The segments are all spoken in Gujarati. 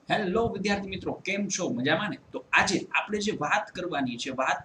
હેલો વિદ્યાર્થી મિત્રો, કેમ છો? મજામાં ને? તો આજે આપણે જે વાત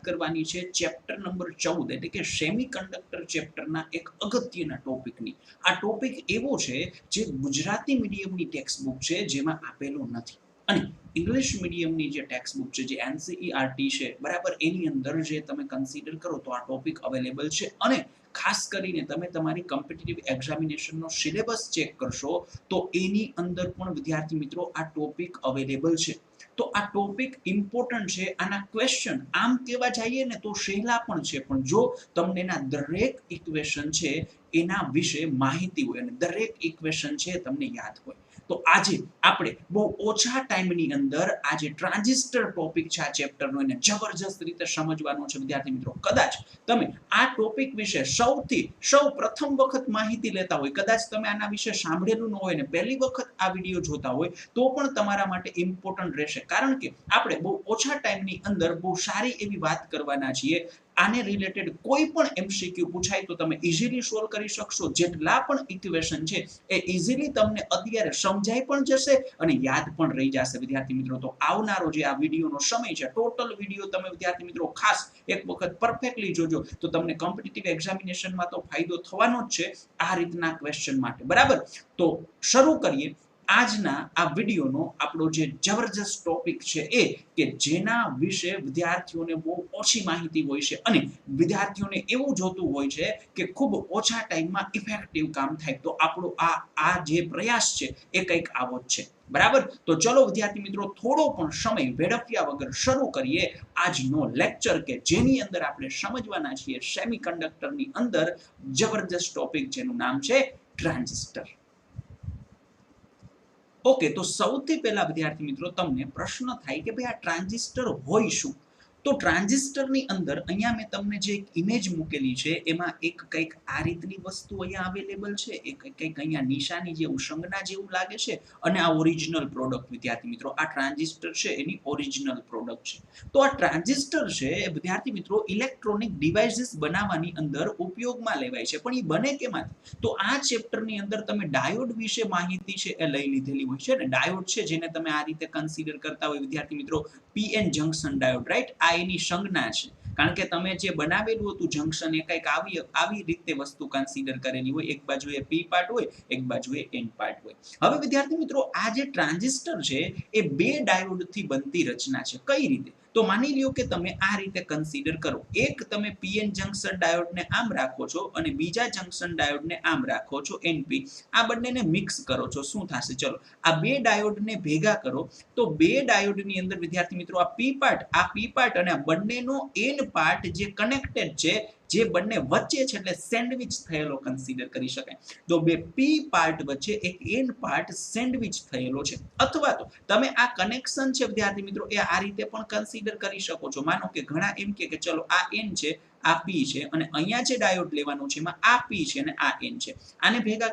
કરવાની છે ચેપ્ટર નંબર 14 એટલે કે સેમિકન્ડક્ટર ચેપ્ટરના એક અગત્યના ટોપિકની. આ ટોપિક એવો છે જે ગુજરાતી મીડિયમની ટેક્સ્ટ બુક છે જેમાં આપેલો નથી, અને ઇંગ્લિશ મીડિયમની જે ટેક્સ્ટ બુક છે જે એનસીઈઆરટી છે બરાબર, એની અંદર જે તમે કન્સિડર કરો તો આ ટોપિક અવેલેબલ છે. અને ખાસ કરીને તમે તમારી કોમ્પિટિટિવ એક્ઝામિનેશનનો સિલેબસ ચેક કરશો તો એની અંદર પણ વિદ્યાર્થી મિત્રો આ ટોપિક અવેલેબલ છે. તો આ ટોપિક ઇમ્પોર્ટન્ટ છે. આના ક્વેશ્ચન આમ કહેવા જઈએ ને તો સહેલા પણ છે, પણ જો તમને એના દરેક ઇક્વેશન છે એના વિશે માહિતી હોય અને દરેક ઇક્વેશન છે તમને યાદ હોય, તો આજે આપણે બહુ ઓછા ટાઈમની અંદર આ જે ટ્રાન્ઝિસ્ટર ટોપિક છે આ ચેપ્ટરનો એને જબરજસ્ત રીતે સમજવાનો છે વિદ્યાર્થી મિત્રો. કદાચ તમે આ ટોપિક વિશે સૌ પ્રથમ વખત માહિતી લેતા હોય, કદાચ તમે આના વિશે સાંભળેલું ન હોય ને પહેલી વખત આ વિડીયો જોતા હોય, તો પણ તમારા માટે ઇમ્પોર્ટન્ટ રહેશે. કારણ કે આપણે બહુ ઓછા ટાઈમની અંદર બહુ સારી એવી વાત કરવાના છીએ. આને રિલેટેડ કોઈ પણ એમસીક્યુ પૂછાય તો તમે ઇઝીલી સોલ્વ કરી શકશો. જેટલા પણ ઇક્વેશન છે એ ઇઝીલી તમને અત્યારે સમજાઈ પણ જશે અને યાદ પણ રહી જશે વિદ્યાર્થી મિત્રો. તો આવનારો જે આ વિડીયોનો સમય છે, ટોટલ વિડીયો તમે વિદ્યાર્થી મિત્રો ખાસ એક વખત પરફેક્ટલી જોજો તો તમને કોમ્પિટિટિવ એક્ઝામિનેશનમાં તો ફાયદો થવાનો જ છે આ રીતના ક્વેશ્ચન માટે. બરાબર, તો શરૂ કરીએ આજના આ વિડીયોનો. આપણો જે જબરજસ્ત ટોપિક છે એ કે જેના વિશે વિદ્યાર્થીઓને બહુ ઓછી માહિતી હોય છે અને વિદ્યાર્થીઓને એવું જોતું હોય છે કે ખૂબ ઓછા ટાઈમમાં ઇફેક્ટિવ કામ થાય. તો આપણો આ જે પ્રયાસ છે એ કંઈક આવો જ છે. બરાબર, તો ચલો વિદ્યાર્થી મિત્રો થોડો પણ સમય વેડફ્યા વગર શરૂ કરીએ આજનો લેક્ચર કે જેની અંદર આપણે સમજવાના છીએ સેમિકન્ડક્ટરની અંદર જબરજસ્ત ટોપિક જેનું નામ છે ટ્રાન્ઝિસ્ટર. ઓકે, તો સૌથી પહેલા વિદ્યાર્થી મિત્રો તમને પ્રશ્ન થાય કે ભાઈ આ ટ્રાન્ઝિસ્ટર હોય શું? તો ટ્રાન્ઝિસ્ટરની અંદર અહીંયા મેં તમને જે એક ઇમેજ મૂકેલી છે એમાં એક કંઈક આ રીતની વસ્તુ અહીંયા અવેલેબલ છે, એક કંઈક અહીંયા નિશાની જેવું સંજ્ઞા જેવું લાગે છે, અને આ ઓરિજિનલ પ્રોડક્ટ વિદ્યાર્થી મિત્રો, આ ટ્રાન્ઝિસ્ટર છે એની ઓરિજિનલ પ્રોડક્ટ છે. તો આ ટ્રાન્ઝિસ્ટર છે એ વિદ્યાર્થી મિત્રો ઇલેક્ટ્રોનિક ડિવાઇસીસ બનાવવાની અંદર ઉપયોગમાં લેવાય છે. પણ એ બને કેમાંથી? તો આ ચેપ્ટરની અંદર તમે ડાયોડ વિશે માહિતી છે એ લઈ લીધેલી હોય છે ને. ડાયોડ છે જેને તમે આ રીતે કન્સિડર કરતા હોય વિદ્યાર્થી મિત્રો, પીએન જંકશન ડાયોડ, રાઈટ? આ એની સંજ્ઞા છે. કારણ કે તમે જે બનાવેલું હતું જંકશન એ કંઈક આવી રીતે વસ્તુ કન્સિડર કરેલી હોય. એક બાજુએ પી પાર્ટ હોય, એક બાજુએ એન પાર્ટ હોય. હવે વિદ્યાર્થી મિત્રો આ જે ટ્રાન્ઝિસ્ટર છે એ બે ડાયોડથી બનતી રચના છે. કઈ રીતે? તો માની લ્યો કે તમે આ રીતે કન્સિડર કરો. એક તમે પીએન જંકશન ડાયોડને આમ રાખો છો અને બીજા જંકશન ડાયોડને આમ રાખો છો, એનપી. આ બંનેને મિક્સ કરો છો. શું થશે? ચલો આ બે ડાયોડને ભેગા કરો તો બે ડાયોડની અંદર વિદ્યાર્થી મિત્રો આ પી પાર્ટ અને આ બંનેનો એન પાર્ટ જે કનેક્ટેડ છે, જે બંને વચ્ચે છે એટલે સેન્ડવિચ થયેલો કન્સિડર કરી શકાય. તો બે પી પાર્ટ વચ્ચે એક એન પાર્ટ સેન્ડવિચ થયેલો છે. અથવા તો તમે આ કનેક્શન છે વિદ્યાર્થી મિત્રો એ આ રીતે પણ કન્સિડર કરી શકો છો. માનો કે ઘણા એમ કે ચલો આ એન છે, આ પી છે, અને અહીંયા જે ડાયોડ લેવાનો છે એમાં આ પી છે અને આ એન છે. આને ભેગા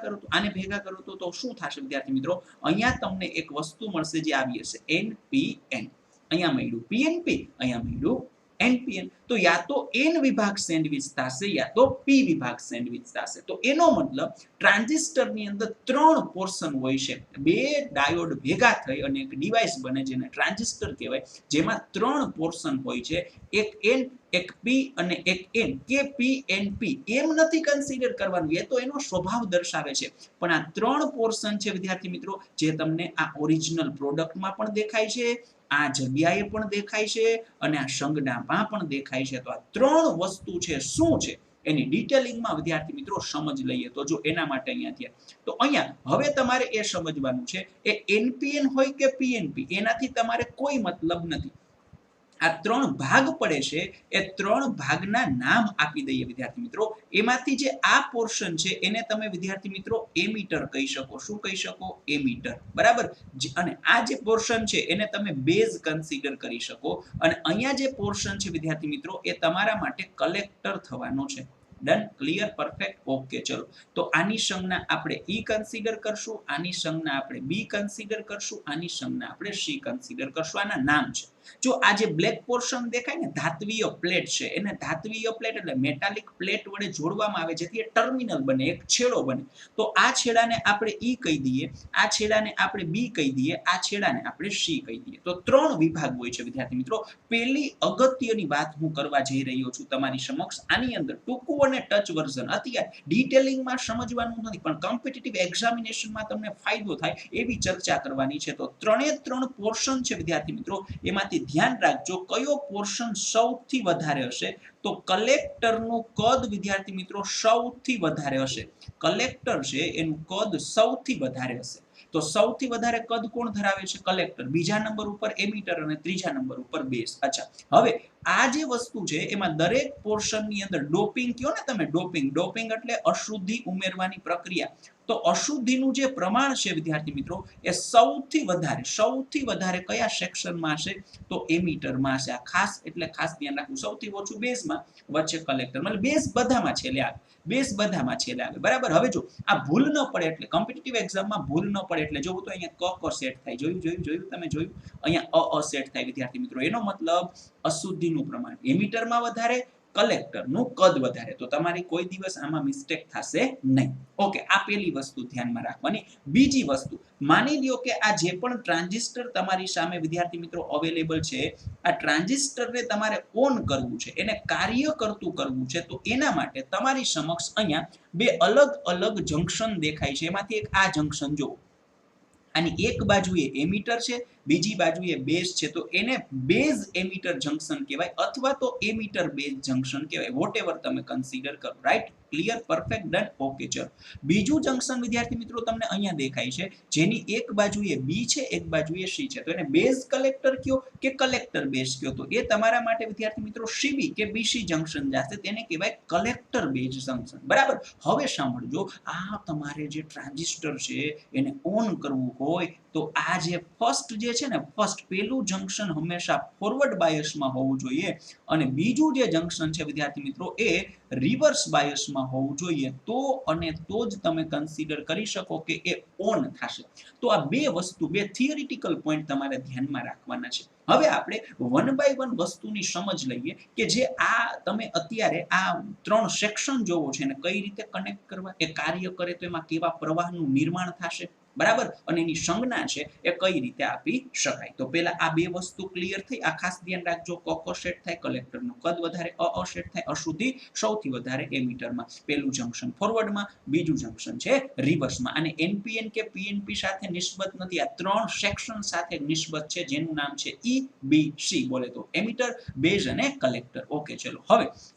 કરો તો શું થશે વિદ્યાર્થી મિત્રો? અહીંયા તમને એક વસ્તુ મળશે જે આવી હશે એનપીએન. અહીંયા મળ્યું પીએનપી, અહીંયા મળ્યું એનપીએન. તો યા તો એન વિભાગ સેન્ડવિચ થશે યા તો પી વિભાગ સેન્ડવિચ થશે. તો એનો મતલબ ટ્રાન્ઝિસ્ટરની અંદર ત્રણ પોર્શન હોય છે. બે ડાયોડ ભેગા થઈ અને એક ડિવાઇસ બને જેને ટ્રાન્ઝિસ્ટર કહેવાય, જેમાં ત્રણ પોર્શન હોય છે. એક એન, એક પી અને એક એન. કે પી એન પી એમ નથી કન્સિડર કરવાનું, એ તો એનો સ્વભાવ દર્શાવે છે. પણ આ ત્રણ પોર્શન છે વિદ્યાર્થી મિત્રો જે તમને આ ઓરિજિનલ પ્રોડક્ટમાં પણ દેખાય છે, આ જગ્યાએ પણ દેખાય છે અને આ સંજ્ઞામાં પણ દેખાય છે. તો આ ત્રણ વસ્તુ છે શું છે એની ડિટેલિંગમાં વિદ્યાર્થી મિત્રો સમજ લઈએ. તો જો એના માટે અહીંયા તો અહીંયા હવે તમારે એ સમજવાનું છે એ એનપીએન હોય કે પીએનપી એનાથી તમારે કોઈ મતલબ નથી. આ ત્રણ ભાગ પડે છે એ ત્રણ ભાગના નામ આપી દઈએ વિદ્યાર્થી મિત્રો. એમાંથી જે આ પોર્શન છે એને તમે વિદ્યાર્થી મિત્રો એમીટર કહી શકો. શું કહી શકો? એમીટર. બરાબર. અને આ જે પોર્શન છે એને તમે બેઝ કન્સિડર કરી શકો. અને અહીંયા જે પોર્શન છે વિદ્યાર્થી મિત્રો એ તમારા માટે કલેક્ટર થવાનો છે. Done, clear, perfect, okay. ચલો, તો આની સંજ્ઞા આપણે ઈ કન્સિડર કરશું, આની સંજ્ઞા આપણે બી કન્સિડર કરશું, આની સંજ્ઞા આપણે સી કન્સિડર કરશું. આના નામ છે. જો આ જે બ્લેક પોર્શન દેખાય ને, ધાત્વીય પ્લેટ છે, એને ધાત્વીય પ્લેટ એટલે મેટાલિક પ્લેટ વડે જોડવામાં આવે જેથી એ ટર્મિનલ બને, એક છેડો બને. તો આ છેડાને આપણે ઈ કહી દઈએ, આ છેડાને આપણે બી કહી દઈએ, આ છેડાને આપણે સી કહી દઈએ. તો 3 વિભાગ હોય છે વિદ્યાર્થી મિત્રો. પહેલી અગત્યની વાત હું કરવા જઈ રહ્યો છું તમારી સમક્ષ. આની અંદર ટૂંકું અને ટચ વર્ઝન, અત્યારે ડિટેલિંગમાં સમજવાનું નથી, પણ કોમ્પિટિટિવ એક્ઝામિનેશનમાં તમને ફાયદો થાય એવી ચર્ચા કરવાની છે. તો 3 પોર્શન છે વિદ્યાર્થી મિત્રો, એમાંથી ધ્યાન રાખજો કયો પોર્શન સૌથી વધારે હશે. તો કલેક્ટરનું કદ વિદ્યાર્થી મિત્રો સૌથી વધારે હશે. કલેક્ટર છે એનું કદ સૌથી વધારે હશે. તો સૌથી વધારે કદ કોણ ધરાવે છે? કલેક્ટર. બીજા નંબર ઉપર એમિટર અને ત્રીજા નંબર ઉપર બેઝ. અચ્છા, હવે આ જે વસ્તુ છે એમાં દરેક પોર્શનની અંદર ડોપિંગ કયો ને તમે, ડોપિંગ એટલે અશુદ્ધિ ઉમેરવાની પ્રક્રિયા. તો અશુદ્ધિનું જે પ્રમાણ છે વિદ્યાર્થી મિત્રો એ સૌથી વધારે કયા સેક્શનમાં હશે? તો એમિટરમાં હશે. આ ખાસ એટલે ખાસ ધ્યાન રાખવું. સૌથી ઓછું બેઝમાં, વચ્ચે કલેક્ટર. એટલે બેઝ બધામાં છેલ્લે આવે, બરાબર. હવે જો આ ભૂલ ન પડે એટલે કોમ્પિટિટિવ એક્ઝામમાં ભૂલ ન પડે એટલે જોવું તો અહીંયા ક સેટ થાય. જોયું તમે જોયું? અહીંયા અ સેટ થાય વિદ્યાર્થી મિત્રો. એનો મતલબ અશુદ્ધિનું પ્રમાણ એમિટરમાં વધારે, કલેક્ટરનું કદ વધારે. તો તમારી કોઈ દિવસ આમાં મિસ્ટેક થશે નહીં. ઓકે, આ પહેલી વસ્તુ ધ્યાનમાં રાખવાની. બીજી વસ્તુ, માની લ્યો કે આ જે પણ ટ્રાન્ઝિસ્ટર તમારી સામે વિદ્યાર્થી મિત્રો અવેલેબલ છે, આ ટ્રાન્ઝિસ્ટરને તમારે ઓન કરવું છે, એને કાર્ય કરતું કરવું છે. તો એના માટે તમારી સમક્ષ અહીંયા બે અલગ અલગ જંક્શન દેખાય છે. એમાંથી એક આ જંક્શન જુઓ. આની એક બાજુએ એમિટર છે, બીજી બાજુએ બેઝ છે. તો એને બેઝ એમિટર જંક્શન કહેવાય અથવા તો એમિટર બેઝ જંક્શન કહેવાય. વોટએવર તમે કન્સિડર કરો. Right, clear, perfect, done, okay. ચલો, બીજું જંક્શન વિદ્યાર્થી મિત્રો તમને અહીંયા દેખાય છે, જેની એક બાજુએ બી છે, એક બાજુએ સી છે. તો એને બેઝ કલેક્ટર કયો કે કલેક્ટર બેઝ કયો? તો એ તમારા માટે વિદ્યાર્થી મિત્રો સીબી કે બીસી જંક્શન જશે. તેને કહેવાય કલેક્ટર બેઝ જંક્શન. બરાબર. હવે સાંભળજો, આ તમારે જે ટ્રાન્ઝિસ્ટર છે એને ઓન કરવું હોય તો આ જે ફર્સ્ટ જે છે ને, પેલું જંક્શન હંમેશા ફોરવર્ડ બાયસમાં હોવું જોઈએ અને બીજું જે જંક્શન છે વિદ્યાર્થી મિત્રો એ રિવર્સ બાયસમાં હોવું જોઈએ. તો જ તમે કન્સિડર કરી શકો કે એ ઓન થશે. તો આ બે વસ્તુ, બે થિયરિટિકલ પોઈન્ટ તમારે ધ્યાનમાં રાખવાના છે. હવે આપણે વન બાય વન વસ્તુની સમજ લઈએ કે જે આ તમે અત્યારે આ 3 સેક્શન જોવો છે ને કઈ રીતે કનેક્ટ કરવા, એ કાર્ય કરે તો એમાં કેવા પ્રવાહનું નિર્માણ થશે. બરાબર. અને એની સંજ્ઞા છે એ કઈ રીતે આપી શકાય. તો પહેલા આ બે વસ્તુ ક્લિયર થઈ. આ ખાસ ધ્યાન રાખજો. ક સેટ થાય, કલેક્ટરનું કદ વધારે. અ સેટ થાય, અશુદ્ધિ સૌથી વધારે એમિટરમાં. પહેલું જંક્શન ફોરવર્ડમાં, બીજું જંક્શન છે રિવર્સમાં. અને એનપીએન કે પીએનપી સાથે નિસ્બત નથી, આ 3 સેક્શન સાથે નિસ્બત છે જેનું નામ છે ઈ બી સી. બોલે તો એમિટર, બેઝ અને કલેક્ટર. ઓકે, ચલો,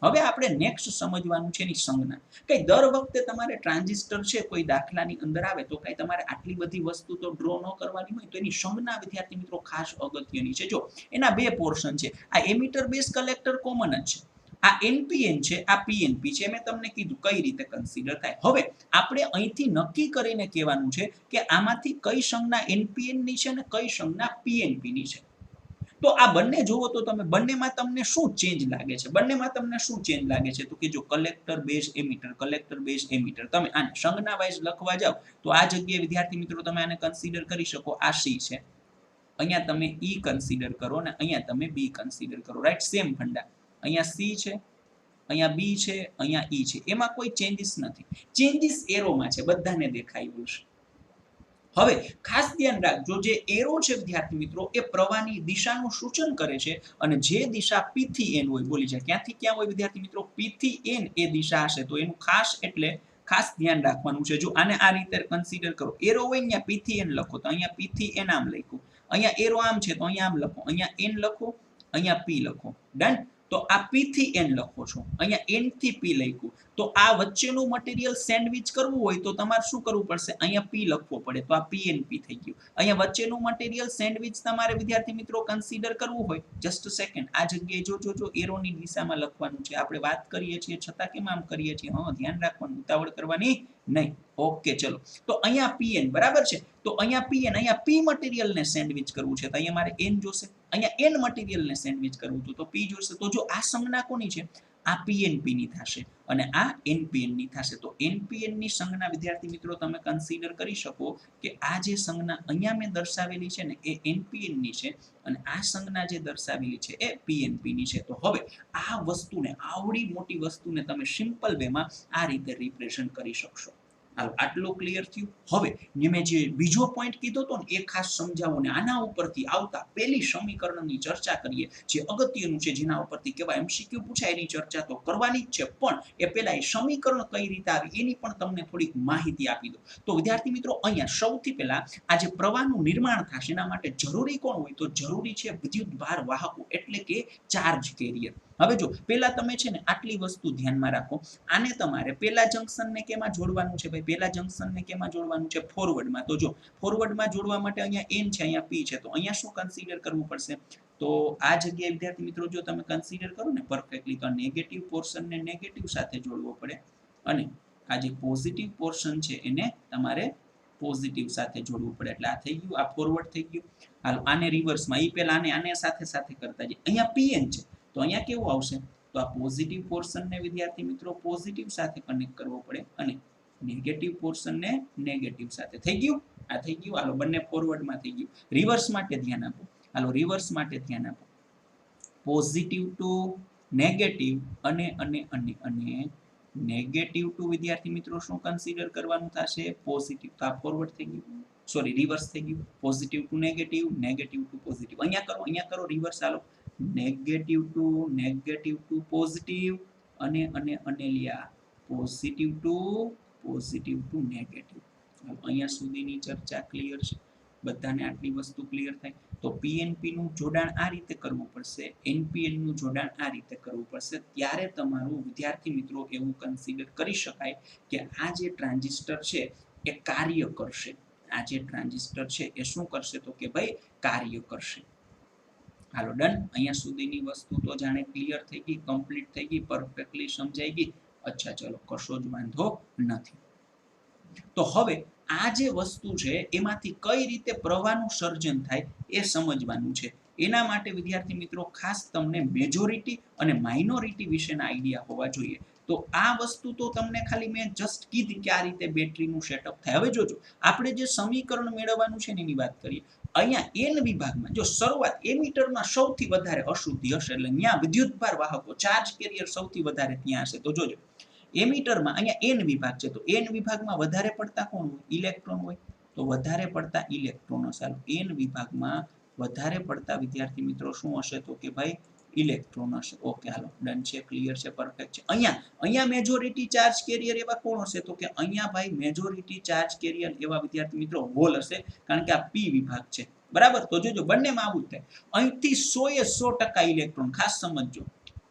હવે આપણે નેક્સ્ટ સમજવાનું છે એની સંજ્ઞા. કઈ દર વખતે તમારે ટ્રાન્ઝિસ્ટર છે કોઈ દાખલાની અંદર આવે તો કઈ તમારે આટલી બધી વસ્તુ તો ડ્રો ન કરવાની હોય. તો એની સંજ્ઞા વિદ્યાર્થી મિત્રો ખાસ અગત્યની છે. જો એના બે પોર્શન છે, આ એમિટર બેઝ કલેક્ટર કોમન જ છે, આ એનપીએન છે, આ પીએનપી છે. મેં તમને કીધું કઈ રીતે કન્સિડર થાય. હવે આપણે અહીંથી નક્કી કરીને કહેવાનું છે કે આમાંથી કઈ સંજ્ઞા એનપીએન ની છે અને કઈ સંજ્ઞા પીએનપી ની છે. તો આ બંને જોવો તો તમે બંનેમાં તમને શું ચેન્જ લાગે છે? તો કે જો collector base emitter, collector base emitter. તમે આને સંજ્ઞા વાઇઝ લખવા જાવ તો આ જગ્યાએ વિદ્યાર્થી મિત્રો તમે આને કન્સિડર કરી શકો. આ સી છે, અહીંયા તમે ઈ કન્સિડર કરો અને અહીંયા તમે બી કન્સિડર કરો. Right, same funda. અહીંયા સી છે, અહીંયા બી છે, અહીંયા ઈ છે. એમાં કોઈ ચેન્જીસ નથી. ચેન્જીસ એરોમાં છે, બધાને દેખાયું છે. હવે ખાસ ધ્યાન રાખજો, જે એરો છે વિદ્યાર્થી મિત્રો એ પ્રવાહની દિશાનું સૂચન કરે છે અને જે દિશા પી થી એન હોય, બોલી જાય ક્યાંથી ક્યાં હોય વિદ્યાર્થી મિત્રો, પી થી એન એ દિશા હશે. તો એનું ખાસ ધ્યાન રાખવાનું છે. જો આને આ રીતે કન્સિડર કરો, એરો હોય અહીંયા પી થી એન લખો તો અહીંયા પી થી એન આમ લખ્યું, અહીંયા એરો આમ છે તો અહીંયા આમ લખો, અહીંયા એન લખો, અહીંયા પી લખો. ડન. તો આ પી થી એન લખો છો, અહીંયા એન થી પી લખ્યું. તો આ વચ્ચેનું મટીરિયલ સેન્ડવિચ કરવું હોય તો તમારે શું કરવું પડશે? અહીંયા પી લખવો પડે. તો આ પીએનપી થઈ ગયું. અહીંયા વચ્ચેનું મટીરિયલ સેન્ડવિચ તમારે વિદ્યાર્થી મિત્રો કન્સિડર કરવું હોય, જસ્ટ સેકન્ડ, આ જગ્યાએ જો એરોની દિશામાં લખવાનું છે. આપણે વાત કરીએ છીએ છતાં કેમ આમ કરીએ છીએ? ધ્યાન રાખવાનું, ઉતાવળ કરવાની નહીં. ઓકે, ચલો. તો અહીંયા પીએન બરાબર છે. તો અહીંયા પીએન, અહીંયા પી મટીરિયલને સેન્ડવિચ કરવું છે તો અહીંયા મારે એન જોશે. અહીંયા એન મટીરિયલને સેન્ડવિચ કરવું તો પી જોશે. તો જો આ સંજ્ઞા કોની છે? આ પીએનપી ની થશે અને આ એનપીએન ની થશે. તો એનપીએન ની સંજ્ઞા વિદ્યાર્થી મિત્રો તમે કન્સિડર કરી શકો કે આ જે સંજ્ઞા અહીંયા મેં દર્શાવેલી છે ને એ એનપીએન ની છે અને આ સંજ્ઞા જે દર્શાવેલી છે એ પીએનપી ની છે. તો હવે આ વસ્તુને, આવડી મોટી વસ્તુને તમે સિમ્પલ વેમાં આ રીતે રિપ્રેઝન્ટ કરી શકશો. હાલો, આટલું ક્લિયર થયું. હવે મેં જે બીજો પોઈન્ટ કીધો હતો ને એ ખાસ સમજાવો ને આના ઉપરથી આવતા પેલી સમીકરણની ચર્ચા કરીએ, જે અગત્યનું છે, જેના ઉપરથી કેવા એમસીક્યુ પૂછાય એની ચર્ચા તો કરવાની જ છે, પણ એ પેલા એ સમીકરણ કઈ રીતે આવી એની પણ તમને થોડીક માહિતી આપી દો. તો વિદ્યાર્થી મિત્રો, અહીંયા સૌથી પહેલા આ જે પ્રવાહનું નિર્માણ થશે એના માટે જરૂરી કોણ હોય? તો જરૂરી છે વિદ્યુત ભાર વાહકો, એટલે કે ચાર્જ કેરિયર. હવે જો પેલા તમે છે ને આટલી વસ્તુ ધ્યાનમાં રાખો. આને તમારે પેલા જંક્શનને કેમાં જોડવાનું છે ભાઈ? પેલા જંક્શનને કેમાં જોડવાનું છે? ફોરવર્ડમાં. તો જો ફોરવર્ડમાં જોડવા માટે અહીંયા એન છે, અહીંયા પી છે, તો અહીંયા શું કન્સિડર કરવું પડશે? તો આ જગ્યાએ વિદ્યાર્થી મિત્રો જો તમે કન્સિડર કરો ને પરફેક્ટલી, તો નેગેટિવ પોર્શનને નેગેટિવ સાથે જોડવો પડે અને આ જે પોઝિટિવ પોર્શન છે એને તમારે પોઝિટિવ સાથે જોડવું પડે. એટલે આ થઈ ગયું, આ ફોરવર્ડ થઈ ગયું. હાલો, આને રિવર્સમાં, એ પેલા આને સાથે સાથે કરતા જઈએ. અહીંયા પીએન છે તો અહીંયા કેવું આવશે? તો આ પોઝિટિવ પોર્શનને વિદ્યાર્થી મિત્રો પોઝિટિવ સાથે કનેક્ટ કરવો પડે અને નેગેટિવ પોર્શનને નેગેટિવ સાથે. થઈ ગયું? આ થઈ ગયું. હાલો, બંને ફોરવર્ડમાં થઈ ગયું. રિવર્સ માટે ધ્યાન આપો. હાલો, રિવર્સ માટે ધ્યાન આપો. પોઝિટિવ ટુ નેગેટિવ અને નેગેટિવ ટુ વિદ્યાર્થી મિત્રો શું કન્સિડર કરવાનું થશે? પોઝિટિવ. તો આ ફોરવર્ડ થઈ ગયું, સોરી રિવર્સ થઈ ગયું. Positive to negative, negative to positive. અહીંયા કરો રિવર્સ. હાલો, નેગેટિવ ટુ પોઝિટિવ અને લ્યા પોઝિટિવ ટુ નેગેટિવ. અહીંયા સુધીની ચર્ચા ક્લિયર છે? બધાને આટલી વસ્તુ ક્લિયર થાય? તો પીએનપી નું જોડાણ આ રીતે કરવું પડશે, એનપીએન નું જોડાણ આ રીતે કરવું પડશે. ત્યારે તમારું વિદ્યાર્થી મિત્રો એવું કન્સિડર કરી શકાય કે આ જે ટ્રાન્ઝિસ્ટર છે એ કાર્ય કરશે. આ જે ટ્રાન્ઝિસ્ટર છે એ શું કરશે? તો કે ભાઈ કાર્ય કરશે. હાલો, ડન. અહીંયા સુધીની વસ્તુ તો જાણે ક્લિયર થઈ ગઈ, કમ્પ્લીટ થઈ ગઈ, પરફેક્ટલી સમજાઈ ગઈ. અચ્છા, ચલો, કશો જ વાંધો નથી. તો હવે આ જે વસ્તુ છે એમાંથી કઈ રીતે પ્રવાહનું સર્જન થાય એ સમજવાનું છે. એના માટે વિદ્યાર્થી મિત્રો ખાસ તમને મેજોરિટી અને માઇનોરિટી વિશેના આઈડિયા હોવા જોઈએ. તો આ વસ્તુ તો તમને ખાલી મેં જસ્ટ કીધી કે આ રીતે બેટરીનું સેટઅપ થાય. હવે જોજો, આપણે જે સમીકરણ મેળવવાનું છે એની વાત કરીએ. અહીંયા એન વિભાગમાં જો શરૂઆત એમીટરમાં સૌથી વધારે અશુદ્ધિ હશે, એટલે ત્યાં વિદ્યુતભાર વાહકો, ચાર્જ કેરિયર સૌથી વધારે ત્યાં હશે. તો જોજો, એમીટરમાં અહીંયા એન વિભાગ છે, તો એન વિભાગમાં વધારે પડતા કોણ હોય? ઇલેક્ટ્રોન હોય. તો વધારે પડતા ઇલેક્ટ્રોન હશે. એન વિભાગમાં વધારે પડતા વિદ્યાર્થી મિત્રો શું હશે? તો કે ભાઈ ઇલેક્ટ્રોન હશે. ઓકે, હાલો, ડન છે, ક્લિયર છે, પરફેક્ટ છે. અહીંયા મેજોરિટી ચાર્જ કેરિયર એવા કોણ હશે? તો કે અહીંયા ભાઈ મેજોરિટી ચાર્જ કેરિયર એવા વિદ્યાર્થી મિત્રો હોલ હશે, કારણ કે આ પી વિભાગ છે. બરાબર? તો જોજો, બંનેમાં આવું જ થાય. અહીંથી 100% ઇલેક્ટ્રોન, ખાસ સમજજો.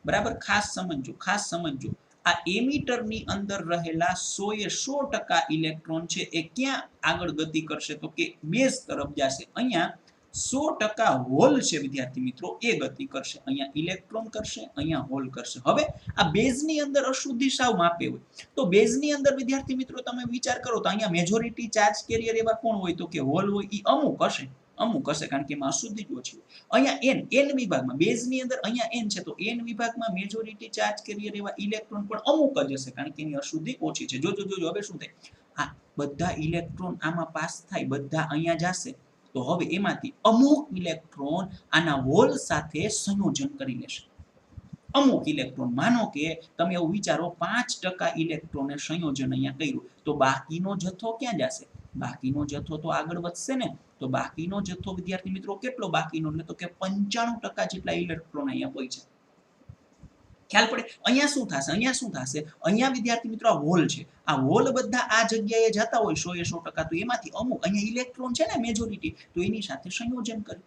બરાબર? ખાસ સમજજો. આ એમીટરની અંદર રહેલા 100% ઇલેક્ટ્રોન છે એ ક્યાં આગળ ગતિ કરશે? તો કે બેઝ તરફ જશે. અહીંયા 100% હોલ છે વિદ્યાર્થી મિત્રો, એ ગતિ કરશે. અહીંયા ઇલેક્ટ્રોન કરશે, અહીંયા હોલ કરશે. હવે આ બેઝની અંદર અશુદ્ધિ સાવ માપે હોય, તો બેઝની અંદર વિદ્યાર્થી મિત્રો તમે વિચાર કરો તો અહીંયા મેજોરિટી ચાર્જ કેરિયર એવા કોણ હોય? તો કે હોલ હોય. એ અમુક હશે, કારણ કે એમાં અશુદ્ધિ જ ઓછી હોય. અહીંયા એન વિભાગમાં, બેઝની અંદર અહીંયા એન છે, તો એન વિભાગમાં મેજોરિટી ચાર્જ કેરિયર એવા ઇલેક્ટ્રોન પણ અમુક જ હશે, કારણ કે એની અશુદ્ધિ ઓછી છે. જોજો, હવે શું થાય? આ બધા ઇલેક્ટ્રોન આમાં પાસ થાય, બધા અહીંયા જશે. તો હવે એમાંથી અમુક ઇલેક્ટ્રોન આના હોલ સાથે સંયોજન કરી લેશે. અમુક ઇલેક્ટ્રોન, માનો કે તમે એવું વિચારો 5% ઇલેક્ટ્રોને સંયોજન અહીંયા કર્યું, તો બાકીનો જથ્થો ક્યાં જશે? બાકીનો જથ્થો તો આગળ વધશે ને. તો બાકીનો જથ્થો વિદ્યાર્થી મિત્રો કેટલો બાકીનો? એટલે તો કે 95% જેટલા ઇલેક્ટ્રોન અહીંયા હોય છે. ખ્યાલ પડે? અહીંયા શું થશે? અહીંયા વિદ્યાર્થી મિત્રો આ હોલ છે. આ હોલ બધા આ જગ્યાએ જતા હોય 100%, તો એમાંથી અમુક અહીંયા ઇલેક્ટ્રોન છે ને મેજોરિટી, તો એની સાથે સંયોજન કરે.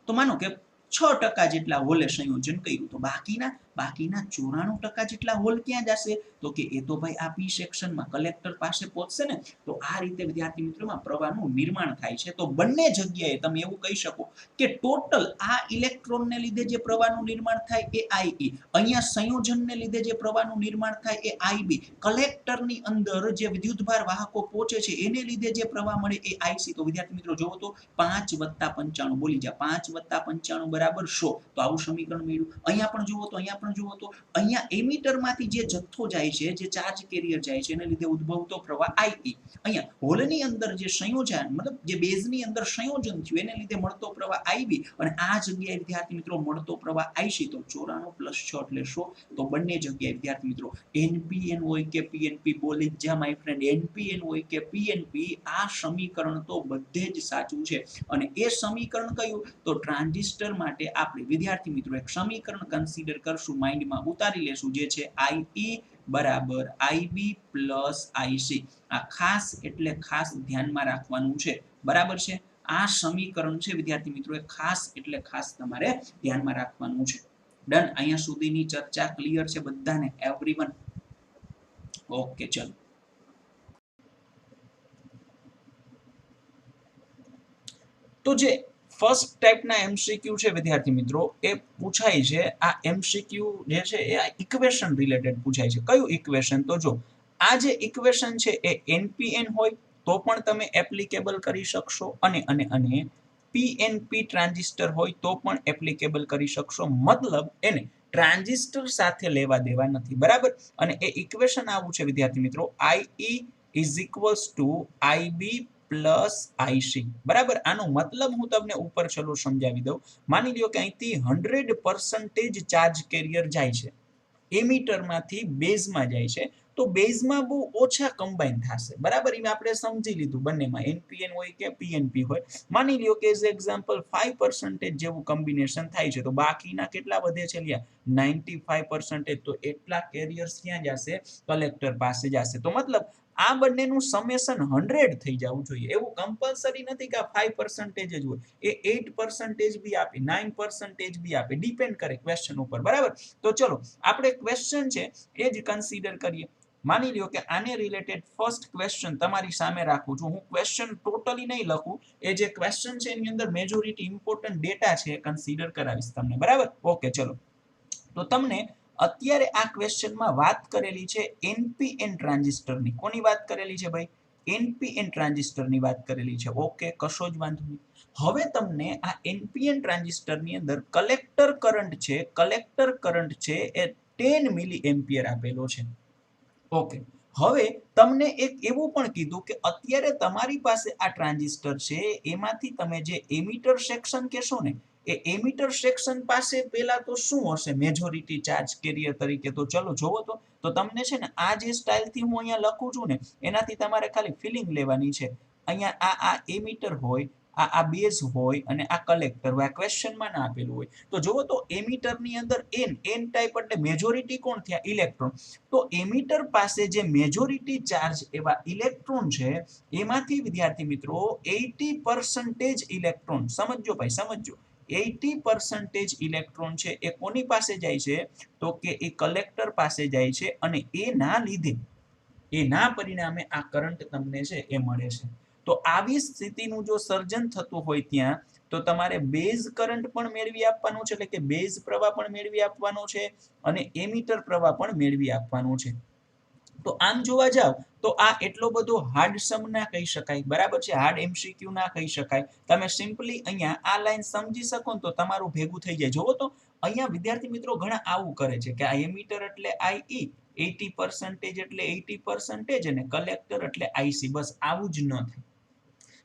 તો માનો કે 6% જેટલા હોલે સંયોજન કર્યું, તો બાકીના 94% જેટલા હોલ ક્યાં જશે? તો કે એ તો ભાઈ આ પી સેક્શનમાં કલેક્ટર પાસે પહોંચશે ને. તો આ રીતે વિદ્યાર્થી મિત્રોમાં પ્રવાહનું નિર્માણ થાય છે. તો બંને જગ્યાએ તમે એવું કહી શકો કે ટોટલ આ ઇલેક્ટ્રોનને લીધે જે પ્રવાહનું નિર્માણ થાય એ આઈ, અહીંયા સંયોજનને લીધે જે પ્રવાહનું નિર્માણ થાય એ આઈબી, કલેક્ટરની અંદર જે વિદ્યુતભાર વાહકો પહોંચે છે એને લીધે જે પ્રવાહ મળે એ આઈસી. તો વિદ્યાર્થી મિત્રો જોવો તો 5 + 95, બોલી જા, 5 + 95 = 100. તો આવું સમીકરણ મળ્યું. અહીંયા પણ જુઓ તો અહીંયા પણ જુઓ તો અહીંયા એમીટરમાંથી જે જથ્થો જાય છે, જે ચાર્જ કેરિયર જાય છે, એને લીધે ઉદ્ભવતો પ્રવાહ આઈ. અહીંયા હોલની અંદર જે સંયોજન મતલબ જે બેઝની અંદર સંયોજન થયું એને લીધે મળતો પ્રવાહ આઈબી અને આ જગ્યાએ વિદ્યાર્થી મિત્રો મળતો પ્રવાહ આઈસી. તો 94 + 6 એટલે 100. તો બંને જગ્યાએ વિદ્યાર્થી મિત્રો એનપીએન હોય કે પીએનપી બોલી જ જા માય ફ્રેન્ડ, એનપીએન હોય કે પીએનપી, આ સમીકરણ તો બધે જ સાચું છે. અને એ સમીકરણ કયું? તો ટ્રાન્ઝિસ્ટર માટે આપણે વિદ્યાર્થી મિત્રો એક સમીકરણ કન્સિડર કરશું, માઇન્ડમાં ઉતારી લેશું, જે છે આઈ બરાબર આઈબી પ્લસ આઈસી. આ ખાસ એટલે ખાસ ધ્યાનમાં રાખવાનું છે, બરાબર છે. આ સમીકરણ છે વિદ્યાર્થી મિત્રો એ ખાસ એટલે ખાસ તમારે ધ્યાનમાં રાખવાનું છે. ડન. અહીંયા સુધીની ચર્ચા ક્લિયર છે બધાને? Everyone okay. ચલો તો જે ફર્સ્ટ ટાઈપના એમસીક્યુ છે વિદ્યાર્થી મિત્રો એ પૂછાય છે. આ એમસીક્યુ જે છે એ આ ઇક્વેશન રિલેટેડ પૂછાય છે. કયું ઇક્વેશન? તો જો આ જે ઇક્વેશન છે એ એનપીએન હોય તો પણ તમે એપ્લિકેબલ કરી શકશો અને પીએનપી ટ્રાન્ઝિસ્ટર હોય તો પણ એપ્લિકેબલ કરી શકશો. મતલબ એને ટ્રાન્ઝિસ્ટર સાથે લેવા દેવા નથી, બરાબર. અને એ ઇક્વેશન આવું છે વિદ્યાર્થી મિત્રો, આઈ is equals two IB plus IC, બરાબર. આનો મતલબ હું તમને ઉપર ચલો સમજાવી દઉં. માની લ્યો કે અહીંથી 100% ચાર્જ કેરિયર જાય છે, એમીટરમાંથી બેઝમાં જાય છે, તો બેઝમાં બહુ ઓછા કમ્બાઈન થશે, બરાબર. એ આપણે સમજી લીધું બંનેમાં એનપીએન હોય કે પીએનપી હોય. માની લ્યો કે એઝ એક્ઝામ્પલ 5% જેવું કોમ્બિનેશન થાય છે, તો બાકીના કેટલા વધે છે લ્યા? 95%. તો એટલા કેરિયર્સ ક્યાં જશે? કલેક્ટર પાસે જશે. તો મતલબ આ બંનેનું સમેશન 100 થઈ જવું જોઈએ. એવું કમ્પલસરી નથી કે 5% જ હોય, એ 8% બી આપે, 9% બી આપે, ડિપેન્ડ કરે ક્વેશ્ચન ઉપર, બરાબર. તો ચલો આપણે ક્વેશ્ચન છે એ જ કન્સિડર કરીએ. માની લ્યો કે આને રિલેટેડ ફર્સ્ટ ક્વેશ્ચન તમારી સામે રાખું છું. હું ક્વેશ્ચન ટોટલી નહીં લખું, એ જે ક્વેશ્ચન છે એની અંદર મેજોરિટી ઇમ્પોર્ટન્ટ ડેટા છે એ કન્સિડર કરાવીશ તમને, બરાબર. ઓકે. ચલો તો તમને અત્યારે આ ક્વેશ્ચનમાં વાત કરેલી છે એનપીએન ટ્રાન્ઝિસ્ટરની. કોની વાત કરેલી છે ભાઈ? એનપીએન ટ્રાન્ઝિસ્ટરની વાત કરેલી છે. ઓકે, કશો જ વાંધો નહીં. હવે તમને આ એનપીએન ટ્રાન્ઝિસ્ટરની અંદર કલેક્ટર કરંટ છે એ 10 મિલી એમ્પિયર આપેલો છે. ઓકે. હવે તમને એક એવું પણ કીધું કે અત્યારે તમારી પાસે આ ટ્રાન્ઝિસ્ટર છે, એમાંથી તમે જે એમીટર સેક્શન કહેશો ને, એ એમીટર સેક્શન પાસે પહેલા તો શું હશે મેજોરિટી ચાર્જ કેરિયર તરીકે? તો ચલો જોવો તો તમને છે ને આ જે સ્ટાઇલથી હું અહીંયા લખું છું ને એનાથી તમારે ખાલી ફિલિંગ લેવાની છે. અહીંયા આ એમીટર હોય, આ બેઝ હોય અને આ કલેક્ટર હોય. આ ક્વેશ્ચનમાં ના આપેલું હોય. તો જુઓ તો એમીટરની અંદર એન ટાઈપ એટલે મેજોરિટી કોણ થયા? ઇલેક્ટ્રોન. તો એમીટર પાસે જે મેજોરિટી ચાર્જ એવા ઇલેક્ટ્રોન છે એમાંથી વિદ્યાર્થી મિત્રો 80% ઇલેક્ટ્રોન, સમજો ભાઈ સમજો, 80% ઇલેક્ટ્રોન છે એ કોની પાસે જાય છે? તો કે એ કલેક્ટર પાસે જાય છે અને એના લીધે એના પરિણામે આ કરંટ તમને છે એ મળે છે. તો આવી સ્થિતિનું જો સર્જન થતું હોય ત્યાં તો તમારે બેઝ કરંટ પણ મેળવી આપવાનો છે, એટલે કે બેઝ પ્રવાહ પણ મેળવી આપવાનો છે અને એમીટર પ્રવાહ પણ મેળવી આપવાનો છે. તો આમ જોવા જાવ તો આ એટલો બધો હાર્ડ સમ ના કહી શકાય, બરાબર છે. હાર્ડ એમસીક્યુ ના કહી શકાય. તમે સિમ્પલી અહીંયા આ લાઈન સમજી શકો ને તો તમારું ભેગું થઈ જાય. જોવો તો અહીંયા વિદ્યાર્થી મિત્રો ઘણા આવું કરે છે કે આ એમીટર એટલે આઈ, 80% એટલે 80% અને કલેક્ટર એટલે આઈસી. બસ આવું જ ન થાય,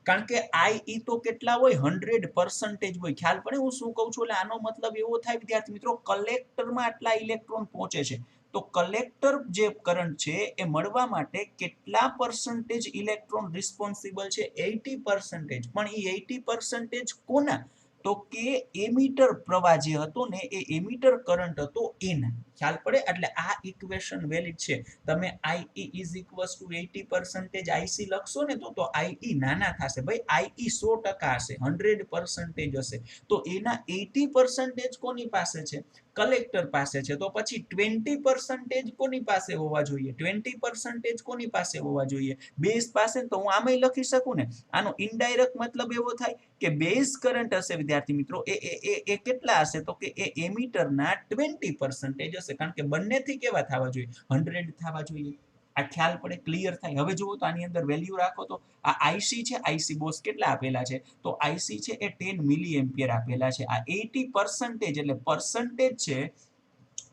કારણ કે આઈ તો કેટલા હોય? 100% હોય. ખ્યાલ પડે હું શું કહું છું? એટલે આનો મતલબ એવો થાય વિદ્યાર્થી મિત્રો, કલેક્ટરમાં આટલા ઇલેક્ટ્રોન પહોંચે છે, તો કલેક્ટર જે કરંટ છે એ મળવા માટે કેટલા પર્સન્ટેજ ઇલેક્ટ્રોન રિસ્પોન્સિબલ છે? 80%. પણ એ 80% કોના? તો કે એમીટર પ્રવાહ જે હતો ને એ એમીટર કરંટ હતો એના. ખ્યાલ પડે? એટલે આ ઇક્વેશન વેલિડ છે. તમે આઈ ઇઝ ઇક્વલ્સ ટુ 80% આઈસી લખશો ને તો આઈ નાના થશે ભાઈ. આઈ 100% હશે, 100% હશે. તો એના 80% કોની પાસે છે? કલેક્ટર પાસે છે. તો પછી 20% કોની પાસે હોવા જોઈએ? 20% કોની પાસે હોવા જોઈએ? બેઝ પાસે. તો હું આમાં લખી શકું ને. આનો ઇનડાયરેક્ટ મતલબ એવો થાય કે બેઝ કરંટ હશે વિદ્યાર્થી મિત્રો એ કેટલા હશે? તો કે એ એમીટરના 20% હશે, કારણ કે બંનેથી કેવા થવા જોઈએ? 100 થવા જોઈએ. આ ખ્યાલ પડે? ક્લિયર થાય? હવે જુઓ તો આની અંદર વેલ્યુ રાખો તો આ આઈસી છે, આઈસી બોસ કેટલા આપેલા છે? તો આઈસી છે એ 10 મિલી એમ્પિયર આપેલા છે. આ 80% એટલે પર્સન્ટેજ છે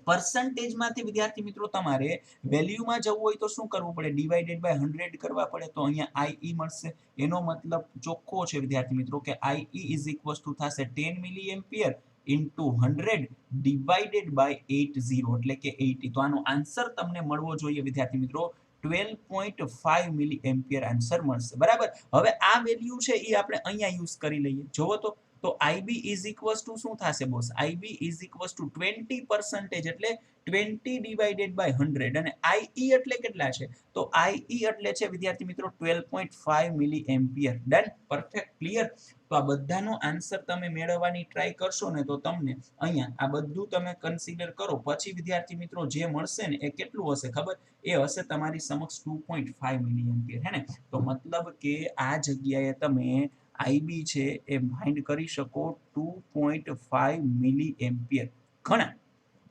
પરસન્ટેજમાંથી વિદ્યાર્થી મિત્રો તમારે વેલ્યુમાં જવું હોય તો શું કરવું પડે? ડિવાઇડેડ બાય 100 કરવા પડે. તો અહીંયા IE મળશે. એનો મતલબ ચોખ્ખો છે વિદ્યાર્થી મિત્રો કે IE ઇઝ ઇક્વલ્સ ટુ થશે 10 મિલી એમ્પિયર ઇન્ટુ 100 ડિવાઇડેડ બાય 80 એટલે કે 80. તો આનો આન્સર તમને મળવો જોઈએ વિદ્યાર્થી મિત્રો 12.5 મિલી એમ્પિયર આન્સર મળશે. બરાબર. હવે આ વેલ્યુ છે એ આપણે અહીંયા યુઝ કરી લઈએ. જોવો તો IB ઇઝ ઇક્વલ્સ ટુ શું થશે boss? IB is equals two 20% એટલે 20 ડિવાઇડેડ બાય 100 અને IE એટલે કેટલા છે? તો IE એટલે છે વિદ્યાર્થી મિત્રો 12.5 મિલી એમ્પિયર. ડન. પરફેક્ટ. ક્લિયર. તો આ બધાનો આન્સર તમે મેળવવાની ટ્રાય કરશો ને તો તમને અહીંયા આ બધું તમે કન્સિડર કરો પછી વિદ્યાર્થી મિત્રો જે મળશે ને એ કેટલું હશે ખબર? એ હશે તમારી સમક્ષ 2.5 મિલી એમ્પિયર. હે ને? તો મતલબ કે આ જગ્યાએ તમે IB છે એ ફાઇન્ડ કરી શકો 2.5 મિલી એમ્પિયર. ઘણા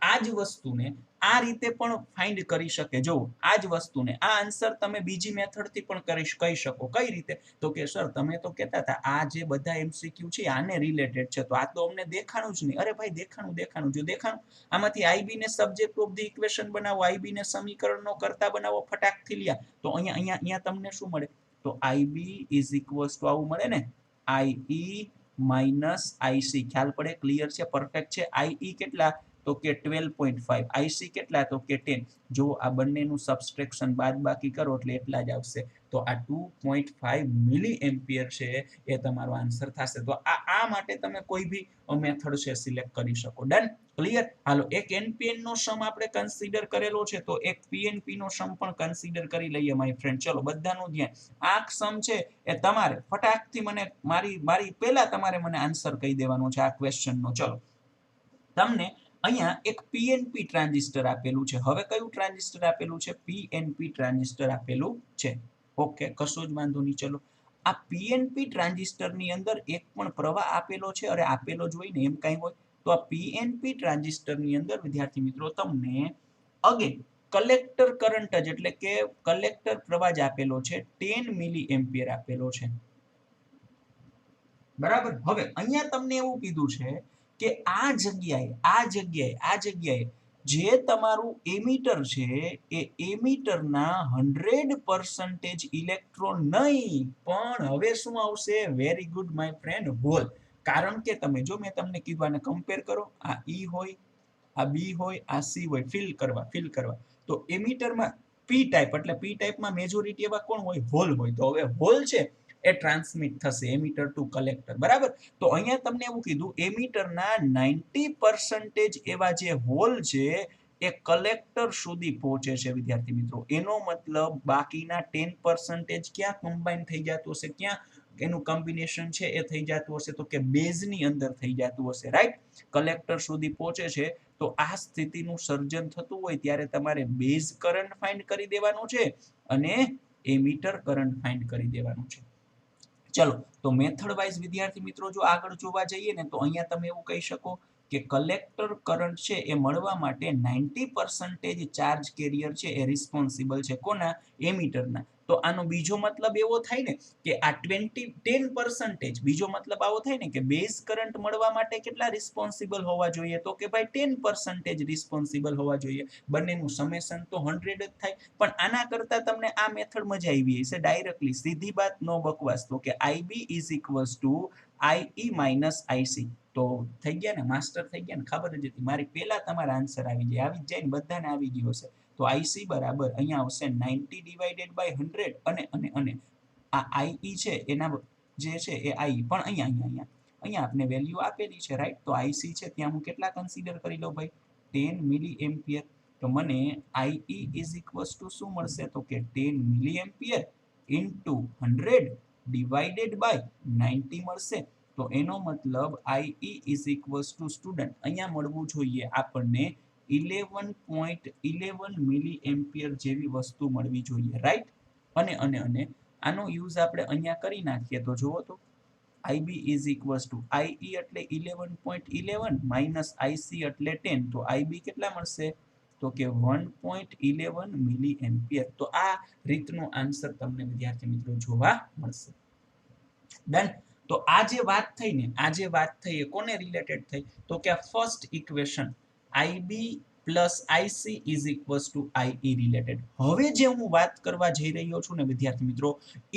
આ જ વસ્તુને આ રીતે પણ ફાઇન્ડ કરી શકે. જો આ જ વસ્તુને આ આન્સર તમે બીજી મેથડથી પણ કહી શકો. કઈ રીતે? તો કે સર તમે તો કહેતા હતા આ જે બધા MCQ છે આને રિલેટેડ છે તો આ તો અમને દેખાણું જ નહીં. અરે ભાઈ દેખાણું જો દેખાણું. આમાંથી IB ને સબ્જેક્ટ ઓફ ધ ઇક્વેશન બનાવો, IB ને સમીકરણનો કરતા બનાવો, ફટાકથી લ્યા તો અહીંયા તમને શું મળે? તો IB ઇઝ ઇક્વલ્સ ટુ આવું મળે ને IE માઇનસ IC. ખ્યાલ પડે? ક્લિયર છે? પરફેક્ટ છે. IE કેટલા? તો કે 12.5. IC કેટલા? તો કે 10. જો આ બંનેનું સબસ્ટ્રેક્શન બાદ બાકી કરો એટલે એટલા જ આવશે. તો આ 2.5 મિલી એમ્પિયર છે એ તમારો આન્સર થશે. તો આ માટે તમે કોઈ બી મેથડ છે સિલેક્ટ કરી શકો. ડન. ક્લિયર. હાલો એક NPN નો સમ આપણે કન્સિડર કરેલો છે તો એક PNP નો સમ પણ કન્સિડર કરી લઈએ માય ફ્રેન્ડ. ચલો બધાનું ધ્યાન. આ સમ છે એ તમારે ફટાકથી મને મારી પહેલા તમારે મને આન્સર કહી દેવાનો છે આ ક્વેશ્ચનનો. ચલો તમને અહીંયા એક PNP ટ્રાન્ઝિસ્ટર આપેલું છે. હવે કયું ટ્રાન્ઝિસ્ટર આપેલું છે? PNP ટ્રાન્ઝિસ્ટર આપેલું છે. ઓકે, કશો જ વાંધો નહીં. ચલો આ PNP ટ્રાન્ઝિસ્ટરની અંદર એક પણ પ્રવાહ આપેલો છે? અરે આપેલો જ હોય ને, એમ કાંઈ હોય? તો આ PNP ટ્રાન્ઝિસ્ટરની અંદર વિદ્યાર્થી મિત્રો તમને અગેન કલેક્ટર કરંટ જ એટલે કે કલેક્ટર પ્રવાહ જ આપેલો છે 10 મિલી એમ્પિયર આપેલો છે. બરાબર. હવે અહીંયા તમને એવું કીધું છે કે આ જગ્યાએ જે તમારું એમીટર છે એ એમીટરના 100% ઇલેક્ટ્રોન નહીં પણ હવે શું આવશે? Very good my friend, hole. કારણ કે તમે જો મેં તમને કીધું આને કમ્પેર કરો. આ E હોય, આ B હોય, આ C હોય. ફિલ કરવા તો એમીટરમાં P ટાઈપ એટલે P ટાઈપમાં મેજોરિટી એવા કોણ હોય? હોલ હોય. તો હવે હોલ છે એ ટ્રાન્સમિટ થશે એમીટર ટુ કલેક્ટર. બરાબર. તો અહીંયા તમને એવું કીધું એમીટરના 90% એવા જે હોલ છે એ કલેક્ટર સુધી પહોંચે છે વિદ્યાર્થી મિત્રો. એનો મતલબ બાકીના 10% ક્યાં કમ્બાઈન થઈ જતું હશે? ક્યાં એનું કોમ્બિનેશન છે એ થઈ જતું હશે? તો કે બેઝની અંદર થઈ જતું હશે. રાઈટ. કલેક્ટર સુધી પહોંચે છે તો આ સ્થિતિનું સર્જન થતું હોય ત્યારે તમારે બેઝ કરંટ ફાઇન્ડ કરી દેવાનો છે અને એમીટર કરંટ ફાઇન્ડ કરી દેવાનું છે. ચલો તો મેથડ વાઇઝ વિદ્યાર્થી મિત્રો જો આગળ જોવા જઈએ ને તો અહીંયા તમે એવું કહી શકો કે કલેક્ટર કરંટ છે એ મળવા માટે 90% ચાર્જ કેરિયર છે એ રિસ્પોન્સિબલ છે. કોના? એમીટરના. તો આનો બીજો મતલબ એવો થાય ને કે આ 10% બીજો મતલબ આવો થાય ને કે બેઝ કરંટ મળવા માટે કેટલા રિસ્પોન્સિબલ હોવા જોઈએ? તો કે ભાઈ 10% રિસ્પોન્સિબલ હોવા જોઈએ. બંનેનું સમેશન તો 100 જ થાય. પણ આના કરતા તમને આ મેથડ મજા આવી હશે. ડાયરેક્ટલી સીધી વાત, નો બકવાસ. તો કે IB is equals two IE minus IC. તો થઈ ગયા ને? માસ્ટર થઈ ગયા ને? ખબર જ હતી. મારી પહેલા તમારા આન્સર આવી જાય ને? બધાને આવી ગયો હશે. તો IC બરાબર અહીંયા આવશે 90 ડિવાઇડેડ બાય 100 અને આ IE છે એના જે છે એ IE પણ અહીંયા આપણે વેલ્યુ આપેલી છે. રાઈટ. તો IC છે ત્યાં હું કેટલા કન્સિડર કરી લઉં ભાઈ? 10 મિલી એમ્પિયર. તો મને IE ઇઝ ઇક્વલ્સ ટુ શું મળશે? તો કે 10 મિલી એમ્પિયર ઇન્ટુ 100 ડિવાઇડેડ બાય 90 મળશે. તો એનો મતલબ IE is equals two student અહીંયા મળવું જોઈએ આપણને 11.11 મિલી એમ્પિયર જેવી વસ્તુ મળવી જોઈએ. રાઈટ. અને આનો યુઝ આપણે અહીંયા કરી નાખીએ તો જુઓ તો IB is equals two IE એટલે 11.11 માઇનસ IC એટલે 10. તો IB કેટલા મળશે? તો કે 1.11 મિલી એમ્પિયર. તો આ રીતનો આન્સર તમને વિદ્યાર્થી મિત્રો જોવા મળશે. ડન. તો આ જે વાત થઈ ને, આ જે વાત થઈ એ કોને રિલેટેડ થઈ? તો કે આ first equation IB plus IC is equals two I related. હવે જે હું વાત કરવા જઈ રહ્યો છું ને વિદ્યાર્થી મિત્રો,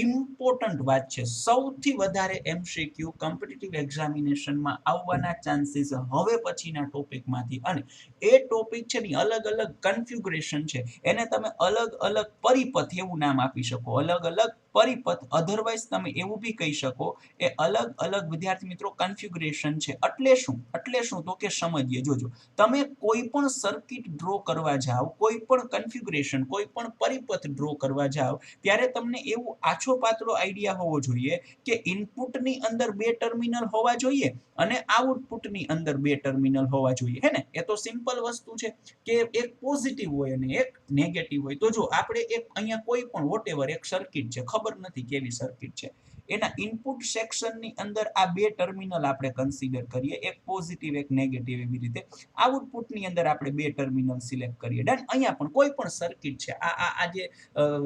ઇમ્પોર્ટન્ટ વાત છે. સૌથી વધારે એમસીક્યુ કોમ્પિટિટિવ એક્ઝામિનેશનમાં આવવાના ચાન્સીસ હવે પછીના ટોપિકમાંથી, અને એ ટોપિક છે ને અલગ અલગ કન્ફિગ્યુરેશન છે, એને તમે અલગ અલગ પરિપથ એવું નામ આપી શકો, અલગ અલગ પરિપથ, અધરવાઇઝ તમે એવું બી કહી શકો એ અલગ અલગ વિદ્યાર્થી મિત્રો કન્ફિગ્યુરેશન છે. એટલે શું તો કે સમજીએ. જોજો, તમે કોઈ પણ સર્કિટ ડ્રો કરવા જાઓ, કોઈ પણ કન્ફિગ્યુરેશન, કોઈ પણ પરિપથ ડ્રો કરવા જાઓ, ત્યારે તમને એવું આછો પાતળો આઈડિયા હોવો જોઈએ કે ઇનપુટની અંદર બે ટર્મિનલ હોવા જોઈએ અને આઉટપુટની અંદર બે ટર્મિનલ હોવા જોઈએ, હે ને? એ તો સિમ્પલ વસ્તુ છે કે એક પોઝિટિવ હોય અને એક નેગેટિવ હોય. તો જો આપણે એક અહીંયા કોઈ પણ વોટેવર એક સર્કિટ છે, ખબર નથી કેવી સર્કિટ છે, એના ઇનપુટ સેક્શનની અંદર આ બે ટર્મિનલ આપણે કન્સિડર કરીએ, એક પોઝિટિવ એક નેગેટિવ, એવી રીતે આઉટપુટની અંદર આપણે બે ટર્મિનલ સિલેક્ટ કરીએ. ડન. અહીંયા પણ કોઈ પણ સર્કિટ છે, આ જે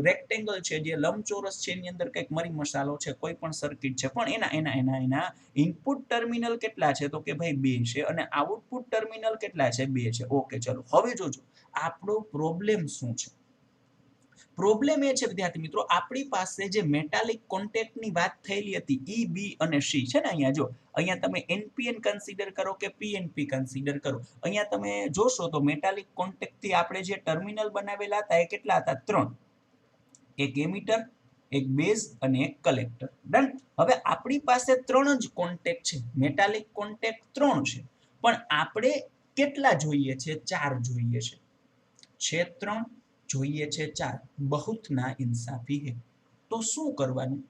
રેક્ટેંગલ છે, જે લંબચોરસ છે, એની અંદર કંઈક મરી મસાલો છે, કોઈ પણ સર્કિટ છે, પણ એના ઇનપુટ ટર્મિનલ કેટલા છે તો કે ભાઈ બે છે, અને આઉટપુટ ટર્મિનલ કેટલા છે? બે છે. ઓકે, ચલો હવે જોજો આપણો પ્રોબ્લેમ શું છે. પ્રોબ્લેમ એ છે વિદ્યાર્થી મિત્રો, આપણી પાસે જે મેટાલિક કોન્ટેક્ટની વાત થયેલી હતી, ઈ, બી અને સી છે ને, અહીંયા જો, અહીંયા તમે એનપીએન કન્સિડર કરો કે પીએનપી કન્સિડર કરો, અહીંયા તમે જોશો તો મેટાલિક કોન્ટેક્ટથી આપણે જે ટર્મિનલ બનાવેલા હતા એ કેટલા હતા? ત્રણ. એક એમીટર, એક બેઝ અને એક કલેક્ટર. ડન. હવે આપણી પાસે ત્રણ જ કોન્ટેક્ટ છે, મેટાલિક કોન્ટેક્ટ ત્રણ છે, પણ આપણે કેટલા જોઈએ છે? ચાર જોઈએ છે ત્રણ, જોઈએ છે ચાર. બહુત ના ઇન્સાફી હે. તો શું કરવાનું?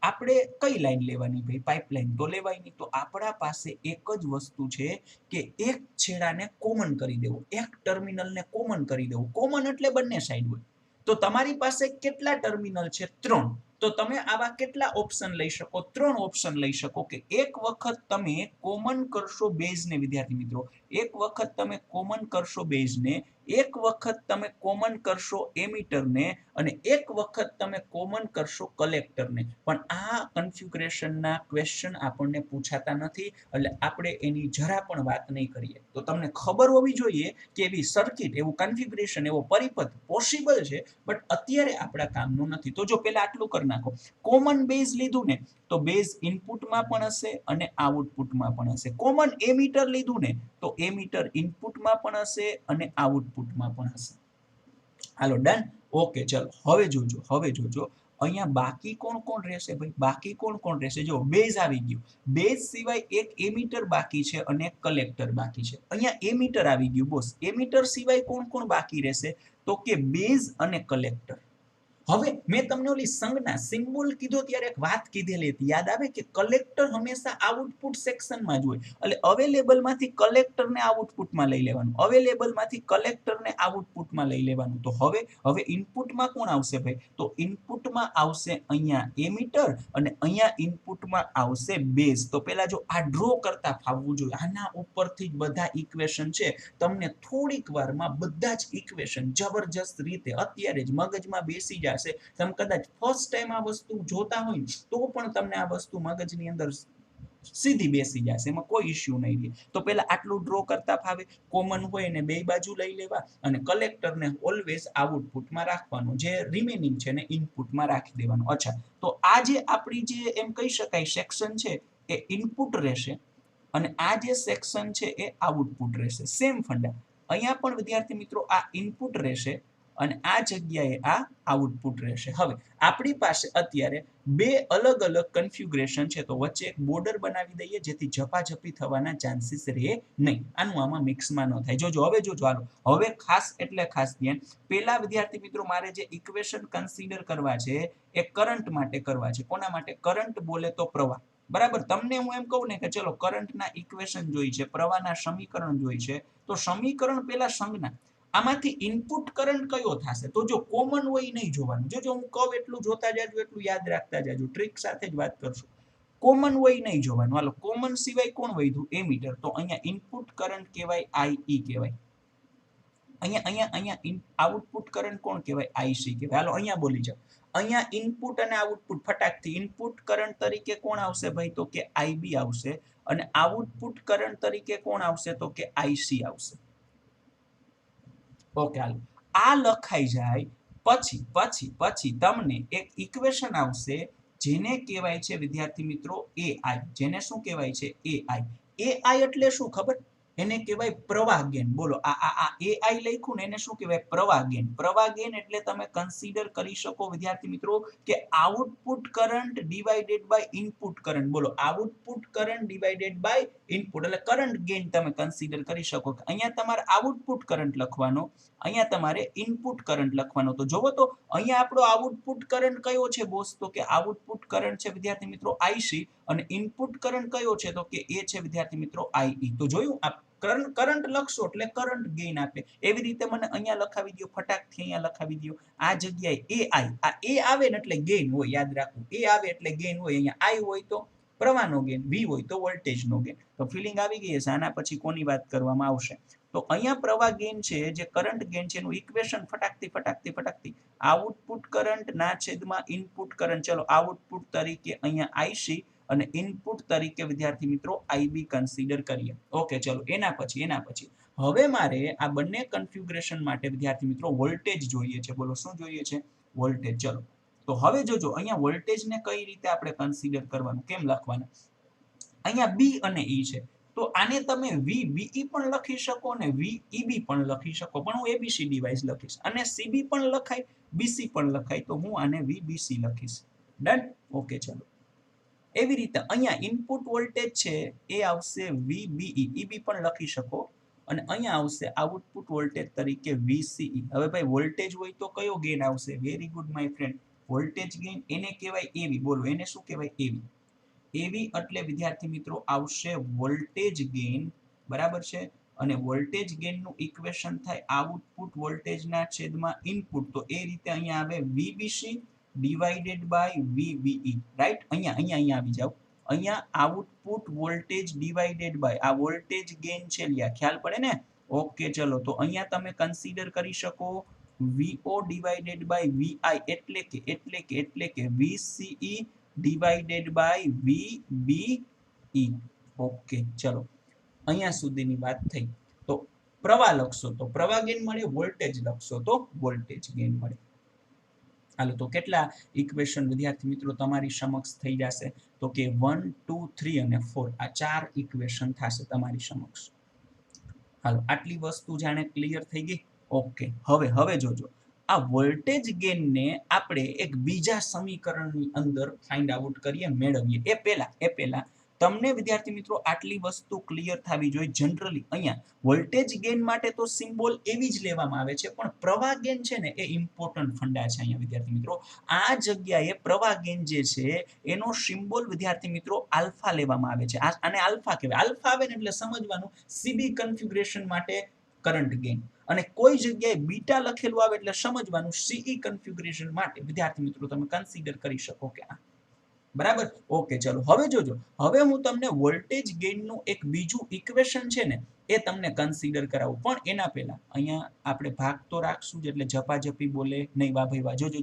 આપણે કઈ લાઈન લેવાની ભાઈ? પાઇપલાઈન તો લેવાય નહીં. તો આપણા પાસે એક જ વસ્તુ છે કે એક છેડાને કોમન કરી દેવો, એક ટર્મિનલને કોમન કરી દેવું. કોમન એટલે બંને સાઈડ હોય. તો તમારી પાસે કેટલા ટર્મિનલ છે? ત્રણ. તો તમે આવા કેટલા ઓપ્શન લઈ શકો? ત્રણ ઓપ્શન લઈ શકો કે એક વખત તમે કોમન કરશો બેઝને, વિદ્યાર્થી મિત્રો, એક વખત તમે કોમન કરશો બેઝને, એક વખત તમે કોમન કરશો એમીટરને, અને એક વખત તમે કોમન કરશો કલેક્ટરને. પણ આ કન્ફિગ્યુરેશનના ક્વેશ્ચન આપણને પૂછાતા નથી, એટલે આપણે એની જરા પણ વાત નહીં કરીએ. તો તમને ખબર હોવી જોઈએ કે એવી સર્કિટ, એવું કન્ફિગ્યુરેશન, એવો પરિપથ પોસિબલ છે, બટ અત્યારે આપણા કામનું નથી. તો જો પહેલા આટલું કરી નાખો, કોમન બેઝ લીધું ને, તો બેઝ ઇનપુટમાં પણ હશે અને આઉટપુટમાં પણ હશે. કોમન એમીટર લીધું ને, તો એમીટર ઇનપુટમાં પણ હશે અને આઉટપુટમાં પણ હશે. હાલો, ડન. ઓકે, ચલો હવે જોજો અહીંયા બાકી કોણ રહેશે ભાઈ? બાકી કોણ રહેશે? જો બેઝ આવી ગયું, બેઝ સિવાય એક એમીટર બાકી છે અને એક કલેક્ટર બાકી છે. અહીંયા એમીટર આવી ગયું બોસ. એમીટર સિવાય કોણ બાકી રહેશે? તો કે બેઝ અને કલેક્ટર. હવે મેં તમને ઓલી સંજ્ઞા સિમ્બોલ કીધો ત્યારે એક વાત કીધેલી હતી, યાદ આવે કે કલેક્ટર હંમેશા આઉટપુટ સેક્શનમાં જ હોય, એટલે અવેલેબલમાંથી કલેક્ટરને આઉટપુટમાં લઈ લેવાનું, અવેલેબલમાંથી કલેક્ટરને આઉટપુટમાં લઈ લેવાનું. તો હવે ઇનપુટમાં કોણ આવશે ભાઈ? તો ઇનપુટમાં આવશે અહીંયા એમીટર અને અહીંયા ઇનપુટમાં આવશે બેઝ. તો પહેલા જો આ ડ્રો કરતા ફાવવું જોઈએ. આના ઉપરથી જ બધા ઇક્વેશન છે, તમને થોડીક વારમાં બધા જ ઇક્વેશન જબરજસ્ત રીતે અત્યારે જ મગજમાં બેસી જશે. તમે કદાચ ફર્સ્ટ ટાઈમ આ વસ્તુ જોતા હોય તો પણ તમને આ વસ્તુ મગજની અંદર સીધી બેસી જશે, એમાં કોઈ ઇશ્યુ નહીં રહે. તો પહેલા આટલું ડ્રો કરતા ફાવે, કોમન હોય ને બે બાજુ લઈ લેવા, અને કલેક્ટરને ઓલવેઝ આઉટપુટમાં રાખવાનું, જે રિમેનિંગ છે ને ઇનપુટમાં રાખી દેવાનું. અચ્છા, તો આ જે આપણી જે એમ કહી શકાય સેક્શન છે એ ઇનપુટ રહેશે, અને આ જે સેક્શન છે એ આઉટપુટ રહેશે. સેમ ફંડા અહીંયા પણ વિદ્યાર્થી મિત્રો આ ઇનપુટ રહેશે અને આ જગ્યાએ આ આઉટપુટ રહેશે. હવે આપણી પાસે અત્યારે બે અલગ અલગ કન્ફિગ્યુરેશન છે, તો વચ્ચે એક બોર્ડર બનાવી દઈએ જેથી ઝપાઝપી થવાના ચાન્સીસ રહે નહીં. આમાં મિક્સમાં ન થાય. જોજો હાલો, હવે ખાસ એટલે ખાસ ધ્યાન. પહેલા વિદ્યાર્થી મિત્રો મારે જે ઇક્વેશન કન્સિડર કરવા છે એ કરંટ માટે કરવા છે. કોના માટે? કરંટ બોલે તો પ્રવાહ. બરાબર. તમને હું એમ કહું ને કે ચલો કરંટના ઇક્વેશન જોઈ છે, પ્રવાહના સમીકરણ જોઈ છે, તો સમીકરણ પહેલા સંજ્ઞા, આમાંથી ઇનપુટ કરંટ કયો થશે? તો જો કોમન હોય નહીં જોવાનું. જો હું કહું એટલું જોતા જાજો, એટલું યાદ રાખતા જાજો, ટ્રિક સાથે જ વાત કરશું. કોમન હોય નહીં જોવાનું. હાલો, કોમન સિવાય કોણ વધ્યું? એમીટર. તો અહીંયા ઇનપુટ કરંટ કહેવાય, આઈ કહેવાય. અહીંયા આઉટપુટ કરંટ કોણ કહેવાય? આઈસી કહેવાય. હાલો અહીંયા બોલી જાઓ. અહીંયા ઇનપુટ અને આઉટપુટ ફટાકથી ઇનપુટ કરંટ તરીકે કોણ આવશે ભાઈ? તો કે આઈબી આવશે, અને આઉટપુટ કરંટ તરીકે કોણ આવશે? તો કે આઈસી આવશે. ઓકે હાલો, આ લખાઈ જાય પછી પછી પછી તમને એક ઇક્વેશન આવશે જેને કહેવાય છે વિદ્યાર્થી મિત્રો એઆઈ. જેને શું કહેવાય છે? એઆઈ. એઆઈ એટલે શું ખબર? એને કહેવાય પ્રવાહ ગેન. બોલો આ એઆઈ લખ્યું ને એને શું કહેવાય? પ્રવાહ ગેન. પ્રવાહ ગેન એટલે તમે કન્સિડર કરી શકો વિદ્યાર્થી મિત્રો કે output current divided by input current. બોલો output current divided by input એટલે કરંટ ગેન તમે કન્સિડર કરી શકો. અહીંયા તમારે આઉટપુટ કરંટ લખવાનો, અહીંયા તમારે ઇનપુટ કરંટ લખવાનો. તો જોવો તો અહીંયા આપણો આઉટપુટ કરંટ કયો છે બોસ? તો કે આઉટપુટ કરંટ છે વિદ્યાર્થી મિત્રો આઈસી અને ઇનપુટ કરંટ કયો છે? તો કે એ છે વિદ્યાર્થી મિત્રો આઈ. તો જોયું, આ કરંટ લખશો એટલે કરંટ ગેઇન આપે. એવી રીતે મને અહીંયા લખાવી દો, ફટાકથી અહીંયા લખાવી દો. આ જગ્યાએ એ આઈ, આ એ આવે ને એટલે ગેઇન હોય, યાદ રાખવું. એ આવે એટલે ગેઇન હોય. અહીંયા આઈ હોય તો પ્રવાહનો ગેઇન, વી હોય તો વોલ્ટેજનો ગેઇન. તો ફિલિંગ આવી ગઈ હશે. આના પછી કોની વાત કરવામાં આવશે? તો અહીંયા પ્રવાહ ગેઇન છે, જે કરંટ ગેઇન છે એનું ઇક્વેશન ફટાકતી આઉટપુટ કરંટ ના છેદમાં ઇનપુટ કરંટ. ચલો આઉટપુટ તરીકે અહીંયા આઈસી અને ઇનપુટ તરીકે વિદ્યાર્થી મિત્રો આઈબી કન્સિડર કરીએ. ઓકે ચલો, એના પછી હવે મારે આ બંને કન્ફિગ્યુરેશન માટે વિદ્યાર્થી મિત્રો વોલ્ટેજ જોઈએ છે. બોલો શું જોઈએ છે? વોલ્ટેજ. ચલો તો હવે જોજો અહીંયા વોલ્ટેજને કઈ રીતે આપણે કન્સિડર કરવાનું, કેમ લખવાના? અહીંયા બી અને ઈ છે, તો આને તમે વીબીઈ પણ લખી શકો ને વીઈબી પણ લખી શકો, પણ હું એબીસીડી વાઇઝ લખીશ. અને સીબી પણ લખાય, બીસી પણ લખાય, તો હું આને વીબીસી લખીશ. ડન? ઓકે ચલો. એવી રીતે અહીંયા ઇનપુટ વોલ્ટેજ છે એ આવશે વીબીઈ, ઈબી પણ લખી શકો. અને અહીંયા આવશે આઉટપુટ વોલ્ટેજ તરીકે વીસીઈ. હવે ભાઈ વોલ્ટેજ હોય તો કયો ગેઇન આવશે? Very good my friend, voltage gain એને કહેવાય એવી. બોલો એને શું કહેવાય? એવી. એવી એટલે વિદ્યાર્થી મિત્રો આવશે વોલ્ટેજ ગેઇન, બરાબર છે. અને વોલ્ટેજ ગેઇનનું ઇક્વેશન થાય આઉટપુટ વોલ્ટેજના છેદમાં ઇનપુટ. તો એ રીતે અહીંયા આવે વીબીસી ડિવાઇડેડ બાય વીબીઈ. રાઈટ? અહીંયા આવી જાવ. અહીંયા આઉટપુટ વોલ્ટેજ ડિવાઇડેડ બાય આ વોલ્ટેજ ગેઇન છે, લ્યા ખ્યાલ પડે ને? ઓકે ચલો, તો અહીંયા તમે કન્સિડર કરી શકો વીઓ ડિવાઇડેડ બાય વીઆઈ એટલે કે VCE divided by VBE. Okay ચલો, અહીંયા સુધીની વાત થઈ. તો પ્રવાહ લખશો તો પ્રવાહ ગેઇન મળે, વોલ્ટેજ લખશો તો વોલ્ટેજ ગેઇન મળે. હાલો, તો કેટલા ઇક્વેશન વિદ્યાર્થી મિત્રો તમારી સમક્ષ થઈ જશે? તો કે 1 2 3 અને 4, આ 4 ઇક્વેશન થશે તમારી સમક્ષ. હાલો, આટલી વસ્તુ જાણે ક્લિયર થઈ ગઈ. ઓકે, હવે જોજો, આ વોલ્ટેજ ગેઇનને આપણે એક બીજા સમીકરણની અંદર ફાઇન્ડ આઉટ કરીએ, મેળવીએ. એ પહેલા તમને વિદ્યાર્થી મિત્રો આટલી વસ્તુ ક્લિયર થવી જોઈએ. જનરલી અહીંયા વોલ્ટેજ ગેઇન માટે તો સિમ્બોલ એવી જ લેવામાં આવે છે, પણ પ્રવાહ ગેઇન છે ને એ ઇમ્પોર્ટન્ટ ફંડા છે. અહીંયા વિદ્યાર્થી મિત્રો આ જગ્યાએ પ્રવાહ ગેઇન જે છે એનો સિમ્બોલ વિદ્યાર્થી મિત્રો આલ્ફા લેવામાં આવે છે. આને આલ્ફા કહેવાય. આલ્ફા આવે ને એટલે સમજવાનું સીબી કન્ફિગ્યુરેશન માટે કરંટ ગેઇન, અને કોઈ જગ્યાએ બીટા લખેલું આવે એટલે સમજવાનું સીઈ કન્ફિગ્યુરેશન માટે વિદ્યાર્થી મિત્રો તમે કન્સિડર કરી શકો કે આ. બરાબર? ઓકે ચલો, હવે જોજો, હવે હું તમને વોલ્ટેજ ગેઇનનું એક બીજું ઇક્વેશન છે ને એ તમને કન્સિડર કરાવું. પણ એના પહેલા અહીંયા આપણે ભાગ તો રાખશું જ, એટલે ઝપાઝપી બોલે નહીં. વાહ ભાઈ વાહ. જોજો.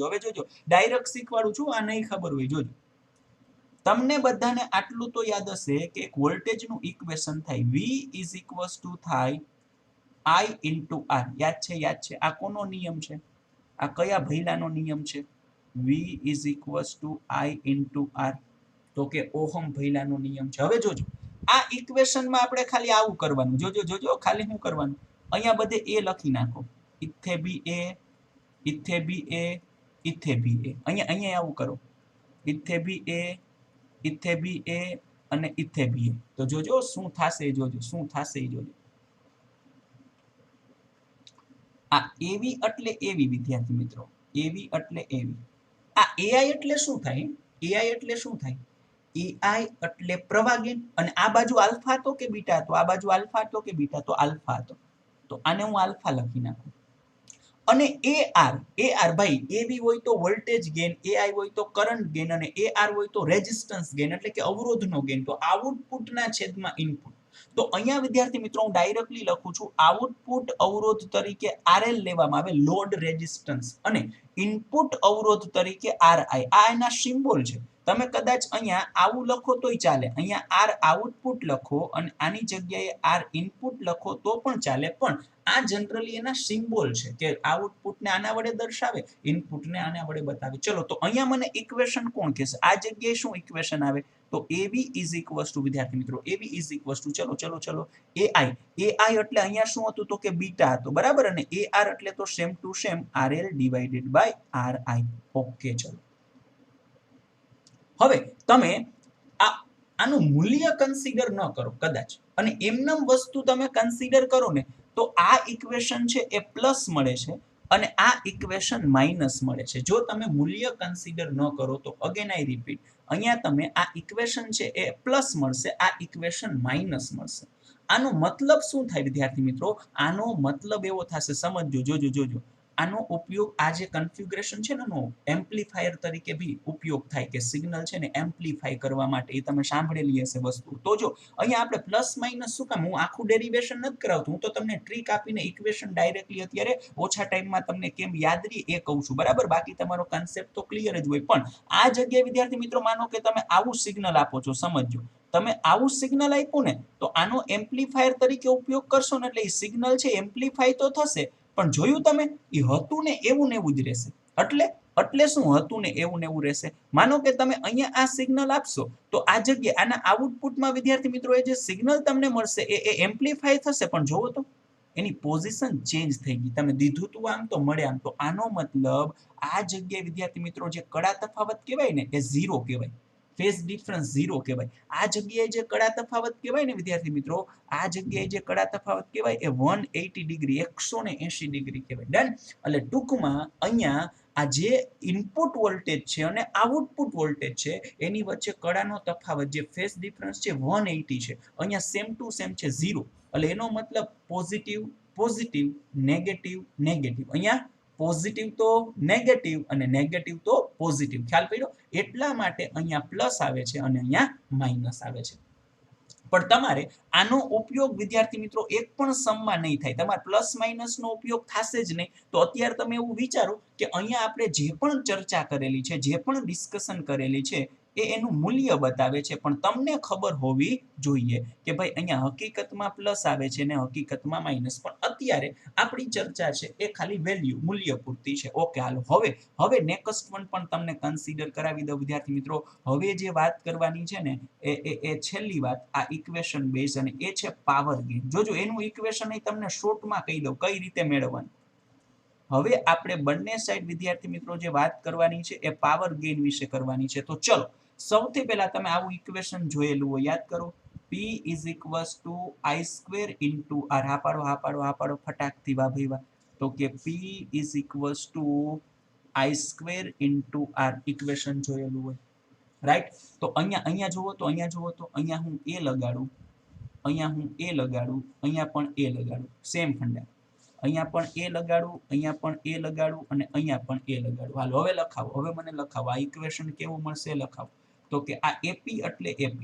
હવે જોજો, ડાયરેક્ટ શીખવાડું છું, આ નહીં ખબર હોય. જોજો, તમને બધાને આટલું તો યાદ હશે કે એક વોલ્ટેજનું ઇક્વેશન થાય V ઇઝ ઇક્વલ્સ ટુ થાય I ઇન્ટુ R. યાદ છે? આ કોનો નિયમ છે? આ કયા ભૈલાનો નિયમ છે? V is equals two I into R. તો કે ઓહમ ભૈલાનો નિયમ છે. હવે જોજો, આ ઇક્વેશનમાં આપણે ખાલી આવું કરવાનું. જોજો ખાલી શું કરવાનું? અહીંયા બધે એ લખી નાખો. ઇથે બી એ, ઇથે બી એ, ઇથે બી એ. અહીંયા આવું કરો. ઇથે બી એ, ઇથે બી એ અને ઇથે બી એ. તો જોજો શું થશે, શું થશે જોજો. આ એવી એટલે એવી વિદ્યાર્થી મિત્રો, એવી એટલે એવી. આ એઆઈ એટલે શું થાય? એઆઈ એટલે શું થાય? એઆઈ એટલે પ્રવાહ ગેઇન. અને આ બાજુ આલ્ફા હતો કે બીટા હતો? આ બાજુ આલ્ફા હતો કે બીટા? તો આલ્ફા હતો. તો આને હું આલ્ફા લખી નાખું. અને એઆર ભાઈ, એવી હોય તો વોલ્ટેજ ગેઇન, એઆઈ હોય તો કરંટ ગેઇન, અને એઆર હોય તો રેઝિસ્ટન્સ ગેઇન એટલે કે અવરોધનો ગેઇન. તો આઉટપુટના છેદમાં ઇનપુટ. તો અહીંયા વિદ્યાર્થી મિત્રો હું ડાયરેક્ટલી લખું છું આઉટપુટ અવરોધ તરીકે આરએલ લેવામાં આવે, લોડ રેઝિસ્ટન્સ, અને ઇનપુટ અવરોધ તરીકે આરઆઈ. આ એના સિમ્બોલ છે. તમે કદાચ અહીંયા આવું લખો તોય ચાલે, અહીંયા આર આઉટપુટ લખો અને આની જગ્યાએ આર ઇનપુટ લખો તો પણ ચાલે, પણ આ જનરલી એના સિમ્બોલ છે કે આઉટપુટને આના વડે દર્શાવે, ઇનપુટને આના વડે બતાવે. ચલો તો અહીંયા મને ઇક્વેશન કોણ કહેશે? આ જગ્યાએ શું ઇક્વેશન આવે? તો AB ઇઝ ઇક્વલ્સ ટુ, વિદ્યાર્થી મિત્રો, AB ઇઝ ઇક્વલ્સ ટુ, ચલો AI એટલે અહીંયા શું હતું? તો કે બીટા હતો, બરાબર, અને AR એટલે તો same to same RL divided by RI. Okay, ચલો હવે તમે આનું મૂલ્ય કન્સિડર ન કરો કદાચ, અને એમનમ વસ્તુ તમે કન્સિડર કરો ને તો આ ઇક્વેશન છે એ પ્લસ મળે છે અને આ ઇક્વેશન માઇનસ મળે છે. જો તમે મૂલ્ય કન્સિડર ન કરો તો અગેન આઈ રિપીટ, અહીંયા તમે આ ઇક્વેશન છે એ પ્લસ મળશે, આ ઇક્વેશન માઇનસ મળશે. આનો મતલબ શું થાય વિદ્યાર્થી મિત્રો? આનો મતલબ એવો થશે, સમજજો, જોજો, આનો ઉપયોગ આ જે કન્ફિગ્યુરેશન છે ને, એનો એમ્પ્લીફાયર તરીકે બી ઉપયોગ થાય, કે સિગ્નલ છે ને એમ્પ્લીફાય કરવા માટે. એ તમે સાંભળેલી હશે વસ્તુ. તો જો અહીંયા આપણે પ્લસ માઇનસ શું કામ? હું આખું ડેરિવેશન નથી કરાવતો, હું તો તમને ટ્રીક આપીને ઇક્વેશન ડાયરેક્ટલી અત્યારે ઓછા ટાઈમમાં તમને કેમ યાદ રહી એ કહું છું, બરાબર? બાકી તમારો કન્સેપ્ટ તો ક્લિયર જ હોય. પણ આ જગ્યાએ વિદ્યાર્થી મિત્રો માનો કે તમે આવું સિગ્નલ આપો છો, સમજો, તમે આવું સિગ્નલ આપ્યું ને તો આનો એમ્પ્લીફાયર તરીકે ઉપયોગ કરશો ને એટલે એ સિગ્નલ છે એમ્પ્લીફાય તો થશે, પણ જોયું તમે, એ હતું ને એવું જ રહેશે. એટલે શું હતું ને એવું રહેશે? માનો કે તમે અહીંયા આ સિગ્નલ આપશો તો આ જગ્યાએ આના આઉટપુટમાં વિદ્યાર્થી મિત્રો એ જે સિગ્નલ તમને મળશે એ એમ્પ્લીફાય થશે, પણ જોવો તો એની પોઝિશન ચેન્જ થઈ ગઈ. તમે દીધું તું આમ તો મળે આમ. તો આનો મતલબ આ જગ્યાએ વિદ્યાર્થી મિત્રો જે કડા તફાવત કહેવાય ને એ ઝીરો કહેવાય, ફેઝ ડિફરન્સ ઝીરો કહેવાય. આ જગ્યાએ જે કડા તફાવત કહેવાય ને વિદ્યાર્થી મિત્રો, આ જગ્યાએ જે કડા તફાવત કહેવાય એ 180 ડિગ્રી, 180 ડિગ્રી કહેવાય. ડન. એટલે ટૂંકમાં અહીંયા આ જે ઇનપુટ વોલ્ટેજ છે અને આઉટપુટ વોલ્ટેજ છે એની વચ્ચે કડાનો તફાવત, જે ફેઝ ડિફરન્સ છે 180 છે, અહીંયા સેમ ટુ સેમ છે 0. એટલે એનો મતલબ પોઝિટિવ પોઝિટિવ, નેગેટિવ નેગેટિવ. અહીંયા પોઝિટિવ તો નેગેટિવ અને નેગેટિવ તો પોઝિટિવ. ખ્યાલ પડ્યો? એટલા માટે અહીંયા પ્લસ આવે છે અને અહીંયા માઇનસ આવે છે. પણ તમારે આનો ઉપયોગ વિદ્યાર્થી મિત્રો એક પણ સમમાં નહીં થાય, તમારે પ્લસ માઇનસ નો ઉપયોગ થશે જ નહીં. તો અત્યારે તમે એવું વિચારો કે અહીંયા આપણે જે પણ ચર્ચા કરેલી છે, જે પણ ડિસ્કશન કરેલી છે એ એનું મૂલ્ય બતાવે છે, પણ તમને ખબર હોવી જોઈએ કે ભાઈ અહીંયા હકીકતમાં પ્લસ આવે છે ને હકીકતમાં માઇનસ. પણ અત્યારે આપણી ચર્ચા છે એ ખાલી વેલ્યુ, મૂલ્ય પૂરતી છે. ઓકે, હાલો હવે નેક્સ્ટ વન પણ તમને કન્સિડર કરાવી દઉં વિદ્યાર્થી મિત્રો. હવે જે વાત કરવાની છે ને એ છેલ્લી વાત આ ઇક્વેશન બેઝ, અને એ છે પાવર ગેઇન. જોજો એનું ઇક્વેશન અહીં તમને શોર્ટમાં કહી દઉં કઈ રીતે મેળવવાનું. હવે આપણે બંને સાઈડ વિદ્યાર્થી મિત્રો જે વાત કરવાની છે એ પાવર ગેઇન વિશે કરવાની છે. તો ચલો સૌથી પહેલા તમે આવું ઇક્વેશન જોયેલું હોય, યાદ કરો. P is equals to I square into R. હા પાડો ફટાકથી, વાહ ભાઈ વાહ. તો કે P is equals to I square into R equation જોયેલું હોય, રાઈટ? તો અહીંયા જુઓ તો અહીંયા હું A લગાડું, અહીંયા પણ A લગાડું, સેમ ફંડા. અહીંયા પણ A લગાડું, અહીંયા પણ A લગાડું અને અહીંયા પણ A લગાડું. હાલો હવે લખાવો, હવે મને લખાવો આ ઇક્વેશન કેવું મળશે લખાવો. તો કે આ AP એટલે AP,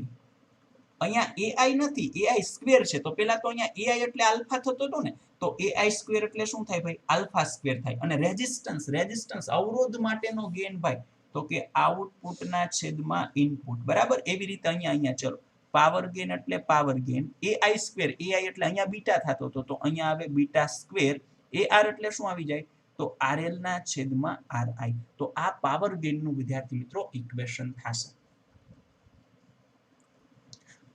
અહીંયા AI નથી, AI સ્ક્વેર છે. તો પેલા તો અહીંયા AI એટલે આલ્ફા થતો હતો ને, તો AI સ્ક્વેર એટલે શું થાય ભાઈ? આલ્ફા સ્ક્વેર થાય. અને રેઝિસ્ટન્સ અવરોધ માટેનો ગેઇન ભાઈ, તો કે આઉટપુટના છેદમાં ઇનપુટ, બરાબર? એવી રીતે અહીંયા ચલો પાવર ગેઇન એટલે power gain AI square, AI એટલે અહીંયા બીટા થતો હતો તો અહીંયા આવે બીટા સ્ક્વેર. AR એટલે શું આવી જાય? તો RL ના છેદમાં RI. તો આ પાવર ગેઇન નું વિદ્યાર્થી મિત્રો ઇક્વેશન થશે.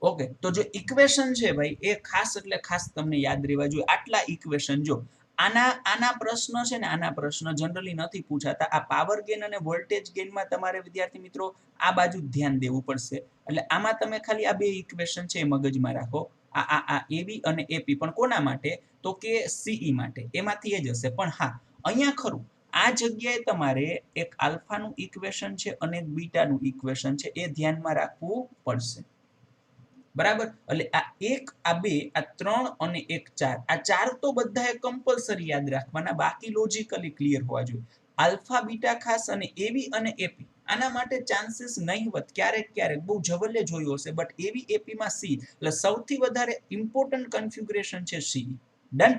ઓકે, તો જે ઇક્વેશન છે ભાઈ એ ખાસ એટલે ખાસ તમને યાદ રહેવા જોઈએ. આટલા ઇક્વેશન જો આના પ્રશ્ન છે ને, આના પ્રશ્ન જનરલી નથી પૂછાતા. આ પાવર ગેઇન અને વોલ્ટેજ ગેઇનમાં તમારે વિદ્યાર્થી મિત્રો આ બાજુ ધ્યાન દેવું પડશે. એટલે આમાં તમે ખાલી આ બે ઇક્વેશન છે એ મગજમાં રાખો. આ AB અને AP પણ કોના માટે? તો કે CE માટે. એમાંથી એ જ હશે. પણ હા, અહીંયા ખરું આ જગ્યાએ તમારે એક આલ્ફાનું ઇક્વેશન છે અને એક બીટાનું ઇક્વેશન છે, એ ધ્યાનમાં રાખવું પડશે, બરાબર? એટલે આ 1, આ 2, આ 3 અને 1 4, આ 4 તો બધાએ કમ્પલસરી યાદ રાખવાના, બાકી લોજિકલી ક્લિયર હોવા જોઈએ. આલ્ફા બીટા ખાસ અને AB અને AP આના માટે ચાન્સીસ નહીવત, ક્યારેક બહુ જવલ્લે જોયું હશે, બટ AB AP માં C એટલે સૌથી વધારે ઇમ્પોર્ટન્ટ કન્ફિગ્યુરેશન છે C. ડન.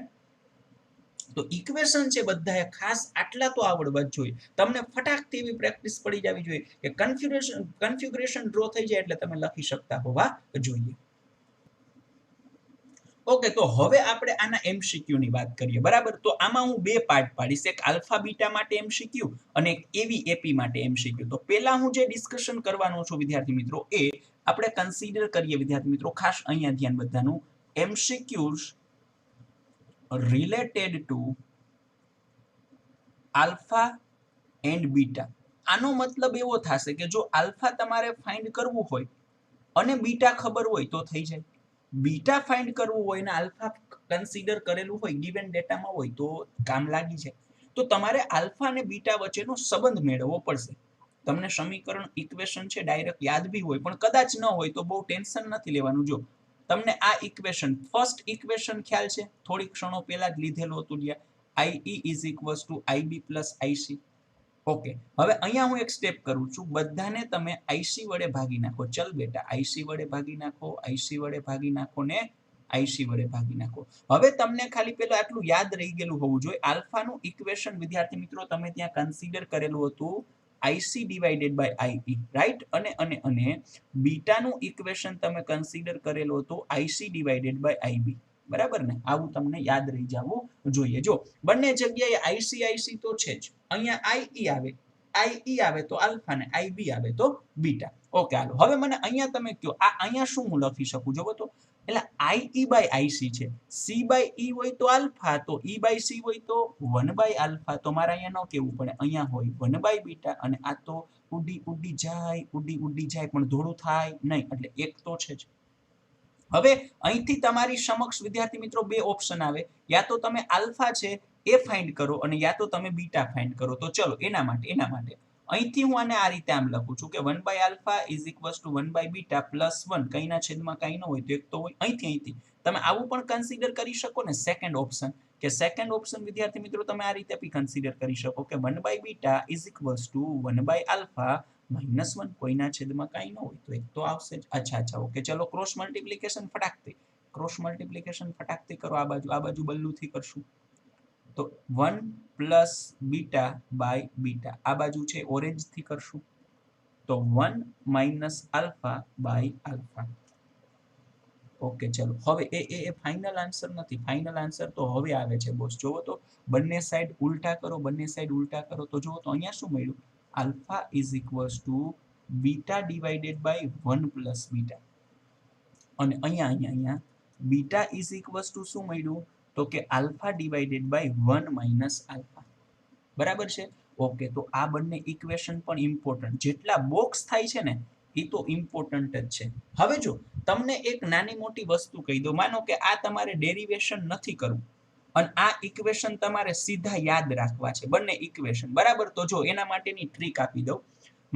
તો ઇક્વેશન છે બધાએ ખાસ આટલા તો આવડવા જ જોઈએ. તમને ફટાકથી એવી પ્રેક્ટિસ પડી જવી જોઈએ કે કન્ફિગ્યુરેશન ડ્રો થઈ જાય એટલે તમે લખી શકતા હોવા જોઈએ. ઓકે, તો હવે આપણે આના એમસીક્યુ ની વાત કરીએ, બરાબર. તો આમાં હું બે પાર્ટ પાડીશ, એક આલ્ફા બીટા માટે એમસીક્યુ અને એક એવી એપી માટે એમસીક્યુ. તો પહેલા હું જે ડિસ્કશન કરવાનો છું વિદ્યાર્થી મિત્રો, એ આપણે કન્સિડર કરીએ વિદ્યાર્થી મિત્રો, ખાસ અહીંયા ધ્યાન બધાનું, MCQs related to alpha and beta. આનો મતલબ એવો થશે કે જો આલ્ફા તમારે ફાઇન્ડ કરવું હોય અને બીટા ખબર હોય તો થઈ જાય. બીટા ફાઇન્ડ કરવું હોય ને આલ્ફા કન્સિડર કરેલું હોય, ગિવન ડેટામાં હોય તો કામ લાગી જાય. તો તમારે આલ્ફા અને બીટા વચ્ચેનો સંબંધ મેળવવો પડશે. તમને સમીકરણ ઇક્વેશન છે ડાયરેક્ટ યાદ બી હોય, પણ કદાચ ન હોય તો બહુ ટેન્શન નથી લેવાનું. જો તમને આ ઇક્વેશન, ફર્સ્ટ ઇક્વેશન ખ્યાલ છે, થોડી ક્ષણો પહેલા જ લીધેલું હતું, IE is equals two IB plus IC. Okay, હવે અહીંયા હું એક સ્ટેપ કરું છું, બધાને તમે IC વડે ભાગી નાખો. ચલ બેટા, IC વડે ભાગી નાખો, IC વડે ભાગી નાખો ને IC વડે ભાગી નાખો. હવે તમને ખાલી પેલું આટલું યાદ રહી ગયેલું હોવું જોઈએ, આલ્ફાનું ઇક્વેશન વિદ્યાર્થી મિત્રો તમે ત્યાં કન્સિડર કરેલું હતું IC divided by IE, right. અને બીટાનું ઇક્વેશન તમે કન્સિડર કરેલું હતું IC ડિવાઇડેડ બાય IB, બરાબર ને. આવું તમને યાદ રહી જવું જોઈએ. જો બંને જગ્યાએ IC તો છે જ, અહીંયા IE આવે તો આલ્ફા ને IB આવે તો બીટા. ઓકે, હાલો હવે મને અહીંયા તમે કહો, આ અહીંયા શું હું લખી શકું? જોવો તો, એટલે IE બાય IC છે, C બાય E હોય તો આલ્ફા, તો E બાય C હોય તો 1 બાય આલ્ફા. તો મારે અહીંયા ન કેવું પડે, અહીંયા હોય 1 બાય બીટા. અને આ તો ઉડી જાય પણ ધોળું થાય નહીં, એટલે એક તો છે જ. હવે અહીંથી તમારી સમક્ષ વિદ્યાર્થી મિત્રો બે ઓપ્શન આવે, યા તો તમે આલ્ફા છે એ ફાઇન્ડ કરો અને યા તો તમે બીટા ફાઇન્ડ કરો. તો ચલો એના માટે અહીંથી હું આને આ રીતે આમ લખું છું કે 1 by alpha is equals to 1 by beta plus 1. કઈના છેદમાં કઈ ન હોય તો એક તો હોય. અહીંથી તમે આવું પણ કન્સિડર કરી શકો ને, સેકન્ડ ઓપ્શન વિદ્યાર્થી મિત્રો તમે આ રીતે બી કન્સિડર કરી શકો કે 1 by beta is equals to 1 by alpha -1. કોઈના છેદમાં કઈ ન હોય તો એક તો આવશે જ. અચ્છા, ઓકે, ચલો ક્રોસ મલ્ટીપ્લિકેશન ફટાકથી કરો. આ બાજુ બલ્લુથી કરશું તો 1 પ્લસ બીટા બાય બીટા. આ બાજુ છે ઓરેન્જ થી કરશું તો 1 minus alpha by alpha. Okay, ચલો હવે એ ફાઇનલ આન્સર નથી. ફાઇનલ આન્સર તો હવે આવે છે બોસ. જોવો તો બંને સાઈડ ઉલટા કરો તો જોવો તો અહીંયા શું મળ્યું? Alpha is equals to beta divided by 1 plus beta. અને અહીંયા બીટા ઇઝ ઇક્વલ્સ ટુ શું મળ્યું? તો કે alpha divided by 1 minus alpha. બરાબર છે. ઓકે, તો આ બંને ઇક્વેશન પણ ઇમ્પોર્ટન્ટ, જેટલા બોક્સ થાય છે ને એ તો ઇમ્પોર્ટન્ટ જ છે. હવે જો તમને એક નાની મોટી વસ્તુ કહી દો, માનો કે આ તમારે ડેરિવેશન નથી કરવું અને આ ઇક્વેશન તમારે સીધા યાદ રાખવા છે, બંને ઇક્વેશન, બરાબર. તો જો એના માટેની ટ્રીક આપી દઉં.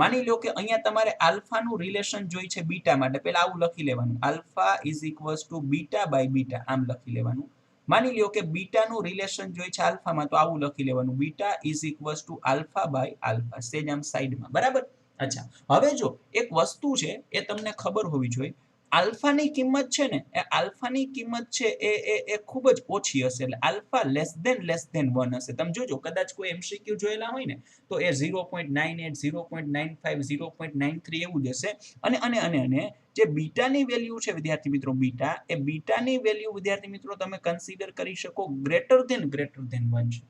માની લો કે અહીંયા તમારે આલ્ફાનું રિલેશન જોઈ છે બીટા માટે, પહેલા આવું લખી લેવાનું, alpha is equals to beta by beta, આમ લખી લેવાનું. માની લો કે બીટાનું રિલેશન જોઈ છે આલ્ફામાં, તો આવું લખી લેવાનું, beta is equals to alpha by alpha, સેજ આમ સાઈડમાં, બરાબર. અચ્છા, હવે જો એક વસ્તુ છે એ તમને ખબર હોવી જોઈએ, આલ્ફાની કિંમત છે ને, એ આલ્ફાની કિંમત છે એ ખૂબ જ ઓછી હશે, એટલે આલ્ફા લેસ ધેન 1 હશે. તમે જોજો, કદાચ કોઈ એમસીક્યુ જોયેલા હોય ને તો એ 0.98, 0.95, 0.93 એવું જ હશે. અને જે બીટાની વેલ્યુ છે વિદ્યાર્થી મિત્રો, બીટાની વેલ્યુ વિદ્યાર્થી મિત્રો તમે કન્સિડર કરી શકો ગ્રેટર ધેન 1 છે.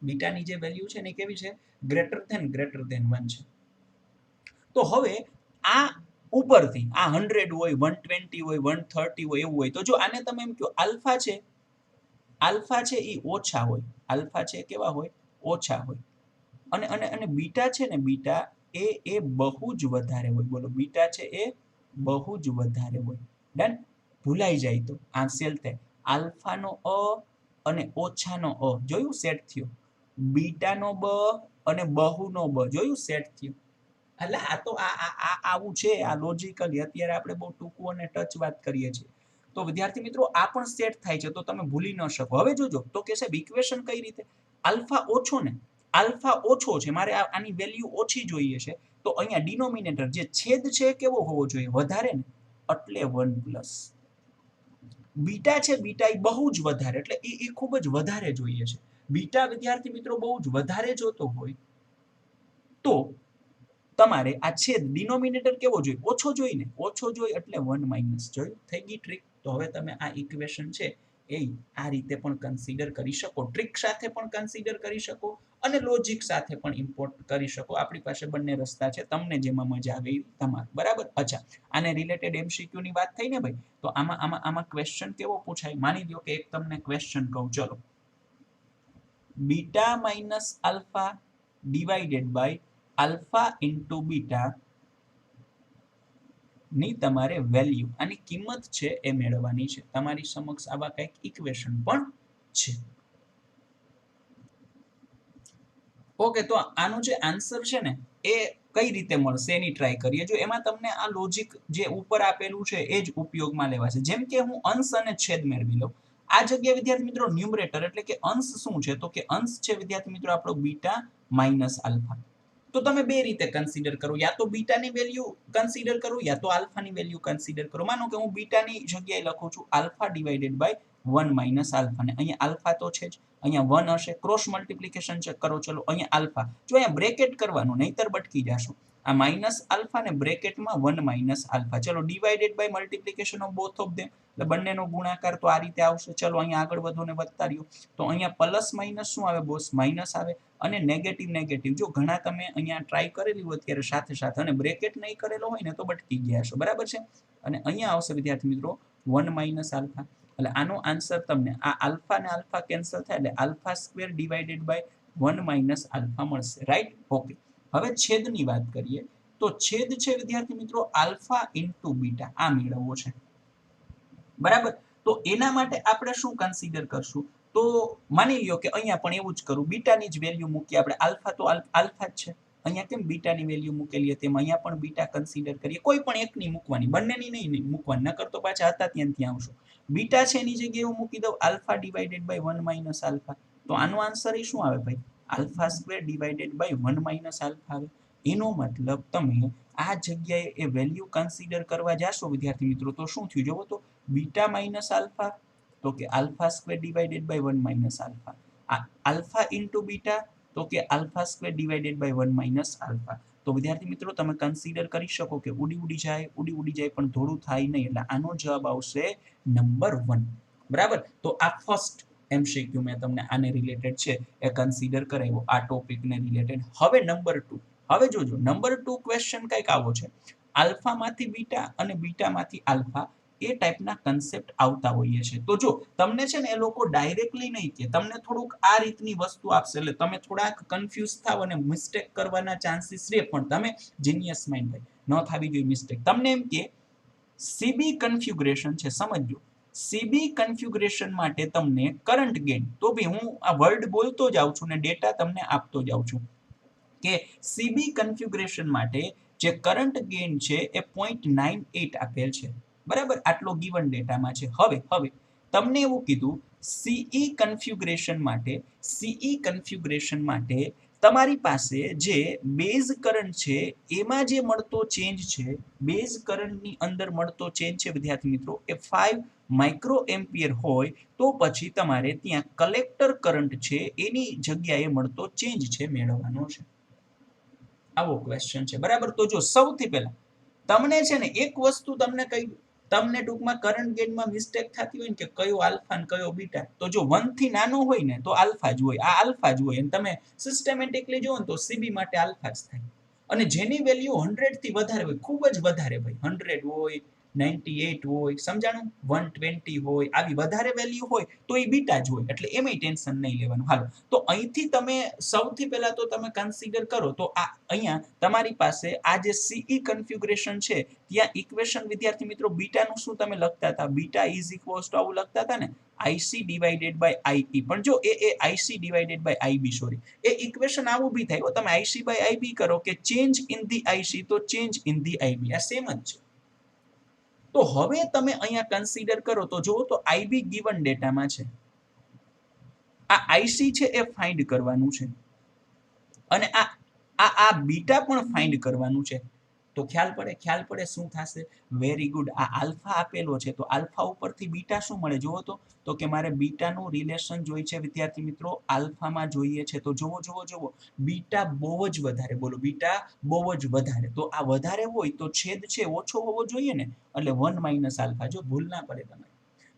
બીટાની જે વેલ્યુ છે ને કેવી છે? ગ્રેટર ધેન 1 છે. તો હવે આ ઉપરથી આ 100 હોય, 120 હોય, 130 હોય એવું હોય, તો જો આને તમે એમ કહો આલ્ફા છે એ ઓછા હોય, આલ્ફા છે કેવા હોય? ઓછા હોય. અને બીટા છે ને, બીટા એ બહુ જ વધારે હોય. બોલો, બીટા છે એ બહુ જ વધારે હોય. ડન? ભૂલાઈ જાય તો આ સેલ થાય, આલ્ફાનો અ અને ઓછાનો અ, જોયું? સેટ થયો. બીટાનો બ અને બહુનો બ, જોયું? સેટ થયું. એટલે આ તો આવું છે, આ લોજિકલી અત્યારે આપણે બહુ ટૂંકું અને ટચ વાત કરીએ છીએ. તો વિદ્યાર્થી મિત્રો આ પણ સેટ થાય છે, તો તમે ભૂલી ન શકો. હવે જોજો તો કે સાહેબ ઇક્વેશન કઈ રીતે? આલ્ફા ઓછો છે, મારે આની વેલ્યુ ઓછી જોઈએ છે, તો અહીંયા ડિનોમિનેટર જે છેદ છે કેવો હોવો જોઈએ? વધારે ને, એટલે 1 પ્લસ. બીટા છે બીટા એ બહુ જ વધારે એટલે એ ખૂબ જ વધારે જોઈએ છે. બીટા વિદ્યાર્થી મિત્રો બહુ જ વધારે જોતો હોય તો તમારે આ છેદ ડિનોમિનેટર કેવો જોઈએ? ઓછો જોઈએ ને, ઓછો જોઈએ એટલે 1 માઇનસ. જોયું? થઈ ગઈ ટ્રીક. તો હવે તમે આ ઇક્વેશન છે એ આ રીતે પણ કન્સિડર કરી શકો, ટ્રીક સાથે પણ કન્સિડર કરી શકો અને લોજિક સાથે પણ ઇમ્પોર્ટ કરી શકો. આપણી પાસે બંને રસ્તા છે, તમને જેમાં મજા આવે એ તમારે. બરાબર? અચ્છા, આને રિલેટેડ એમસીક્યુ ની વાત થઈ ને ભાઈ, તો આમાં ક્વેશ્ચન કેવો પૂછાય? માની લો કે એક તમને ક્વેશ્ચન કહું, ચલો, beta minus alpha divided by alpha into beta ની તમારે વેલ્યુ, આની કિંમત છે એ મેળવવાની છે. તમારી સમક્ષ આવા કંઈક ઇક્વેશન પણ છે. ઓકે, તો આનો જે આન્સર છે ને એ કઈ રીતે મળશે એની ટ્રાય કરીએ. જો એમાં તમને આ લોજિક જે ઉપર આપેલું છે એ જ ઉપયોગમાં લેવાશે. જેમ કે હું અંશ અને છેદ મેળવી લઉં. આ જગ્યાએ વિદ્યાર્થી મિત્રો ન્યુમરેટર એટલે કે અંશ શું છે? તો કે અંશ છે વિદ્યાર્થી મિત્રો આપણો બીટા માઇનસ આલ્ફા. તો તમે બે રીતે કન્સિડર કરો, યા તો બીટાની વેલ્યુ કન્સિડર કરો યા તો આલ્ફાની વેલ્યુ કન્સિડર કરો. માનો કે હું બીટાની જગ્યાએ લખું છું alpha divided by 1 minus alpha, ને અહીંયા આલ્ફા તો છે જ, અહીંયા 1 હશે, ક્રોસ મલ્ટિપ્લિકેશન ચેક કરો. ચલો, અહીંયા આલ્ફા, જો અહીંયા બ્રેકેટ કરવાનું, નહીતર ભટકી જશો. આ માઇનસ આલ્ફા ને બ્રેકેટમાં 1 માઇનસ આલ્ફા. ચલો, divided by multiplication of both of them, એટલે બંનેનો ગુણાકાર તો આ રીતે આવશે. ચલો, અહીંયા આગળ વધો ને વધતા રહ્યો. તો અહીંયા પ્લસ માઇનસ શું આવે બોસ? માઇનસ આવે. અને નેગેટિવ નેગેટિવ, જો ઘણા તમે અહીંયા ટ્રાય કરેલી હોય અત્યારે સાથે સાથે અને બ્રેકેટ નહીં કરેલો હોય ને તો ભટકી ગયા છો. બરાબર છે? અને અહીંયા આવશે વિદ્યાર્થી મિત્રો 1 માઇનસ આલ્ફા. એટલે આનો આન્સર તમને આ આલ્ફા ને આલ્ફા કેન્સલ થાય એટલે alpha square divided by 1 minus alpha મળશે. રાઈટ? ઓકે, હવે છેદની વાત કરીએ તો છેદ છે વિદ્યાર્થી મિત્રો આલ્ફા ઇન્ટુ બીટા આ મેળવવો છે. બરાબર? તો એના માટે આપણે શું કન્સિડર કરશું? તો માની લ્યો કે અહીંયા પણ એવું જ કરું, બીટાની જ વેલ્યુ મૂકીએ આપણે. આલ્ફા તો આલ્ફા જ છે, અહીંયા કેમ બીટાની વેલ્યુ મૂકેલી તેમ અહીંયા પણ બીટા કન્સિડર કરીએ. કોઈ પણ એકની મૂકવાની, બંનેની નહીં મૂકવાની, નકર તો પાછા હતા ત્યાં આવશું. બીટા છે એની જગ્યાએ હું મૂકી દઉં alpha divided by 1 minus alpha. તો આનો આન્સર એ શું આવે ભાઈ? Alpha square divided by 1 minus alpha આવે. એનો મતલબ તમે આ જગ્યાએ એ વેલ્યુ કન્સિડર કરવા જાશો વિદ્યાર્થી મિત્રો, તો શું થયું જોવો તો, બીટા માઇનસ આલ્ફા, તો કે alpha square divided by 1 minus alpha. Alpha into beta, તો કે alpha square divided by 1 minus alpha. તો વિદ્યાર્થી મિત્રો તમે કન્સિડર કરી શકો કે ઉડી જાય પણ થોડું થાય નહીં. એટલે આનો જવાબ આવશે નંબર 1. બરાબર? તો આ ફર્સ્ટ એમસીક્યુ મેં તમને આને રિલેટેડ છે એ કન્સિડર કરાવ્યો આ ટોપિકને રિલેટેડ. હવે નંબર 2. હવે જોજો, નંબર 2 ક્વેશ્ચન કંઈક આવો છે. આલ્ફામાંથી બીટા અને બીટામાંથી આલ્ફા એ ટાઈપના કન્સેપ્ટ આવતા હોઈએ છે. તો જો તમને છે ને એ લોકો ડાયરેક્ટલી નહીં કે, તમને થોડુંક આ રીતની વસ્તુ આપશે એટલે તમે થોડાક કન્ફ્યુઝ થાવ અને મિસ્ટેક કરવાના ચાન્સીસ રહે. પણ તમે જીનિયસ માઇન્ડ ભાઈ, ન થવી જોઈએ મિસ્ટેક. તમને એમ કે સીબી કન્ફિગ્યુરેશન છે, સમજો. સીબી કન્ફિગ્યુરેશન માટે તમને કરંટ ગેઇન, તો ભી હું આ વર્ડ બોલતો જાઉં છું ને ડેટા તમને આપતો જાઉં છું કે સીબી કન્ફિગ્યુરેશન માટે જે કરંટ ગેઇન છે એ 0.98 આપેલ છે. બરાબર? આટલો ગિવન ડેટામાં છે. હવે તમને એવું કીધું સીઈ કન્ફિગ્યુરેશન માટે તમારી પાસે જે બેઝ કરંટ છે એમાં જે મળતો ચેન્જ છે, બેઝ કરંટની અંદર મળતો ચેન્જ છે વિદ્યાર્થી મિત્રો એ 5 માઇક્રો એમ્પિયર હોય તો પછી તમારે ત્યાં કલેક્ટર કરંટ છે એની જગ્યાએ મળતો ચેન્જ છે મેળવવાનો છે. આવો ક્વેશ્ચન છે. બરાબર? તો જો સૌથી પહેલા તમને છે ને એક વસ્તુ તમને કઈ, તમને ટૂંકમાં કરંટ ગેઇનમાં મિસ્ટેક થતી હોય ને કે કયો આલ્ફા ને કયો બીટા, તો જો 1 થી નાનો હોય ને તો આલ્ફા જ હોય, આ આલ્ફા જ હોય. અને તમે સિસ્ટમેટિકલી જોવો ને તો સીબી માટે આલ્ફા જ થાય. અને જેની વેલ્યુ 100 થી વધારે હોય, ખૂબ જ વધારે ભાઈ, 100 હોય, 98 હોય, સમજાણું, 120 હોય, આવી વધારે વેલ્યુ હોય તો એ બીટા જ હોય. એટલે એમાંય ટેન્શન નહીં લેવાનું. હાલો, તો અહીંથી તમે સૌથી પહેલા તો તમે કન્સિડર કરો તો આ અહીંયા તમારી પાસે આ જે સીઈ કન્ફિગ્યુરેશન છે ત્યાં ઇક્વેશન વિદ્યાર્થી મિત્રો બીટાનું શું તમે લખતા હતા? બીટા ઇઝ ઇક્વલ્સ ટુ આવું લખતા હતા ને, આઈસી ડિવાઇડેડ બાય આઈઈ. પણ જો એ IC divided by IB, sorry, એ ઇક્વેશન આવું બી થાય. તમે આઈસી બાય આઈબી કરો કે ચેન્જ ઇન ધી આઈસી, તો ચેન્જ ઇન ધી આઈબી, આ સેમ જ છે. તો હવે તમે અહીંયા કન્સિડર કરો તો જુઓ તો આઈબી ગિવન ડેટામાં છે, આ આઈસી છે એ ફાઇન્ડ કરવાનું છે અને આ બીટા પણ ફાઇન્ડ કરવાનું છે. તો તો ખ્યાલ પડે શું થશે? Very good. આ આલ્ફા આપેલો છે તો આલ્ફા ઉપરથી બીટા શું મળે જુઓ તો કે મારે બીટાનું રિલેશન જોઈએ છે વિદ્યાર્થી મિત્રો, આલ્ફામાં જોઈએ છે તો જુઓ બીટા બહુ જ વધારે, બોલો બીટા બહુ જ વધારે, તો આ વધારે હોય તો છેદ છે ઓછો હોવો જોઈએ ને, એટલે 1 માઇનસ આલ્ફા, જો ભૂલ ના પડે તમારે.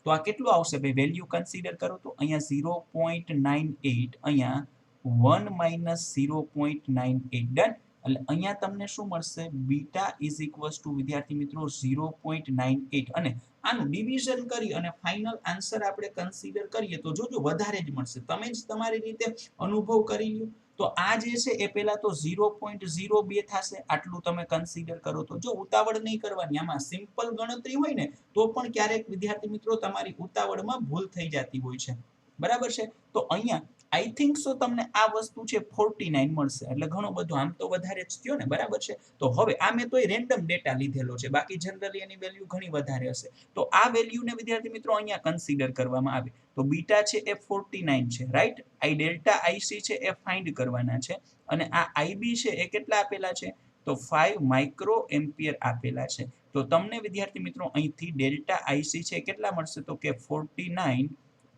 તો આ કેટલું આવશે ભાઈ? વેલ્યુ કન્સિડર કરો તો અહીંયા 0.98, અહીંયા 1 માઇનસ 0.98, ડન. એટલે અહીંયા તમને શું મળશે? બીટા ઇઝ ઇક્વલ્સ ટુ વિદ્યાર્થી મિત્રો 0.98, અને આનું ડિવિઝન કરી અને ફાઇનલ આન્સર આપણે કન્સિડર કરીએ તો જોજો વધારે જ મળશે. તમે જ તમારી રીતે અનુભવ કરી લો. તો આ જે છે એ પહેલા તો 0.02 થશે, આટલું તમે કન્સિડર કરો તો. જો ઉતાવળ નહીં કરવાની, આમાં સિમ્પલ ગણતરી હોય ને તો પણ ક્યારેક વિદ્યાર્થી મિત્રો તમારી ઉતાવળમાં ભૂલ થઈ જતી હોય છે, બરાબર છે. તો અહીંયા આઈ થિંક સો તમને આ વસ્તુ છે 49 મળશે, એટલે ઘણું બધું, આમ તો વધારે જ થયો ને, બરાબર છે. તો હવે આ મેં તો રેન્ડમ ડેટા લીધેલો છે, બાકી જનરલી એની વેલ્યુ ઘણી વધારે હશે. તો આ વેલ્યુને વિદ્યાર્થી મિત્રો અહીંયા કન્સિડર કરવામાં આવે તો બીટા છે એ 49 છે, રાઈટ. આઈ ડેલ્ટા આઈસી છે એ ફાઇન્ડ કરવાના છે, અને આ આઈબી છે એ કેટલા આપેલા છે? તો 5 માઇક્રો એમ્પિયર આપેલા છે. તો તમને વિદ્યાર્થી મિત્રો અહીંથી ડેલ્ટા આઈસી છે કેટલા મળશે? તો કે 49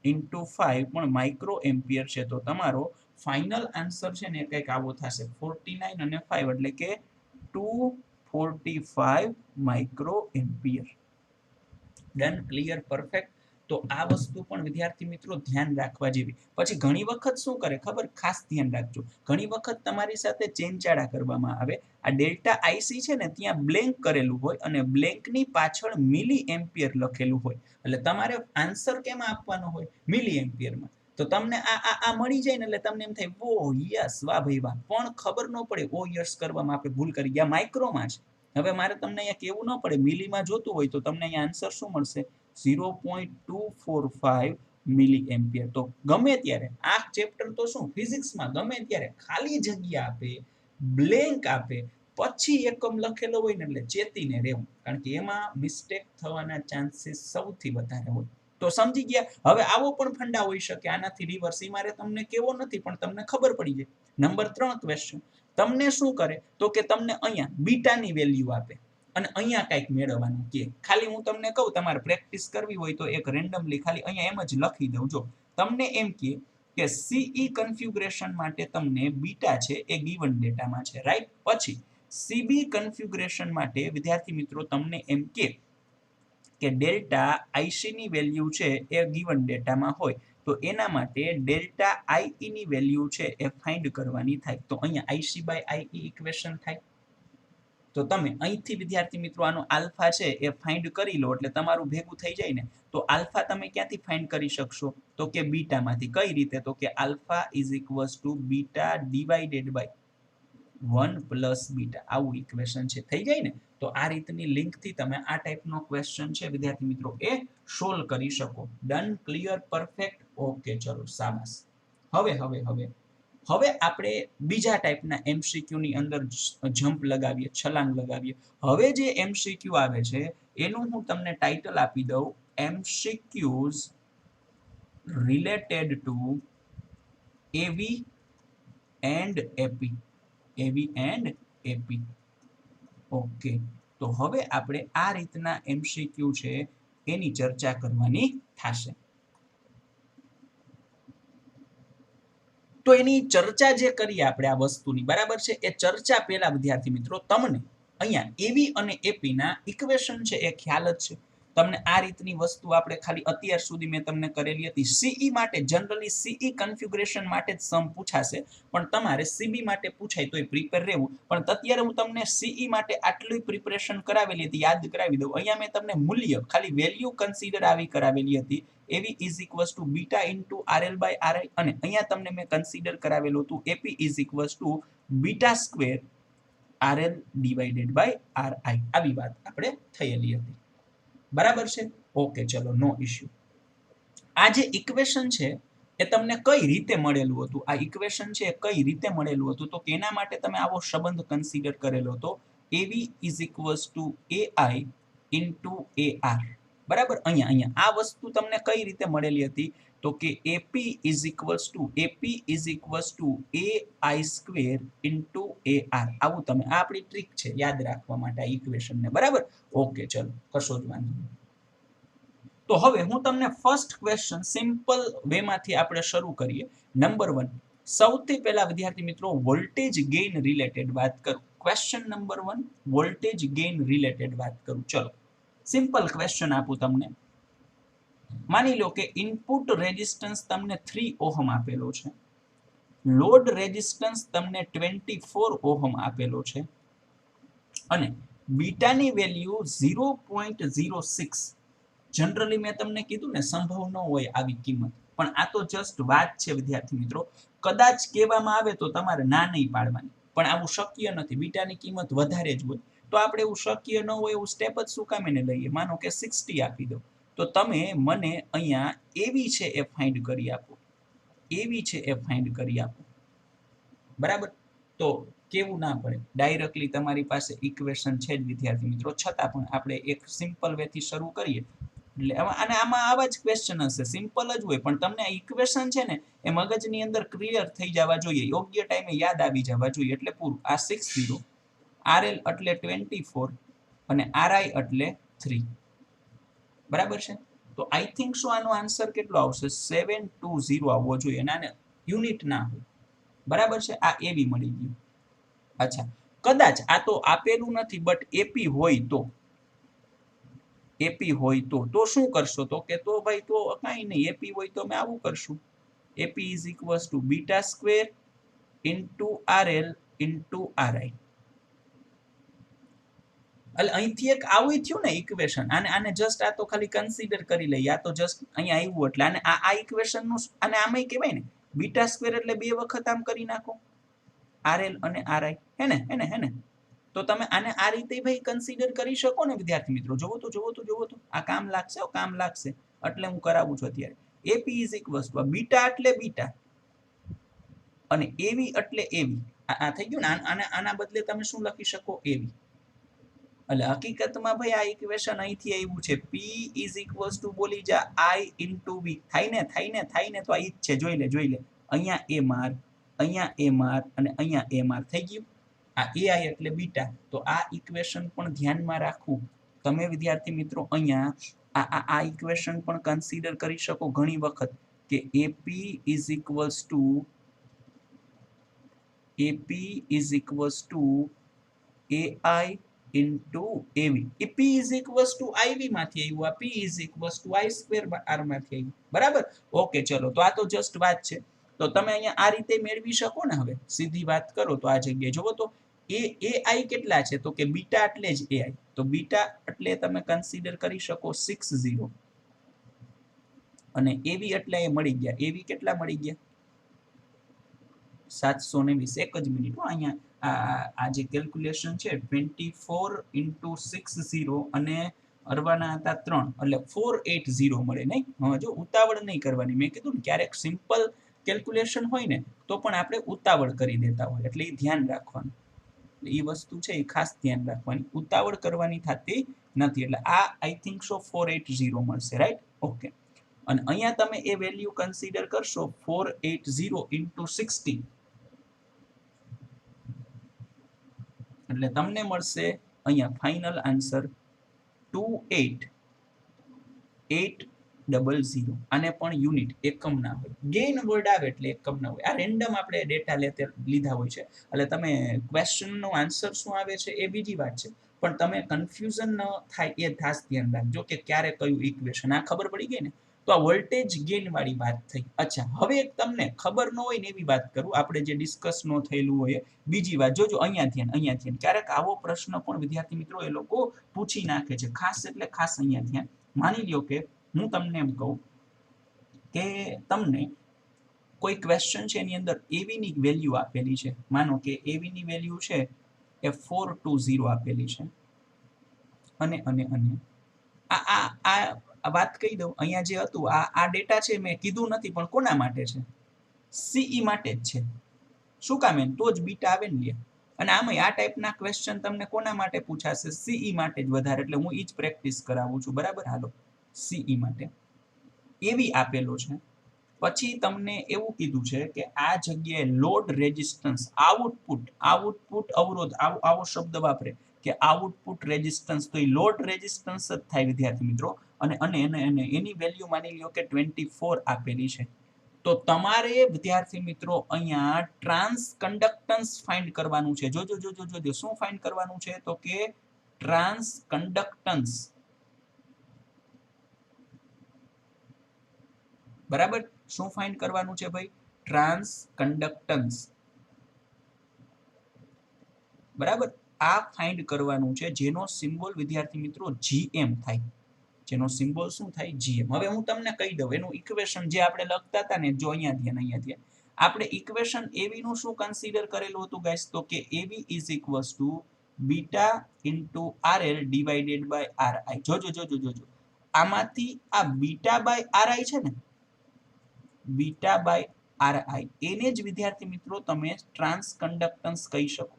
ઇન્ટુ 5 પણ માઇક્રો એમ્પિયર છે, તો તમારો ફાઇનલ આન્સર છે ને કંઈક આવો થશે, 49 અને 5 એટલે કે 245 micro ampere. Done, clear, perfect. તો આ વસ્તુ પણ વિદ્યાર્થી મિત્રો ધ્યાન રાખવા જેવી. પછી ઘણી વખત શું કરે ખબર? ખાસ ધ્યાન રાખજો, ઘણી વખત તમારી સાથે ચેનચાળા કરવામાં આવે. આ ડેલ્ટા આઈસી છે ને ત્યાં બ્લેન્ક કરેલું હોય અને બ્લેન્કની પાછળ મિલી એમ્પિયર લખેલું હોય, એટલે તમારે આન્સર કેમાં આપવાનો હોય? મિલી એમ્પિયરમાં. તો તમને આ મળી જાય ને એટલે તમને એમ થાય ઓ યસ, વાહ ભાઈ વાહ, પણ ખબર ન પડે ઓ યસ કરવામાં આપણે ભૂલ કરી ગયા, માઇક્રોમાં છે. હવે મારે તમને અહીંયા કેવું ન પડે, મિલીમાં જોતું હોય તો તમને અહીંયા આન્સર શું મળશે? 0.245 મિલી એમ્પિયર. તો ગમે ત્યારે આ ચેપ્ટર તો શું ફિઝિક્સમાં ગમે ત્યારે ખાલી જગ્યા આપે, બ્લેન્ક આપે, પછી એકમ લખેલો હોય ને એટલે ચેતીને રહેવું, કારણ કે એમાં મિસ્ટેક થવાના ચાન્સીસ સૌથી વધારે હોય. તો સમજી ગયા? હવે આવો પણ ફંડા હોઈ શકે, આનાથી રિવર્સ મારે તમને કેવો નથી પણ તમને ખબર પડી જાય. નંબર 3 ક્વેશ્ચન તમને શું કરે તો કે તમને અહીંયા બીટાની વેલ્યુ આપે અને અહીંયા કંઈક મેળવવાનું કે. ખાલી હું તમને કહું, તમારે પ્રેક્ટિસ કરવી હોય તો એક રેન્ડમલી ખાલી અહીંયા એમ જ લખી દઉં. જો તમને એમ કે સીઈ કન્ફિગ્યુરેશન માટે તમને બીટા છે એ ગિવન ડેટામાં છે, રાઈટ. પછી સીબી કન્ફિગ્યુરેશન માટે વિદ્યાર્થી મિત્રો તમને એમ કે ડેલ્ટા આઈસી ની વેલ્યુ છે એ ગિવન ડેટામાં હોય, તો એના માટે ડેલ્ટા આઈ ની વેલ્યુ છે એ ફાઇન્ડ કરવાની થાય. તો અહીંયા આઈસી બાય આઈ ઇક્વેશન થાય. તો તમે અહીંથી વિદ્યાર્થી મિત્રો આનો આલ્ફા છે એ ફાઇન્ડ કરી લો એટલે તમારું ભેગું થઈ જાય ને. તો આલ્ફા તમે ક્યાંથી ફાઇન્ડ કરી શકશો? તો કે બીટામાંથી. કઈ રીતે? તો કે alpha is equals to beta divided by 1 plus beta, આવું ઇક્વેશન છે, થઈ જાય ને. તો આ રીતની લિંકથી તમે આ ટાઈપનો ક્વેશ્ચન છે વિદ્યાર્થી મિત્રો એ સોલ્વ કરી શકો. ડન, ક્લિયર, પરફેક્ટ, ઓકે, ચલો શાબાશ. હવે આપણે બીજા ટાઈપના એમસીક્યુ ની અંદર જમ્પ લગાવીએ, છલાંગ લગાવીએ. હવે જે એમસીક્યુ આવે છે એનું હું તમને ટાઇટલ આપી દઉં, એમસીક્યુઝ રિલેટેડ ટુ એવી એન્ડ એપી. એવી એન્ડ એપી. ઓકે, તો હવે આપણે આ રીતના એમસીક્યુ છે એની ચર્ચા કરવાની થશે. તો એની ચર્ચા જે કરીએ આપણે આ વસ્તુની, બરાબર છે, એ ચર્ચા પહેલા વિદ્યાર્થી મિત્રો તમને અહીંયા એવી અને એપી ના ઇક્વેશન છે એ ખ્યાલ જ છે. તમને આ રીતની વસ્તુ આપણે ખાલી અત્યાર સુધી મેં તમને કરેલી હતી. સીઈ માટે જનરલી સીઈ કન્ફિગ્યુરેશન માટે જ સમ પૂછાશે, પણ તમારે સીબી માટે પૂછાય તોય પ્રિપેર રહેવું. પણ અત્યારે હું તમને સીઈ માટે આટલી પ્રિપરેશન કરાવેલી હતી, યાદ કરાવી દઉં. અહીંયા મેં તમને મૂલ્ય ખાલી વેલ્યુ કન્સિડર આવી કરાવેલી હતી, AV is equals to beta into RL by RI, અને અહીંયા તમને મેં કન્સિડર કરાવેલું હતું AP is equals to beta square RL divided by RI. આવી વાત આપણે થયેલી હતી, બરાબર છે. ઓકે, ચલો, નો ઇશ્યુ. આ જે ઇક્વેશન છે એ તમને કઈ રીતે મળેલું હતું? આ ઇક્વેશન છે કઈ રીતે મળેલું હતું? તો એના માટે તમે આવો સંબંધ કન્સિડર કરેલો હતો, એવી is equals two AI into AR. બરાબર. અહીંયા આ વસ્તુ તમને કઈ રીતે મળેલી હતી તો કે AP is equals two AI square into AR. આવું તમે આ આપણી ટ્રીક છે યાદ રાખવા માટે આ ઇક્વેશનને. બરાબર. ઓકે ચલો કશો જ વાંધો નહીં. તો હવે હું તમને ફર્સ્ટ ક્વેશ્ચન સિમ્પલ વેમાંથી આપણે શરૂ કરીએ. નંબર 1 સૌથી પહેલા વિદ્યાર્થી મિત્રો વોલ્ટેજ ગેઇન રિલેટેડ વાત કરું. Question number 1 voltage gain related વાત કરું. ચલો સિમ્પલ ક્વેશ્ચન આપું તમને. માની લો કે ઇનપુટ રેઝિસ્ટન્સ તમને 3 ઓહમ આપેલો છે, લોડ રેઝિસ્ટન્સ તમને 24 ઓહમ આપેલો છે અને બીટાની વેલ્યુ 0.06. જનરલી મેં તમને કીધું ને સંભવ ન હોય આવી કિંમત, પણ આ તો જસ્ટ વાત છે વિદ્યાર્થી મિત્રો. કદાચ કહેવામાં આવે તો તમારે ના નહીં પાડવાની, પણ આવું શક્ય નથી. બીટાની કિંમત વધારે જ હોય તો આપણે એવું શક્ય ન હોય એવું સ્ટેપ જ શું કામ એને લઈએ. માનો કે 60 આપી દો તો તમે મને અહીંયા એવી છે એ ફાઇન્ડ કરી આપો, એવી છે એ ફાઇન્ડ કરી આપો. બરાબર. તો કેવું ના પડે, ડાયરેક્ટલી તમારી પાસે ઇક્વેશન છે જ વિદ્યાર્થી મિત્રો, છતાં પણ આપણે એક સિમ્પલ વેથી શરૂ કરીએ. એટલે અને આમાં આવા જ ક્વેશ્ચન હશે, સિમ્પલ જ હોય, પણ તમને આ ઇક્વેશન છે ને એ મગજની અંદર ક્લિયર થઈ જવા જોઈએ, યોગ્ય ટાઈમે યાદ આવી જવા જોઈએ, એટલે પૂરું. આ 60, RL એટલે 24 અને RI એટલે 3. બરાબર છે. તો આઈ થિંક સો આનો આન્સર કેટલો આવશે? 720 આવવો જોઈએ, અને આને યુનિટ ના હોય. બરાબર છે. આ એવી મળી ગયું. અચ્છા, કદાચ આ તો આપેલું નથી બટ એપી હોય તો, એપી હોય તો શું કરશો? તો કે તો ભાઈ તો કાંઈ નહીં, એપી હોય તો અમે આવું કરશું. AP is equals to beta square into RL into RI. એટલે અહીંથી એક આવું થયું ને ઇક્વેશન. આને જસ્ટ આ તો ખાલી કન્સિડર કરી લઈએ. આ તો જસ્ટ અહીંયા આવ્યું એટલે આને આ ઇક્વેશન નું આને આમાંય કહેવાય ને બીટા સ્ક્વેર, એટલે બે વખત આમ કરી નાખો RL અને RI. હે ને તો તમે આને આ રીતે ભાઈ કન્સિડર કરી શકો ને વિદ્યાર્થી મિત્રો. જોવો તો આ કામ લાગશે, કામ લાગશે, એટલે હું કરાવું છું અત્યારે. AP is equals to beta એટલે બીટા અને એવી એટલે એવી. આ થઈ ગયું ને. આના બદલે તમે શું લખી શકો? એવી. એટલે હકીકતમાં ભાઈ આ ઇક્વેશન અહીંથી આવ્યું છે. P ઇઝ ઇક્વલ્સ ટુ બોલી જા I ઇન્ટુ V. થાય ને તો આ ઈ જ છે. જોઈ લે અહીંયા એ માર, અહીંયા એ માર અને અહીંયા એ માર થઈ ગયું. આ AI એટલે બીટા. તો આ ઇક્વેશન પણ ધ્યાનમાં રાખવું તમે વિદ્યાર્થી મિત્રો. અહીંયા આ ઇક્વેશન પણ કન્સિડર કરી શકો ઘણી વખત કે AP is equals two AI into AV. A P is equals two IV માંથી આવ્યું, આ P is equals two I square R માંથી આવ્યું. બરાબર. ઓકે ચલો, તો આ તો જસ્ટ વાત છે. તો તમે અહીંયા આ રીતે મેળવી શકો ને. હવે સીધી વાત કરો તો આ જગ્યાએ જોવો તો AI કેટલા છે? તો કે બીટા એટલે જ AI. તો બીટા એટલે તમે કન્સિડર કરી શકો 60 અને AV એટલે એ મળી ગયા. AV કેટલા મળી ગયા? 720. એક જ મિનિટ. અહીંયા આ જે કેલ્ક્યુલેશન છે 24 ઇન્ટુ 60 અને અરવાના હતા 3 એટલે 480 મળે નહીં. જો ઉતાવળ નહીં કરવાની. મેં કીધું ને ક્યારેક સિમ્પલ કેલ્ક્યુલેશન હોય ને તો પણ આપણે ઉતાવળ કરી દેતા હોય, એટલે એ ધ્યાન રાખવાનું. એ વસ્તુ છે એ ખાસ ધ્યાન રાખવાની, ઉતાવળ કરવાની થતી નથી. એટલે આ આઈ થિંક સો 480 મળશે. રાઈટ. ઓકે. અને અહીંયા તમે એ વેલ્યુ કન્સિડર કરશો 480 ઇન્ટુ 60 એટલે તમને મળશે અહીંયા ફાઇનલ આન્સર 28800. આને પણ યુનિટ, એકમ ના હોય. ગેઇન વર્ડ આવે એટલે એકમ ના હોય. આ રેન્ડમ આપણે ડેટા લીધા હોય છે. એટલે તમે ક્વેશ્ચનનો આન્સર શું આવે છે એ બીજી વાત છે, પણ તમે કન્ફ્યુઝન ન થાય એ ખાસ ધ્યાન રાખજો કે ક્યારે કયું ઇક્વેશન. આ ખબર પડી ગઈ ને. તો આ વોલ્ટેજ ગેઇન વાળી વાત થઈ. અચ્છા, હવે એક તમને ખબર ન હોય ને એવી વાત કરું, આપણે જે ડિસ્કસ ન થયેલું હોય બીજી વાત. જોજો અહીંયા ધ્યાન. ક્યારેક આવો પ્રશ્ન પણ વિદ્યાર્થી મિત્રો એ લોકો પૂછી નાખે છે. ખાસ એટલે ખાસ અહીંયા ધ્યાન. માની લ્યો કે હું તમને એમ કહું કે તમને કોઈ ક્વેશ્ચન છે એની અંદર એવી ની વેલ્યુ આપેલી છે. માનો કે એવી ની વેલ્યુ છે એ 420 આપેલી છે અને આ વાત કહી દઉં. અહીંયા જે હતું આ ડેટા છે મેં કીધું નથી, પણ કોના માટે છે? CE માટે જ છે. શું કામ? એમ તો જ બીટા આવે ને લે. અને આમાં આ ટાઈપના ક્વેશ્ચન તમને કોના માટે પૂછાશે? CE માટે જ વધારે. એટલે હું ઈ જ પ્રેક્ટિસ કરાવું છું. બરાબર. હાલો, સીઈ માટે એવી આપેલો છે. પછી તમને એવું કીધું છે કે આ જગ્યાએ લોડ રેઝિસ્ટન્સ આઉટપુટ અવરોધ આવો શબ્દ વાપરે કે આઉટપુટ રેઝિસ્ટન્સ, તો એ લોડ રેઝિસ્ટન્સ જ થાય વિદ્યાર્થી મિત્રો. અને અને અને એની વેલ્યુ માની લ્યો કે 24 આપેલી છે. તો તમારે વિદ્યાર્થી મિત્રો અહીંયા ટ્રાન્સ કન્ડક્ટન્સ ફાઇન્ડ કરવાનું છે. જોજો જોજો જોજો શું ફાઇન્ડ કરવાનું છે તો કે ટ્રાન્સ કન્ડક્ટન્સ. બરાબર, શું ફાઇન્ડ કરવાનું છે ભાઈ? Trans conductance. બરાબર, આ ફાઇન્ડ કરવાનું છે જેનો સિમ્બોલ વિદ્યાર્થી મિત્રો જીએમ થાય. જેનો સિમ્બોલ શું થાય? જીએમ. હવે હું તમને કહી દઉં એનું ઇક્વેશન જે આપણે લખતા હતા ને, જો અહીંયા આપણે ઇક્વેશન એવી નું શું કન્સિડર કરેલું હતું ગાઈસ, તો કે AV is equals to beta into RL divided by RI. જોજો જોજો જોજો, આમાંથી આ બીટા બાય આરઆઈ છે ને, બીટા બાય આરઆઈ, એને જ વિદ્યાર્થી મિત્રો તમે ટ્રાન્સ કન્ડક્ટન્સ કહી શકો.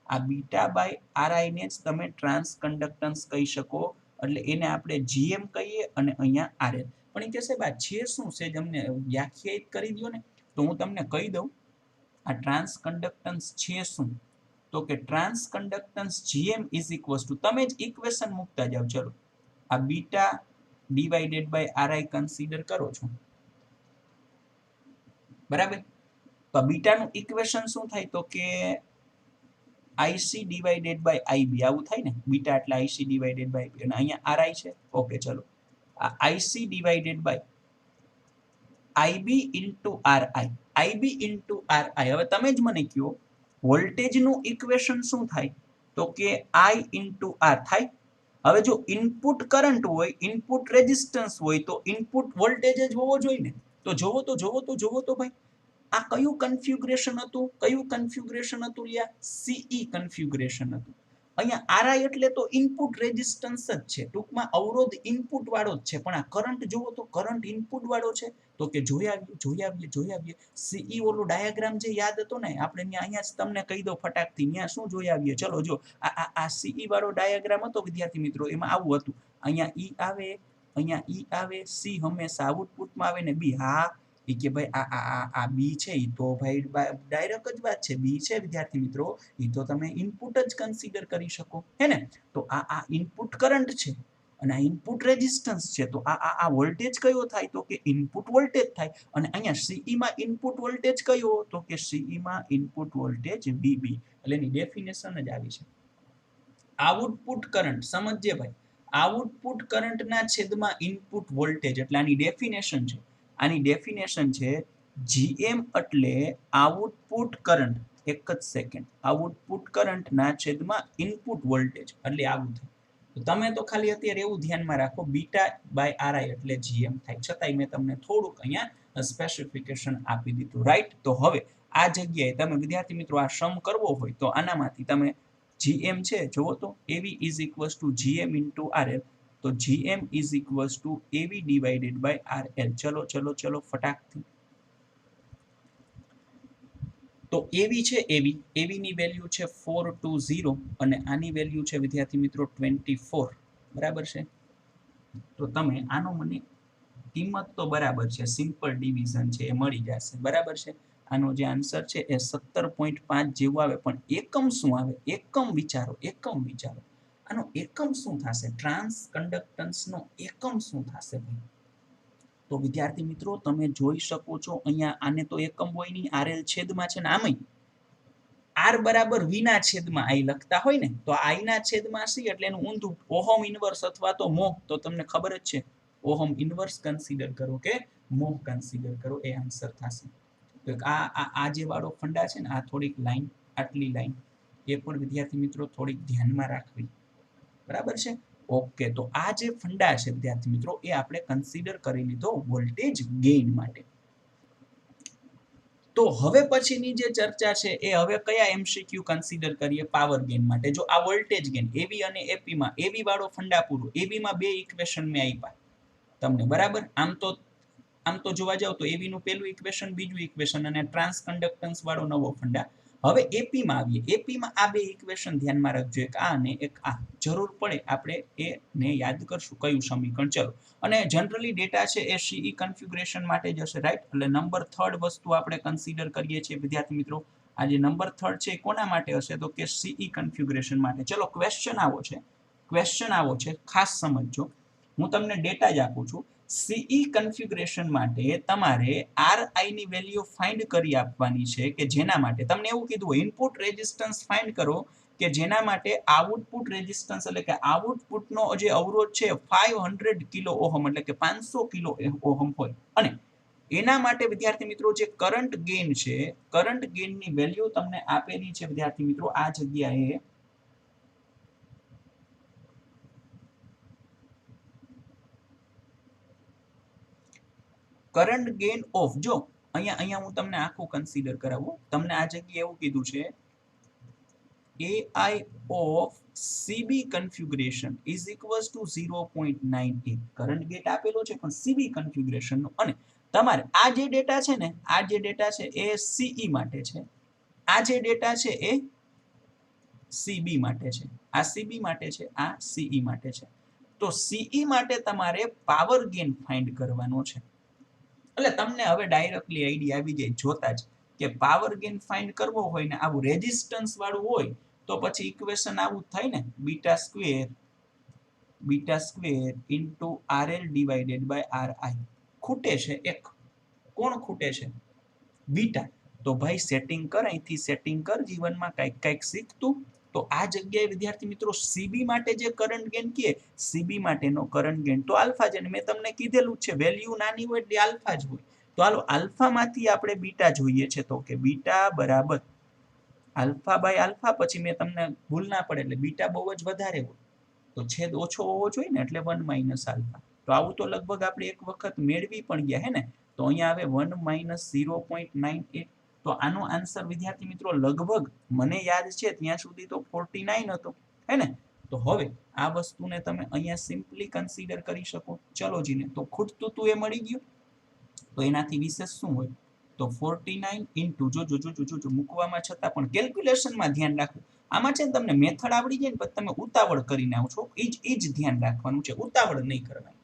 આ બીટા બાય આરઆઈ ને જ તમે ટ્રાન્સ કન્ડક્ટન્સ કહી શકો. એટલે એને આપણે જીએમ કહીએ અને અહીંયા આરએલ. પણ એ કહેશે બા છે શું છે, અમને વ્યાખ્યાયિત કરી દો ને. તો હું તમને કહી દઉં આ ટ્રાન્સ કન્ડક્ટન્સ છે શું. તો કે transconductance gm is equals to, તમે જ ઇક્વેશન મૂકતા જાવ. ચલો, આ beta divided by RI consider કરો છો. બરાબર, તો બીટાનું ઇક્વેશન શું થાય તો કે આઈસી ડિવાઇડેડ બાય આઈબી. આવું થાય ને, બીટા એટલે આઈસી ડિવાઇડેડ બાય આઈબી અને અહીંયા આરઆઈ છે. ઓકે, ચલો, આ IC divided by IB into RI. IB into RI. હવે તમે જ મને કહો વોલ્ટેજનું ઇક્વેશન શું થાય તો કે આઈ ઇન્ટુ આર થાય. હવે જો ઇનપુટ કરંટ હોય, ઇનપુટ રેઝિસ્ટન્સ હોય, તો ઇનપુટ વોલ્ટેજ જ હોવો જોઈએ ને. તો જોવો તો ભાઈ, આ કયું કન્ફિગ્યુરેશન હતું લ્યા? સીઈ કન્ફિગ્યુરેશન હતું. અહીંયા આરઆઈ એટલે તો ઇનપુટ રેઝિસ્ટન્સ જ છે, ટૂંકમાં અવરોધ ઇનપુટ વાળો જ છે. પણ આ કરંટ જોવો તો કરંટ ઇનપુટ વાળો છે. તો કે જોઈ આવીએ. સીઈ ઓલો ડાયાગ્રામ જે યાદ હતો ને, આપણે અહીંયા જ તમને કહી દો ફટાકથી, ત્યાં શું જોઈ આવીએ. ચલો જો, આ સીઈ વાળો ડાયાગ્રામ હતો વિદ્યાર્થી મિત્રો, એમાં આવું હતું. અહીંયા ઈ આવે, અહીંયા ઈ આવે, સી હંમેશા આઉટપુટમાં આવે ને બી. હા, એ કે ભાઈ આ બી છે, એ તો ભાઈ ડાયરેક્ટ જ વાત છે. બી છે વિદ્યાર્થી મિત્રો, એ તો તમે ઇનપુટ જ કન્સિડર કરી શકો, હે ને. તો આ ઇનપુટ કરંટ છે અને આ ઇનપુટ રેઝિસ્ટન્સ છે. તો આ વોલ્ટેજ કયો થાય તો કે ઇનપુટ વોલ્ટેજ થાય. અને અહીંયા સીઈ માં ઇનપુટ વોલ્ટેજ કયો તો કે સીઈ માં ઇનપુટ વોલ્ટેજ વીબી. એટલે એની ડેફિનેશન જ આવી છે. આઉટપુટ કરંટ સમજજે ભાઈ, આઉટપુટ કરંટના છેદમાં ઇનપુટ વોલ્ટેજ, એટલે આની ડેફિનેશન છે. આની ડેફિનેશન છે જીએમ એટલે આઉટપુટ કરંટ. એક જ સેકન્ડ, આઉટપુટ કરંટ ના છેદમાં ઇનપુટ વોલ્ટેજ, એટલે આવું થાય. તો તમે તો ખાલી અત્યારે એવું ધ્યાનમાં રાખો બીટા બાય આરઆઈ એટલે જીએમ થાય. છતાંય મેં તમને થોડુંક અહીંયા સ્પેસિફિકેશન આપી દીધું, રાઈટ. તો હવે આ જગ્યાએ તમે વિદ્યાર્થી મિત્રો આ સમ કરવો હોય તો આનામાંથી તમે જીએમ છે જોવો તો એવી is equals two GM into RL. તો જીએમ ઇઝ ઇક્વલ્સ ટુ એવી ડિવાઇડેડ બાય આરએલ. ચલો ફટાકથી. તો એવી છે, એવીની વેલ્યુ છે 420 અને આની વેલ્યુ છે વિદ્યાર્થી મિત્રો 24. બરાબર છે. તો તમે આનો મને કિંમત તો બરાબર છે, સિમ્પલ ડિવિઝન છે એ મળી જશે. બરાબર છે. આનો જે આન્સર છે એ 17.5 જેવું આવે. પણ એકમ શું આવે? એકમ વિચારો. આનો એકમ શું થશે? ટ્રાન્સ કન્ડક્ટન્સનો એકમ શું થશે ભાઈ? તો વિદ્યાર્થી મિત્રો તમે જોઈ શકો છો અહીંયા આને તો એકમ હોય નહીં, આરએલ છેદમાં છે ને આમાંય આર બરાબર વીના છેદમાં આઈ લખતા હોય ને, તો આઈના છેદમાં સી એટલે એનું ઊંધું ઓહમ ઇનવર્સ અથવા તો મોહ. તો તમને ખબર જ છે ઓહમ ઇનવર્સ કન્સિડર કરો કે મોહ કન્સિડર કરો, એ આન્સર થશે. તો આ જે વાળો ફંડા છે ને, આ થોડીક લાઈન, આટલી લાઈન એ પણ વિદ્યાર્થી મિત્રો થોડીક ધ્યાનમાં રાખવી. બરાબર છે. ઓકે, તો આ જે ફંડા છે વિદ્યાર્થી મિત્રો એ આપણે કન્સિડર કરી લીધો વોલ્ટેજ ગેઇન માટે. તો હવે પછીની જે ચર્ચા છે એ હવે કયા એમસીક્યુ કન્સિડર કરીએ પાવર ગેઇન માટે. જો આ વોલ્ટેજ ગેઇન એવી અને એપી માં, એવી વાળો ફંડા પૂરો, એવી માં બે ઇક્વેશન મેં આપ્યા તમને. બરાબર, આમ તો જોવા જાવ તો એવી નું પહેલું ઇક્વેશન, બીજું ઇક્વેશન અને ટ્રાન્સ કન્ડક્ટન્સ વાળો નવો ફંડા. હવે એપી માં આવીએ. એપી માં આ બે ઇક્વેશન ધ્યાનમાં રાખજો, એક આ અને એક આ. જરૂર પડે આપણે એને યાદ કરશું કયું સમીકરણ. ચલો, અને જનરલી ડેટા છે એ સીઈ કન્ફિગ્યુરેશન માટે જ હશે, રાઈટ? એટલે નંબર થર્ડ વસ્તુ આપણે કન્સિડર કરીએ છીએ વિદ્યાર્થી મિત્રો. આ જે નંબર થર્ડ છે એ કોના માટે હશે? તો કે સીઈ કન્ફિગ્યુરેશન માટે. ચલો, ક્વેશ્ચન આવો છે, ખાસ સમજજો. હું તમને ડેટા જ આપું છું. સીઈ કન્ફિગ્યુરેશન માટે તમારે આરઆઈ ની વેલ્યુ ફાઇન્ડ કરી આપવાની છે, કે જેના માટે તમને એવું કીધું હોય ઇનપુટ રેઝિસ્ટન્સ ફાઇન્ડ કરો, કે જેના માટે આઉટપુટ રેઝિસ્ટન્સ એટલે કે આઉટપુટનો જે અવરોધ છે 500 કિલો ઓહમ એટલે કે 500 કિલો ઓહમ હોય. અને એના માટે વિદ્યાર્થી મિત્રો જે કરંટ ગેઇન છે, કરંટ ગેઇનની વેલ્યુ તમને આપેલી છે વિદ્યાર્થી મિત્રો આ જગ્યાએ. કરંટ ગેઇન ઓફ, જો અહીંયા હું તમને આખું કન્સિડર કરાવું. તમને આ જગ્યાએ એવું કીધું છે AI of CB configuration is equals to 0.98. Current gain આપેલો છે પણ CB configuration નો. અને તમારે આ જે ડેટા છે ને, આ જે ડેટા છે એ CE માટે છે, આ જે ડેટા છે એ CB માટે છે, આ CB માટે છે, આ CE માટે છે. તો CE માટે તમારે પાવર ગેઇન ફાઇન્ડ કરવાનો છે. એટલે તમને હવે ડાયરેક્ટલી આઈડિયા આવી જાય જોતા જ કે પાવર ગેઇન ફાઇન્ડ કરવો હોય ને આવું રેઝિસ્ટન્સ વાળું હોય તો પછી ઇક્વેશન આવું થાય ને, beta square into RL divided by RI. ખૂટે છે એક. કોણ ખૂટે છે? બીટા. તો ભાઈ સેટિંગ કર, અહીંથી સેટિંગ કર જીવનમાં કંઈક શીખતું. તો આ જગ્યાએ વિદ્યાર્થી મિત્રો સીબી માટે જે કરંટ ગેઇન કહે, સીબી માટેનો કરંટ ગેઇન તો આલ્ફા છે. મેં તમને કીધેલું જ છે વેલ્યુ નાની હોય એટલે આલ્ફા જ હોય. તો હાલો આલ્ફામાંથી આપણે બીટા જોઈએ છે, તો કે બીટા બરાબર આલ્ફા બાય આલ્ફા. પછી મેં તમને ભૂલ ના પડે એટલે બીટા બહુ જ વધારે હોય તો છેદ ઓછો હોવો જોઈએ ને, એટલે 1 માઇનસ આલ્ફા. તો આવું તો લગભગ આપણે એક વખત મેળવી પણ ગયા હે ને. તો અહીંયા આવે 1 માઇનસ 0.98. તો આનો આન્સર વિદ્યાર્થી મિત્રો લગભગ મને યાદ છે ત્યાં સુધી તો 49 હતો, હે ને? તો હવે આ વસ્તુને તમે અહીંયા સિમ્પલી કન્સિડર કરી શકો. ચલો જીને, તો ખૂટતું તું એ મળી ગયું. તો એનાથી વિશેષ શું હોય? તો 49 ઇન્ટુ જો મૂકવામાં છતાં પણ કેલ્ક્યુલેશનમાં ધ્યાન રાખવું. આમાં છે ને તમને મેથડ આવડી જાય ને પછી તમે ઉતાવળ કરીને આવો છો, એ જ ધ્યાન રાખવાનું છે, ઉતાવળ નહીં કરવાની.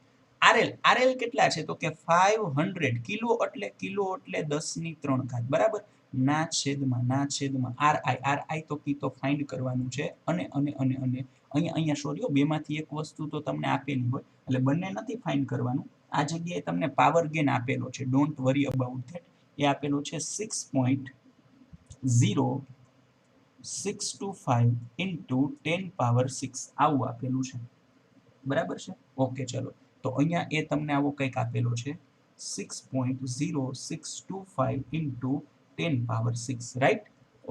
RL કેટલા છે? તો કે 500 કિલો એટલે 10⁻³ બરાબર. ના છેદમાં RI તો કી તો ફાઇન્ડ કરવાનું છે. અને અહીંયા સોરી, બેમાંથી એક વસ્તુ તો તમને આપેલી હોય એટલે બંને નથી ફાઇન્ડ કરવાનું. આ જગ્યાએ તમને પાવર ગેઇન આપેલો છે, ડોન્ટ વરી અબાઉટ ધેટ. એ આપેલો છે 6.0625 ઇન્ટુ 10⁻6 આવું આપેલું છે, બરાબર છે? ઓકે, ચલો. તો અહીંયા એ તમને આવો કંઈક આપેલો છે 6.0625 ઇન્ટુ 10⁻6, રાઈટ?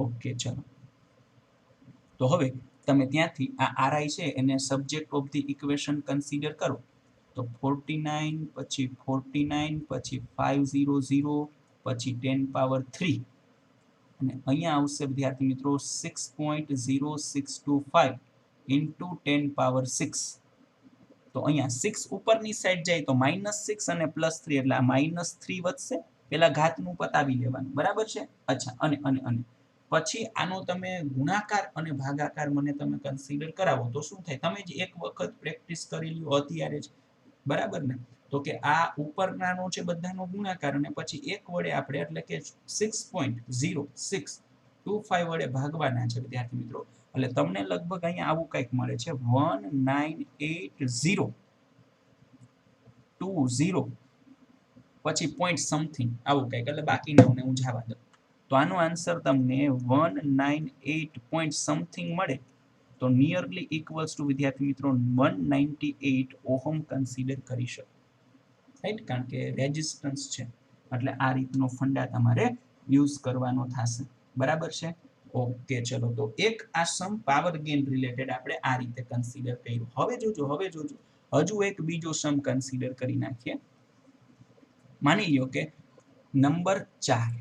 ઓકે, ચલો. તો હવે તમે ત્યાંથી આ RI છે એને subject of the equation consider કરો. તો 49 પછી 49 પછી 500 પછી 10⁻3 અને અહીંયા આવશે વિદ્યાર્થી મિત્રો 6.0625 ઇન્ટુ 10⁻6. તો અહીંયા 6 ઉપરની સાઈડ જાય તો -6 અને +3 એટલે આ -3 વધશે. પેલા ઘાતનું પતાવી લેવાનું, બરાબર છે? અચ્છા, અને પછી આનો તમે ગુણાકાર અને ભાગાકાર મને તમે કન્સિડર કરાવો તો શું થાય? તમે જ એક વખત પ્રેક્ટિસ કરી લ્યો અત્યારે જ, બરાબર ને? તો કે આ ઉપરનાનો છે બધાનો ગુણાકાર અને પછી 1 વડે આપણે એટલે કે 6.0625 વડે ભાગવાના છે વિદ્યાર્થી મિત્રો. એટલે તમને લગભગ અહીંયા આવું કંઈક મળે છે 198020 પછી પોઈન્ટ સમથિંગ આવું કંઈક, એટલે બાકીનાઓને હું જવા દઉં. તો આનો આન્સર તમને 198 પોઈન્ટ સમથિંગ મળે. તો નિયરલી ઇક્વલ્સ ટુ વિદ્યાર્થી મિત્રો 198 ઓહમ કન્સિડર કરી શકો, રાઈટ? કારણ કે રેઝિસ્ટન્સ છે એટલે આ રીતનો ફંડા તમારે યુઝ કરવાનો થશે, બરાબર છે? ઓકે, ચલો. તો એક આ સમ પાવર ગેઇન રિલેટેડ આપણે આ રીતે કન્સિડર કર્યું. હવે જોજો હજુ એક બીજો સમ કન્સિડર કરી નાખીએ. માની લ્યો કે નંબર 4.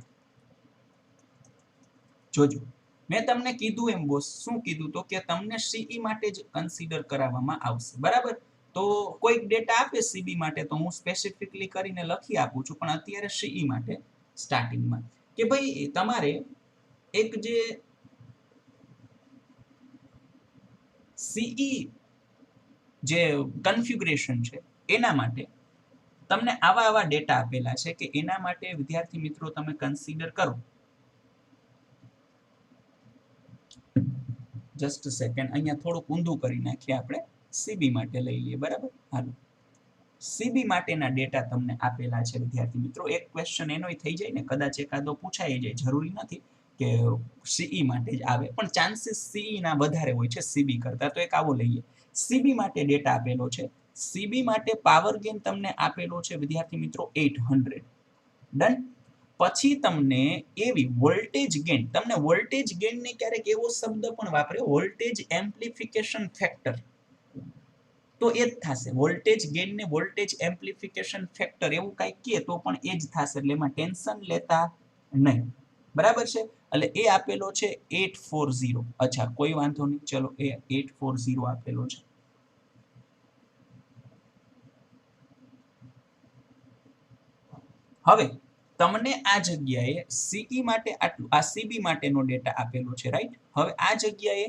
જોજો, મેં તમને કીધું એમ બોસ, શું કીધું? તો કે તમને સીઈ માટે જ કન્સિડર કરાવવામાં આવશે, બરાબર? તો કોઈક ડેટા આપે સીબી માટે તો હું સ્પેસિફિકલી કરીને લખી આપું છું, પણ અત્યારે સીઈ માટે સ્ટાર્ટિંગમાં કે ભાઈ તમારે એક જે સીઈ જે કન્ફિગ્યુરેશન છે એના માટે તમને આવા આવા ડેટા આપેલા છે કે એના માટે વિદ્યાર્થી મિત્રો તમે કન્સિડર કરો. જસ્ટ સેકન્ડ, અહીંયા થોડુંક ઊંધું કરી નાખીએ આપણે, સીબી માટે લઈ લઈએ. બરાબર, હાલો. સીબી માટેના ડેટા તમને આપેલા છે વિદ્યાર્થી મિત્રો. એક ક્વેશ્ચન એનોય થઈ જાય ને, કદાચ એકાદો પૂછાઈ જાય, જરૂરી નથી કે સીઈ માટે જ આવે, પણ ચાન્સીસ સીઈ ના વધારે હોય છે સીબી કરતા. તો એક આવો લઈએ. સીબી માટે ડેટા આપેલો છે. સીબી માટે પાવર ગેઇન તમને આપેલો છે વિદ્યાર્થી મિત્રો 800. ડન. પછી તમને એવી વોલ્ટેજ ગેઇન, તમને વોલ્ટેજ ગેઇન ને ક્યારેક એવો શબ્દ પણ વાપરે, વોલ્ટેજ એમ્પ્લિફિકેશન ફેક્ટર, તો એ જ થશે. વોલ્ટેજ ગેઇન ને વોલ્ટેજ એમ્પ્લિફિકેશન ફેક્ટર એવું કાંઈ કહે તો પણ એ જ થશે, એટલે એમાં ટેન્શન લેતા નહીં. બરાબર છે. એટલે એ આપેલો છે 840. અચ્છા, કોઈ વાંધો નહીં, ચલો એ 840 આપેલો છે. હવે તમને આ જગ્યાએ સીઈ માટે આટલું, આ સીબી માટેનો ડેટા આપેલો છે, રાઈટ? હવે આ જગ્યાએ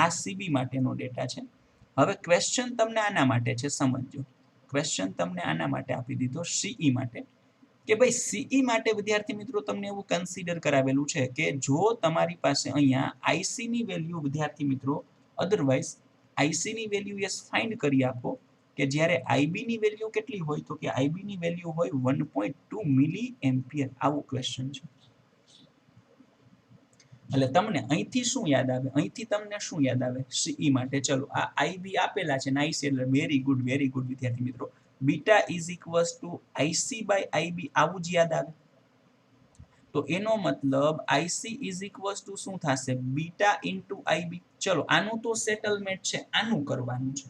આ સીબી માટેનો ડેટા છે. હવે ક્વેશ્ચન તમને આના માટે છે, સમજજો. ક્વેશ્ચન તમને આના માટે આપી દીધો સીઈ માટે, કે ભાઈ સીઈ માટે વિદ્યાર્થી મિત્રો તમને એવું કન્સિડર કરાવેલું છે કે જો તમારી પાસે અહીંયા આઈસી ની વેલ્યુ વિદ્યાર્થી મિત્રો, અધરવાઇઝ આઈસી ની વેલ્યુ યસ ફાઇન્ડ કરી આપો કે જ્યારે આઈબી ની વેલ્યુ કેટલી હોય, તો કે આઈબી ની વેલ્યુ હોય 1.2 મિલી એમ્પિયર. આવું ક્વેશ્ચન છે. એટલે તમને અહીંથી શું યાદ આવે? અહીંથી તમને શું યાદ આવે સીઈ માટે? ચલો, આ આઈબી આપેલા છે ને આઈસી, એટલે વેરી ગુડ વિદ્યાર્થી મિત્રો. Beta is equals to IC by IB, આવું જ યાદ આવે. તો એનો મતલબ આઈસી ઇઝ ઇક્વલ્સ ટુ શું થશે? Beta into IB. ચલો, આનું તો સેટલમેન્ટ છે, આનું કરવાનું છે.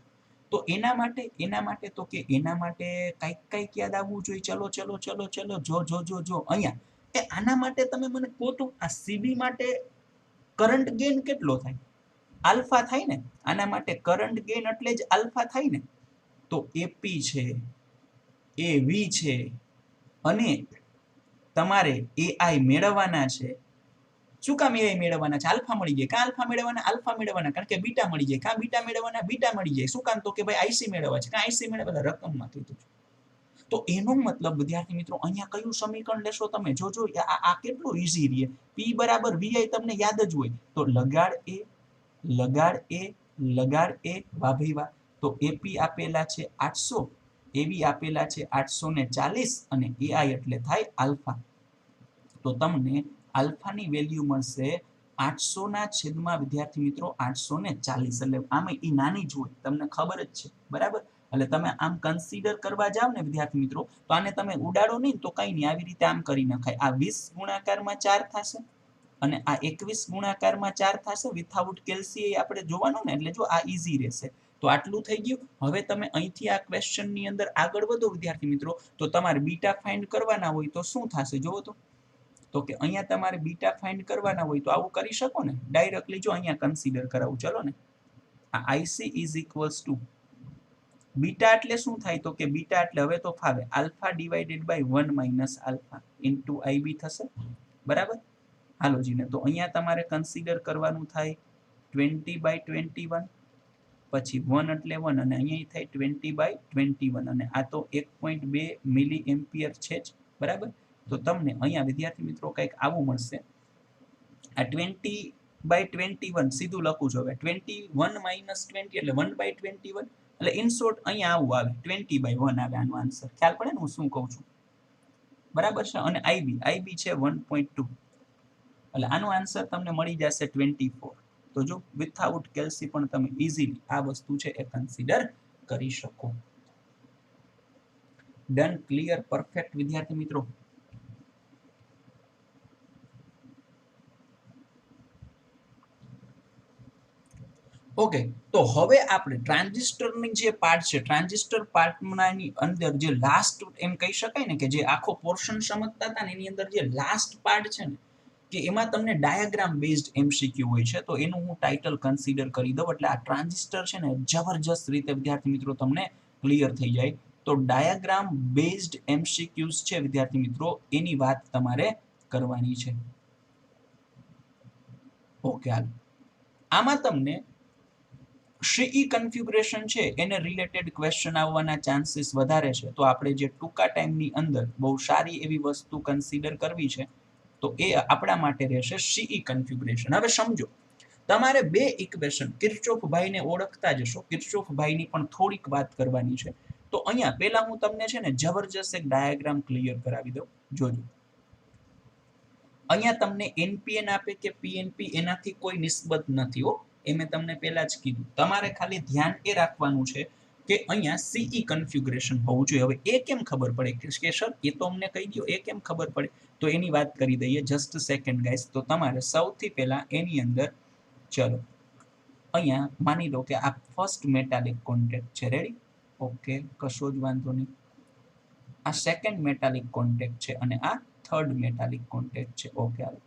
તો એના માટે તો કે એના માટે કઈક યાદ આવવું જોઈએ. ચલો, જો અહીંયા એ આના માટે તમે મને કહો તો, આ સીબી માટે કરંટ ગેઇન કેટલો થાય? આલ્ફા થાય ને. આના માટે કરંટ ગેઇન એટલે જ આલ્ફા થાય ને. તો એપી છે, એવી છે, અને તમારે એઆઈ મેળવવાના છે. શું કામ એઆઈ મેળવવાના છે? આલ્ફા મળી જાય. કાં આલ્ફા મેળવવાના? કારણ કે બીટા મળી જાય. કાં બીટા મેળવવાના? બીટા મળી જાય. શું કામ? તો કે ભાઈ આઈસી મેળવવા છે. કાં આઈસી મેળવવાના? રકમમાં કીધું છે. તો એનો મતલબ વિદ્યાર્થી મિત્રો, અહીંયા કયું સમીકરણ લેશો તમે? જોજો, આ કેટલું ઈઝી રહે. પી બરાબર વીઆઈ તમને યાદ જ હોય. તો લગાડ એ વાહ ભાઈ વાહ. તો એપી આપેલા છે 800, એવી આપેલા છે 840, અને એઆઈ એટલે થાય આલ્ફા. તો તમને આલ્ફાની વેલ્યુ મળશે 800 ના છેદમાં વિદ્યાર્થી મિત્રો 840. એટલે આમાં એ નાની જ હોય, તમને ખબર જ છે. બરાબર. એટલે તમે આમ કન્સિડર કરવા જાવ ને વિદ્યાર્થી મિત્રો, તો આને તમે ઉડાડો નહીં તો કઈ નહીં, આવી રીતે આમ કરી નખાય. આ 20 ગુણાકારમાં 4 થશે, અને આ 21 ગુણાકારમાં 4 થશે. વિથઆઉટ કેલ્સી આપણે જોવાનું ને, એટલે જો આ ઈઝી રહેશે. તો આટલું થઈ ગયું. હવે તમે અહીંથી આ ક્વેશ્ચનની અંદર આગળ વધો વિદ્યાર્થી મિત્રો, તો તમારે બીટા ફાઇન્ડ કરવાના હોય તો શું થશે જોવો તો કે અહીંયા તમારે બીટા ફાઇન્ડ કરવાના હોય તો આવું કરી શકો ને ડાયરેક્ટલી. જો અહીંયા કન્સિડર કરાવું, ચલો ને. આ IC is equals to beta એટલે શું થાય? તો કે બીટા એટલે હવે તો ફાવે, alpha divided by 1 minus alpha into IB થશે. બરાબર. હાલો જીને, તો અહીંયા તમારે કન્સિડર કરવાનું થાય 20/21, પછી 1 એટલે 1, અને અહીંયા થાય 20/21, અને આ તો 1.2 મિલી એમ્પિયર છે જ. બરાબર. તો તમને અહીંયા વિદ્યાર્થી મિત્રો કંઈક આવું મળશે. આ 20/21 સીધું લખું છું હવે. 21 માઇનસ 20 એટલે 1/21. એટલે ઇન શોર્ટ અહીંયા આવું આવે, 20/1 આવે આનો આન્સર. ખ્યાલ પડે ને હું શું કહું છું? બરાબર છે. અને આઈબી છે 1.2, એટલે આનો આન્સર તમને મળી જશે 24. તો જો વિથઆઉટ કેલ્સી પણ તમે ઇઝીલી આ વસ્તુ છે એ કન્સિડર કરી શકો. ડન, ક્લિયર, પરફેક્ટ વિદ્યાર્થી મિત્રો. ઓકે, તો હવે આપણે ટ્રાન્ઝિસ્ટરની જે પાર્ટ છે, ટ્રાન્ઝિસ્ટર પાર્ટની અંદર જે લાસ્ટ એમ કહી શકાય ને કે જે આખો પોર્શન સમજતા હતા ને એની અંદર જે લાસ્ટ પાર્ટ છે ને, કે એમાં તમને ડાયાગ્રામ બેઝડ એમસીક્યુ હોય છે. તો એનું હું ટાઇટલ કન્સિડર કરી દઉં, એટલે આ ટ્રાન્ઝિસ્ટર છે ને જબરજસ્ત રીતે વિદ્યાર્થી મિત્રો તમને ક્લિયર થઈ જાય. તો ડાયાગ્રામ બેઝડ એમસીક્યુઝ છે વિદ્યાર્થી મિત્રો, એની વાત તમારે કરવાની છે. ઓકે હાલ આમાં તમને સીઈ કન્ફિગ્યુરેશન છે એને રિલેટેડ ક્વેશ્ચન આવવાના ચાન્સીસ વધારે છે, તો આપણે જે ટૂંકા ટાઈમની અંદર બહુ સારી એવી વસ્તુ કન્સિડર કરવી છે તો એ આપણા માટે રહેશે સીઈ કન્ફિગ્યુરેશન. હવે સમજો તમારે બે ઇક્વેશન કિર્ચોફભાઈને ઓળખતા જશો, કિર્ચોફભાઈની પણ થોડીક વાત કરવાની છે. તો અહીંયા પહેલા હું તમને છે ને જબરજસ્ત એક ડાયાગ્રામ ક્લિયર કરાવી દઉં, જોજો. અહીંયા તમને એનપીએન આપે કે પીએનપી એનાથી કોઈ નિસ્બત નથી હો, એ મેં તમને પહેલા જ કીધું. તમારે ખાલી ધ્યાન એ રાખવાનું છે કે અહીંયા સીઈ કન્ફિગ્યુરેશન હોવું જોઈએ. હવે એ કેમ ખબર પડે કે સર એ તો અમને કહી દો, એ કેમ ખબર પડે? તો એની વાત કરી દઈએ. Just second guys. તો તમારે સૌથી પહેલા એની અંદર ચલો અહીંયા માની લો કે આ ફર્સ્ટ મેટાલિક કોન્ટેક્ટ છે, રેડી? ઓકે, કશો જ વાંધો નહીં. આ સેકન્ડ મેટાલિક કોન્ટેક્ટ છે અને આ થર્ડ મેટાલિક કોન્ટેક્ટ છે. ઓકે હાલો,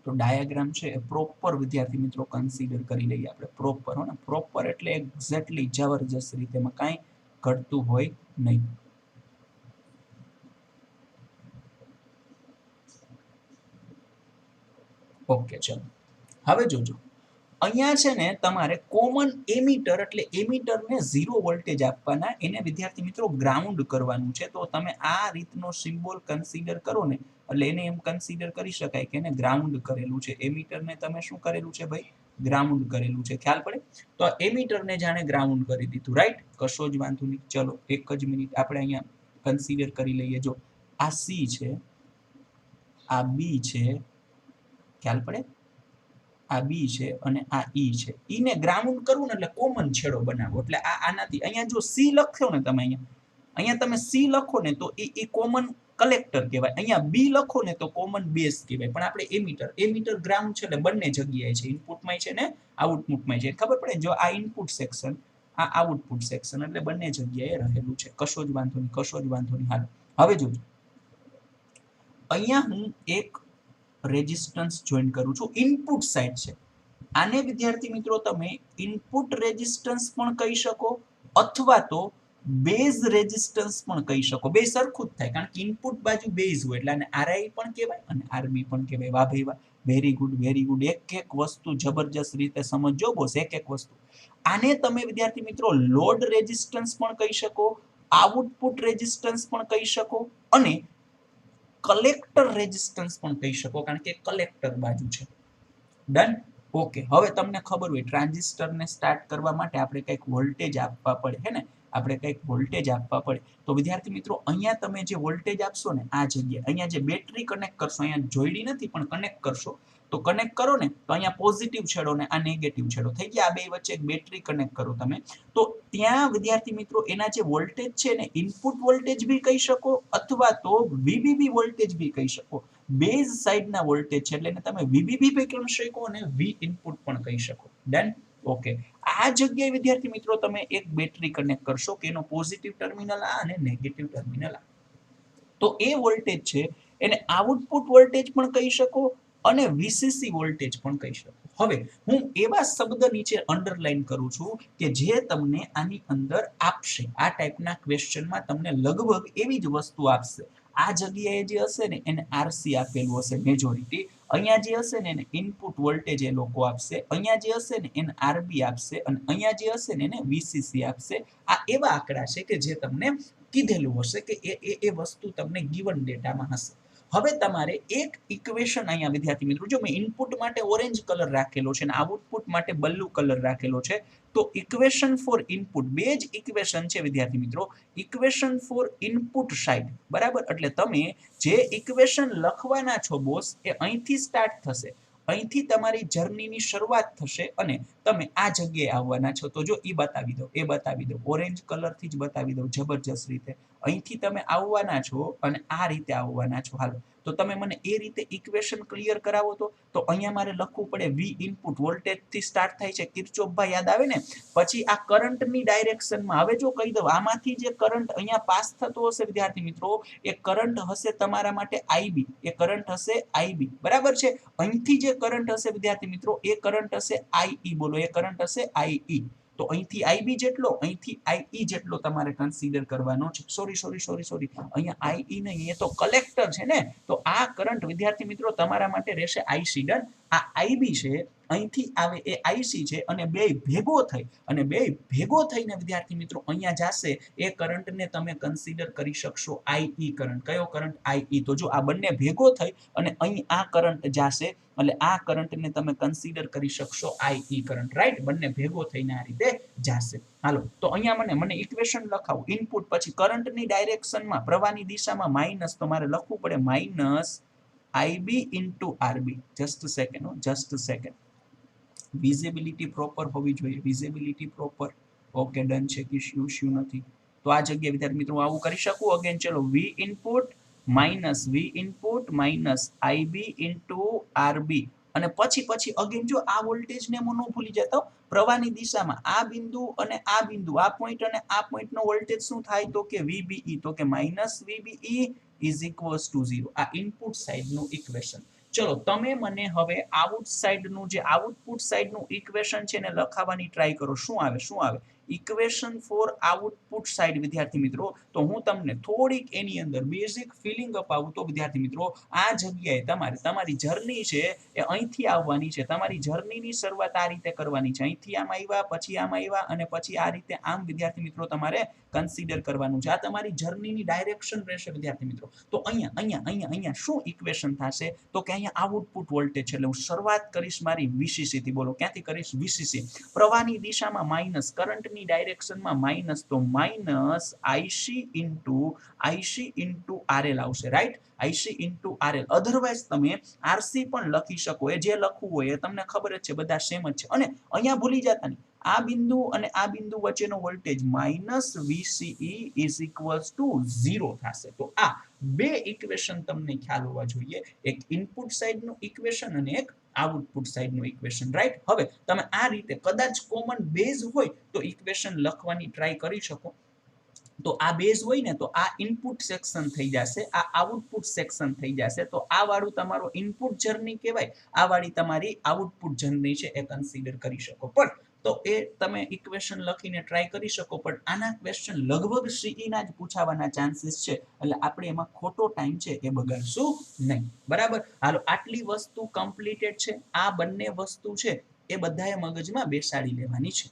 તો ડાયાગ્રામ છે એ પ્રોપર વિદ્યાર્થી મિત્રો કન્સિડર કરી લઈએ આપણે. પ્રોપર હો ને, પ્રોપર એટલે એક્ઝેક્ટલી જબરજસ્ત રીતે એમાં કાંઈ ઘટતું હોય નહીં. ઓકે ચલો હવે જોજો, અહીંયા છે ને તમારે કોમન એમીટર એટલે એમીટરને 0 વોલ્ટેજ આપવાના, એને વિદ્યાર્થી મિત્રો ગ્રાઉન્ડ કરવાનું છે. તો તમે આ રીતનો સિમ્બોલ કન્સિડર કરો ને એટલે એને એમ કન્સિડર કરી શકાય કે એને ગ્રાઉન્ડ કરેલું છે. એમીટરને તમે શું કરેલું છે ભાઈ? ગ્રાઉન્ડ કરેલું છે. ખ્યાલ પડે? તો એમીટરને જાણે ગ્રાઉન્ડ કરી દીધું, રાઈટ? કશો જ વાંધો નહીં. ચલો એક જ મિનિટ આપણે અહીંયા કન્સિડર કરી લઈએ. જો આ સી છે, આ બી છે, ખ્યાલ પડે? આ બી છે અને આ ઈ છે. ઈને ગ્રાઉન્ડ કરવું ને એટલે કોમન છેડો બનાવો. એટલે આ આનાથી અહીંયા જો સી લખ્યો ને તમે અહીંયા તમે સી લખો ને તો એ કોમન કલેક્ટર કહેવાય. અહીંયા બી લખો ને તો કોમન બેઝ કહેવાય. પણ આપણે એમીટર ગ્રાઉન્ડ છે એટલે બંને જગ્યાએ છે, ઇનપુટમાં છે ને આઉટપુટમાં છે. ખબર પડે? જો આ ઇનપુટ સેક્શન, આ આઉટપુટ સેક્શન, એટલે બંને જગ્યાએ રહેલું છે. કશો જ વાંધો નહીં, કશો જ વાંધો નહીં. હાલો હવે જોજો, અહીંયા હું એક રેઝિસ્ટન્સ જોઈન કરું છું, ઇનપુટ સાઇડ છે. આને વિદ્યાર્થી મિત્રો તમે ઇનપુટ રેઝિસ્ટન્સ પણ કહી શકો અથવા તો બેઝ રેઝિસ્ટન્સ પણ કહી શકો. બે સરખું જ થાય, કારણ કે ઇનપુટ બાજુ બેઝ હોય એટલે આને આરઆઈ પણ કહેવાય અને આરબી પણ કહેવાય. વાહ ભાઈ વાહ, વેરી ગુડ, વેરી ગુડ. એક એક વસ્તુ જબરજસ્ત રીતે સમજો બોસ, એક એક વસ્તુ. આને તમે વિદ્યાર્થી મિત્રો લોડ રેઝિસ્ટન્સ પણ કહી શકો, આઉટપુટ રેઝિસ્ટન્સ પણ કહી શકો અને કલેક્ટર રેઝિસ્ટન્સ પણ કહી શકો, કારણ કે કલેક્ટર બાજુ છે. ડન? ઓકે, હવે તમને ખબર હોય ટ્રાન્ઝિસ્ટરને સ્ટાર્ટ કરવા માટે આપણે કંઈક વોલ્ટેજ આપવા પડે, હે ને? આપણે કંઈક વોલ્ટેજ આપવા પડે. તો વિદ્યાર્થી મિત્રો અહીંયા તમે જે વોલ્ટેજ આપશો ને આ જગ્યાએ, અહીંયા જે બેટરી કનેક્ટ કરશો, અહીંયા જોઈડી નથી પણ કનેક્ટ કરશો, તો કનેક્ટ કરો ને તો અહીંયા પોઝિટિવ છેડો ને આ નેગેટિવ છેડો થઈ ગયા. આ બે વચ્ચે એક બેટરી કનેક્ટ કરો તમે, તો ત્યાં વિદ્યાર્થી મિત્રો એના જે વોલ્ટેજ છે ને ઇનપુટ વોલ્ટેજ બી કહી શકો અથવા તો વીબીબી વોલ્ટેજ બી કહી શકો. બેઝ સાઇડના વોલ્ટેજ છે એટલે એને તમે વીબીબી બી કહી શકો અને વી ઇનપુટ પણ કહી શકો. ડન? ઓકે, આ જગ્યાએ વિદ્યાર્થી મિત્રો તમે એક બેટરી કનેક્ટ કરશો કે એનો પોઝિટિવ ટર્મિનલ આ અને નેગેટિવ ટર્મિનલ આ. તો એ વોલ્ટેજ છે એને આઉટપુટ વોલ્ટેજ પણ કહી શકો અને વીસીસી વોલ્ટેજ પણ કહી શકો. હવે હું એવા શબ્દ નીચે અંડરલાઈન કરું છું કે જે તમને આની અંદર આપશે. આ ટાઈપના ક્વેશ્ચનમાં તમને લગભગ એવી જ વસ્તુ આપશે. આ જગ્યાએ જે હશે ને એને આરસી આપેલું હશે મેજોરિટી, અહીંયા જે હશે ને એને ઇનપુટ વોલ્ટેજ એ લોકો આપશે, અહીંયા જે હશે ને એને આરબી આપશે અને અહીંયા જે હશે ને એને વીસીસી આપશે. આ એવા આંકડા છે કે જે તમને કીધેલું હશે કે એ વસ્તુ તમને ગિવન ડેટામાં હશે. હવે તમારે એક ઇક્વેશન અહીંયા વિદ્યાર્થી મિત્રો, જો મેં ઇનપુટ માટે ઓરેન્જ કલર રાખેલો છે અને આઉટપુટ માટે બ્લુ કલર રાખેલો છે, તો ઇક્વેશન ફોર ઇનપુટ બે જ ઇક્વેશન છે વિદ્યાર્થી મિત્રો. ઇક્વેશન ફોર ઇનપુટ સાઇડ, બરાબર? એટલે તમે જે ઇક્વેશન લખવાના છો બોસ એ અહીંથી સ્ટાર્ટ થશે, અહીંથી તમારી જર્નીની શરૂઆત થશે અને તમે આ જગ્યાએ આવવાના છો. તો જો એ બતાવી દો, એ બતાવી દો, ઓરેન્જ કલરથી જ બતાવી દો જબરજસ્ત રીતે. અહીંથી તમે આવવાના છો અને આ રીતે આવવાના છો. હાલો, તો તમે મને એ રીતે ઇક્વેશન ક્લિયર કરાવો. તો અહીંયા મારે લખવું પડે વી ઇનપુટ વોલ્ટેજથી સ્ટાર્ટ થાય છે, કિર્ચોફભાઈ યાદ આવે ને? પછી આ કરંટની ડાયરેક્શનમાં, હવે જો કહી દઉં આમાંથી જે કરંટ અહીંયા પાસ થતો હશે વિદ્યાર્થી મિત્રો, એ કરંટ હશે તમારા માટે આઈબી, એ કરંટ હશે આઈબી, બરાબર છે? અહીંથી જે કરંટ હશે વિદ્યાર્થી મિત્રો એ કરંટ હશે આઈ, બોલો, એ કરંટ હશે આઈ. તો અહીંથી આઈબી જેટલો, અહીંથી આઈ જેટલો તમારે કન્સિડર કરવાનો છે. સોરી, અહીંયા આઈ નહીં, એ તો કલેક્ટર છે ને. તો આ કરંટ વિદ્યાર્થી મિત્રો તમારા માટે રહેશે આઈસી. ડન. આ આઈબી છે, અહીંથી આવે એ આઈસી છે, અને બે ભેગો થઈને વિદ્યાર્થી મિત્રો અહીંયા જાશે. એ કરંટને તમે કન્સિડર કરી શકશો આઈ કરંટ. કયો કરંટ? આઈ. તો જો આ બંને ભેગો થઈ અને અહીં આ કરંટ જાશે, એટલે આ કરંટને તમે કન્સિડર કરી શકશો આઈ કરંટ. રાઈટ? બંને ભેગો થઈને આ રીતે જાશે. હાલો, તો અહીંયા મને ઇક્વેશન લખાવું. ઇનપુટ પછી કરંટની ડાયરેક્શનમાં, પ્રવાહની દિશામાં માઇનસ, તો મારે લખવું પડે minus IB into RB. Just second. Visibility proper હોવી જોઈએ. Visibility proper. ઓકે, ડન છે. કે ઇશ્યુ નથી. તો આ જગ્યાએ વિદ્યાર્થી મિત્રો આવું કરી શકું. અગેન ચલો, V input minus IB into RB, અને પછી અગેન જો આ વોલ્ટેજને ન ભૂલી જતા, પ્રવાહની દિશામાં આ બિંદુ અને આ બિંદુ, આ પોઈન્ટ અને આ પોઈન્ટનો વોલ્ટેજ શું થાય? તો કે વીબીઈ. તો કે minus VBE is equals to 0. આ ઇનપુટ સાઇડનું ઇક્વેશન. ચલો, તમે મને હવે આઉટપુટ સાઇડનું ઇક્વેશન છે ને લખાવવાની ટ્રાય કરો. શું આવે? Equation for output side. વિદ્યાર્થી મિત્રો, તો હું તમને થોડીક એની અંદર બેઝિક ફિલિંગ અપાવું. તો વિદ્યાર્થી મિત્રો, આ જગ્યાએ તમારી જર્ની છે એ અહીંથી આવવાની છે. તમારી જર્નીની શરૂઆત આ રીતે કરવાની છે. અહીંથી આમ આવ્યા, પછી આમ આવ્યા, અને પછી આ રીતે આમ વિદ્યાર્થી મિત્રો તમારે કન્સિડર કરવાનું છે. આ તમારી જર્નીની ડાયરેક્શન રહેશે વિદ્યાર્થી મિત્રો. તો અહીંયા શું ઇક્વેશન થશે? તો કે અહીંયા આઉટપુટ વોલ્ટેજ છે. એટલે હું શરૂઆત કરીશ મારી વીસીસી થી. બોલો, ક્યાંથી કરીશ? વીસીસી. પ્રવાહની દિશામાં માઇનસ, કરંટની ડાયરેક્શનમાં માઇનસ, તો માઇનસ આઈસી ઇન્ટુ આરએલ આવશે. Right? IC into RL. Otherwise તમે આરસી પણ લખી શકો. એ જે લખવું હોય એ તમને ખબર જ છે, બધા સેમ જ છે. અને અહીંયા ભૂલી જતા નહીં, આ બિંદુ અને આ બિંદુ વચ્ચેનો voltage minus VCE is equals to 0 થશે. તો આ બે ઇક્વેશન તમને ખ્યાલ હોવા જોઈએ. એક ઇનપુટ સાઇડનું ઇક્વેશન અને એક આઉટપુટ સાઇડનું ઇક્વેશન. રાઈટ? હવે તમે આ રીતે કદાચ કોમન બેઝ હોય તો ઇક્વેશન લખવાની ટ્રાય કરી શકો. તો આ બેઝ હોય ને, તો આ ઇનપુટ સેક્શન થઈ જશે, આ આઉટપુટ સેક્શન થઈ જશે. તો આ વાળું તમારો ઇનપુટ જર્ની કહેવાય, આ વાળી તમારી આઉટપુટ જર્ની છે, એ કન્સિડર કરી શકો. પણ તો એ તમે ઇક્વેશન લખીને ટ્રાય કરી શકો. પણ આના ક્વેશ્ચન લગભગ સીઈ ના જ પૂછાવાના ચાન્સીસ છે, એટલે આપણે એમાં ખોટો ટાઈમ છે એ બગાડશું નહીં. બરાબર? હાલો, આટલી વસ્તુ કમ્પ્લીટેડ છે. આ બંને વસ્તુ છે એ બધાએ મગજમાં બેસાડી લેવાની છે.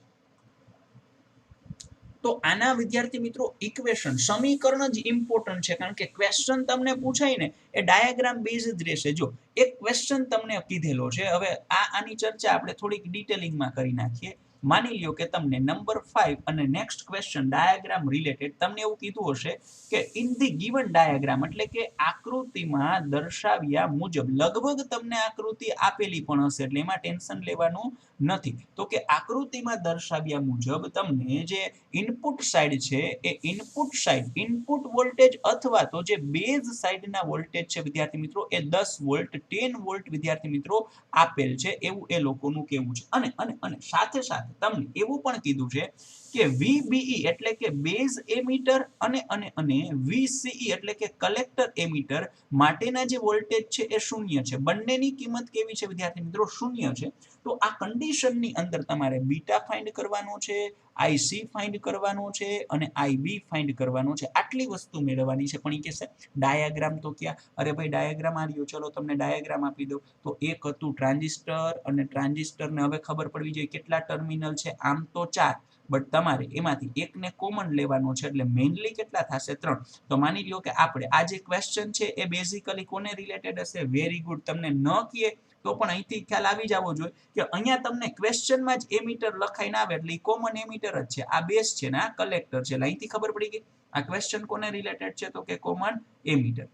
તો આના વિદ્યાર્થી મિત્રો ઇક્વેશન, સમીકરણ જ ઇમ્પોર્ટન્ટ છે, કારણ કે ક્વેશ્ચન તમને પૂછાય ને એ ડાયાગ્રામ બેઝ જ રહેશે. જો એક ક્વેશ્ચન તમને કીધેલો છે, હવે આની ચર્ચા આપણે થોડીક ડિટેલિંગમાં કરી નાખીએ. માની લ્યો કે તમને નંબર 5 અને નેક્સ્ટ ક્વેશ્ચન ડાયાગ્રામ રિલેટેડ તમને એવું કીધું હશે કે ઇન ધી ગિવન ડાયાગ્રામ, એટલે કે આકૃતિમાં દર્શાવ્યા મુજબ, લગભગ તમને આકૃતિ આપેલી પણ હશે, એટલે એમાં ટેન્શન લેવાનું નથી. તો કે આકૃતિમાં દર્શાવ્યા મુજબ તમને જે ઇનપુટ સાઇડ છે એ ઇનપુટ વોલ્ટેજ અથવા તો જે બેઝ સાઇડના વોલ્ટેજ છે વિદ્યાર્થી મિત્રો, એ 10 વોલ્ટ 10 વોલ્ટ વિદ્યાર્થી મિત્રો આપેલ છે, એવું એ લોકોનું કહેવું છે. અને સાથે તમને એવું પણ કીધું છે કે VBE એટલે કે બેઝ એમીટર અને VCE એટલે કે કલેક્ટર એમીટર માટેના જે વોલ્ટેજ છે એ શૂન્ય છે. બંનેની કિંમત કેવી છે વિદ્યાર્થી મિત્રો? શૂન્ય છે. તો આ કન્ડિશનની અંદર તમારે બીટા ફાઇન્ડ કરવાનો છે, આઈસી ફાઇન્ડ કરવાનો છે, અને આઈબી ફાઇન્ડ કરવાનો છે. આટલી વસ્તુ મેળવવાની છે. પણ એ કહેશે ડાયાગ્રામ તો ક્યાં? અરે ભાઈ, ડાયાગ્રામ આ રહ્યો, ચલો તમને ડાયાગ્રામ આપી દો. તો એક હતું ટ્રાન્ઝિસ્ટર, અને ટ્રાન્ઝિસ્ટરને હવે ખબર પડવી જોઈએ કેટલા ટર્મિનલ છે. આમ તો 4, બટ તમારે એમાંથી એકને કોમન લેવાનો છે, એટલે મેઇનલી કેટલા થશે? 3. તો માની લ્યો કે આપણે આ જે ક્વેશ્ચન છે એ બેઝિકલી કોને રિલેટેડ હશે? Very good. તમને ન કહે તો પણ અહીંથી ખ્યાલ આવી જવો જોઈએ કે અહીંયા તમને ક્વેશ્ચનમાં જ એમીટર લખાઈને આવે, એટલે કોમન એમીટર જ છે. આ બેઝ છે ને આ કલેક્ટર છે, એટલે અહીંથી ખબર પડી ગઈ આ ક્વેશ્ચન કોને રિલેટેડ છે, તો કે કોમન એમીટર.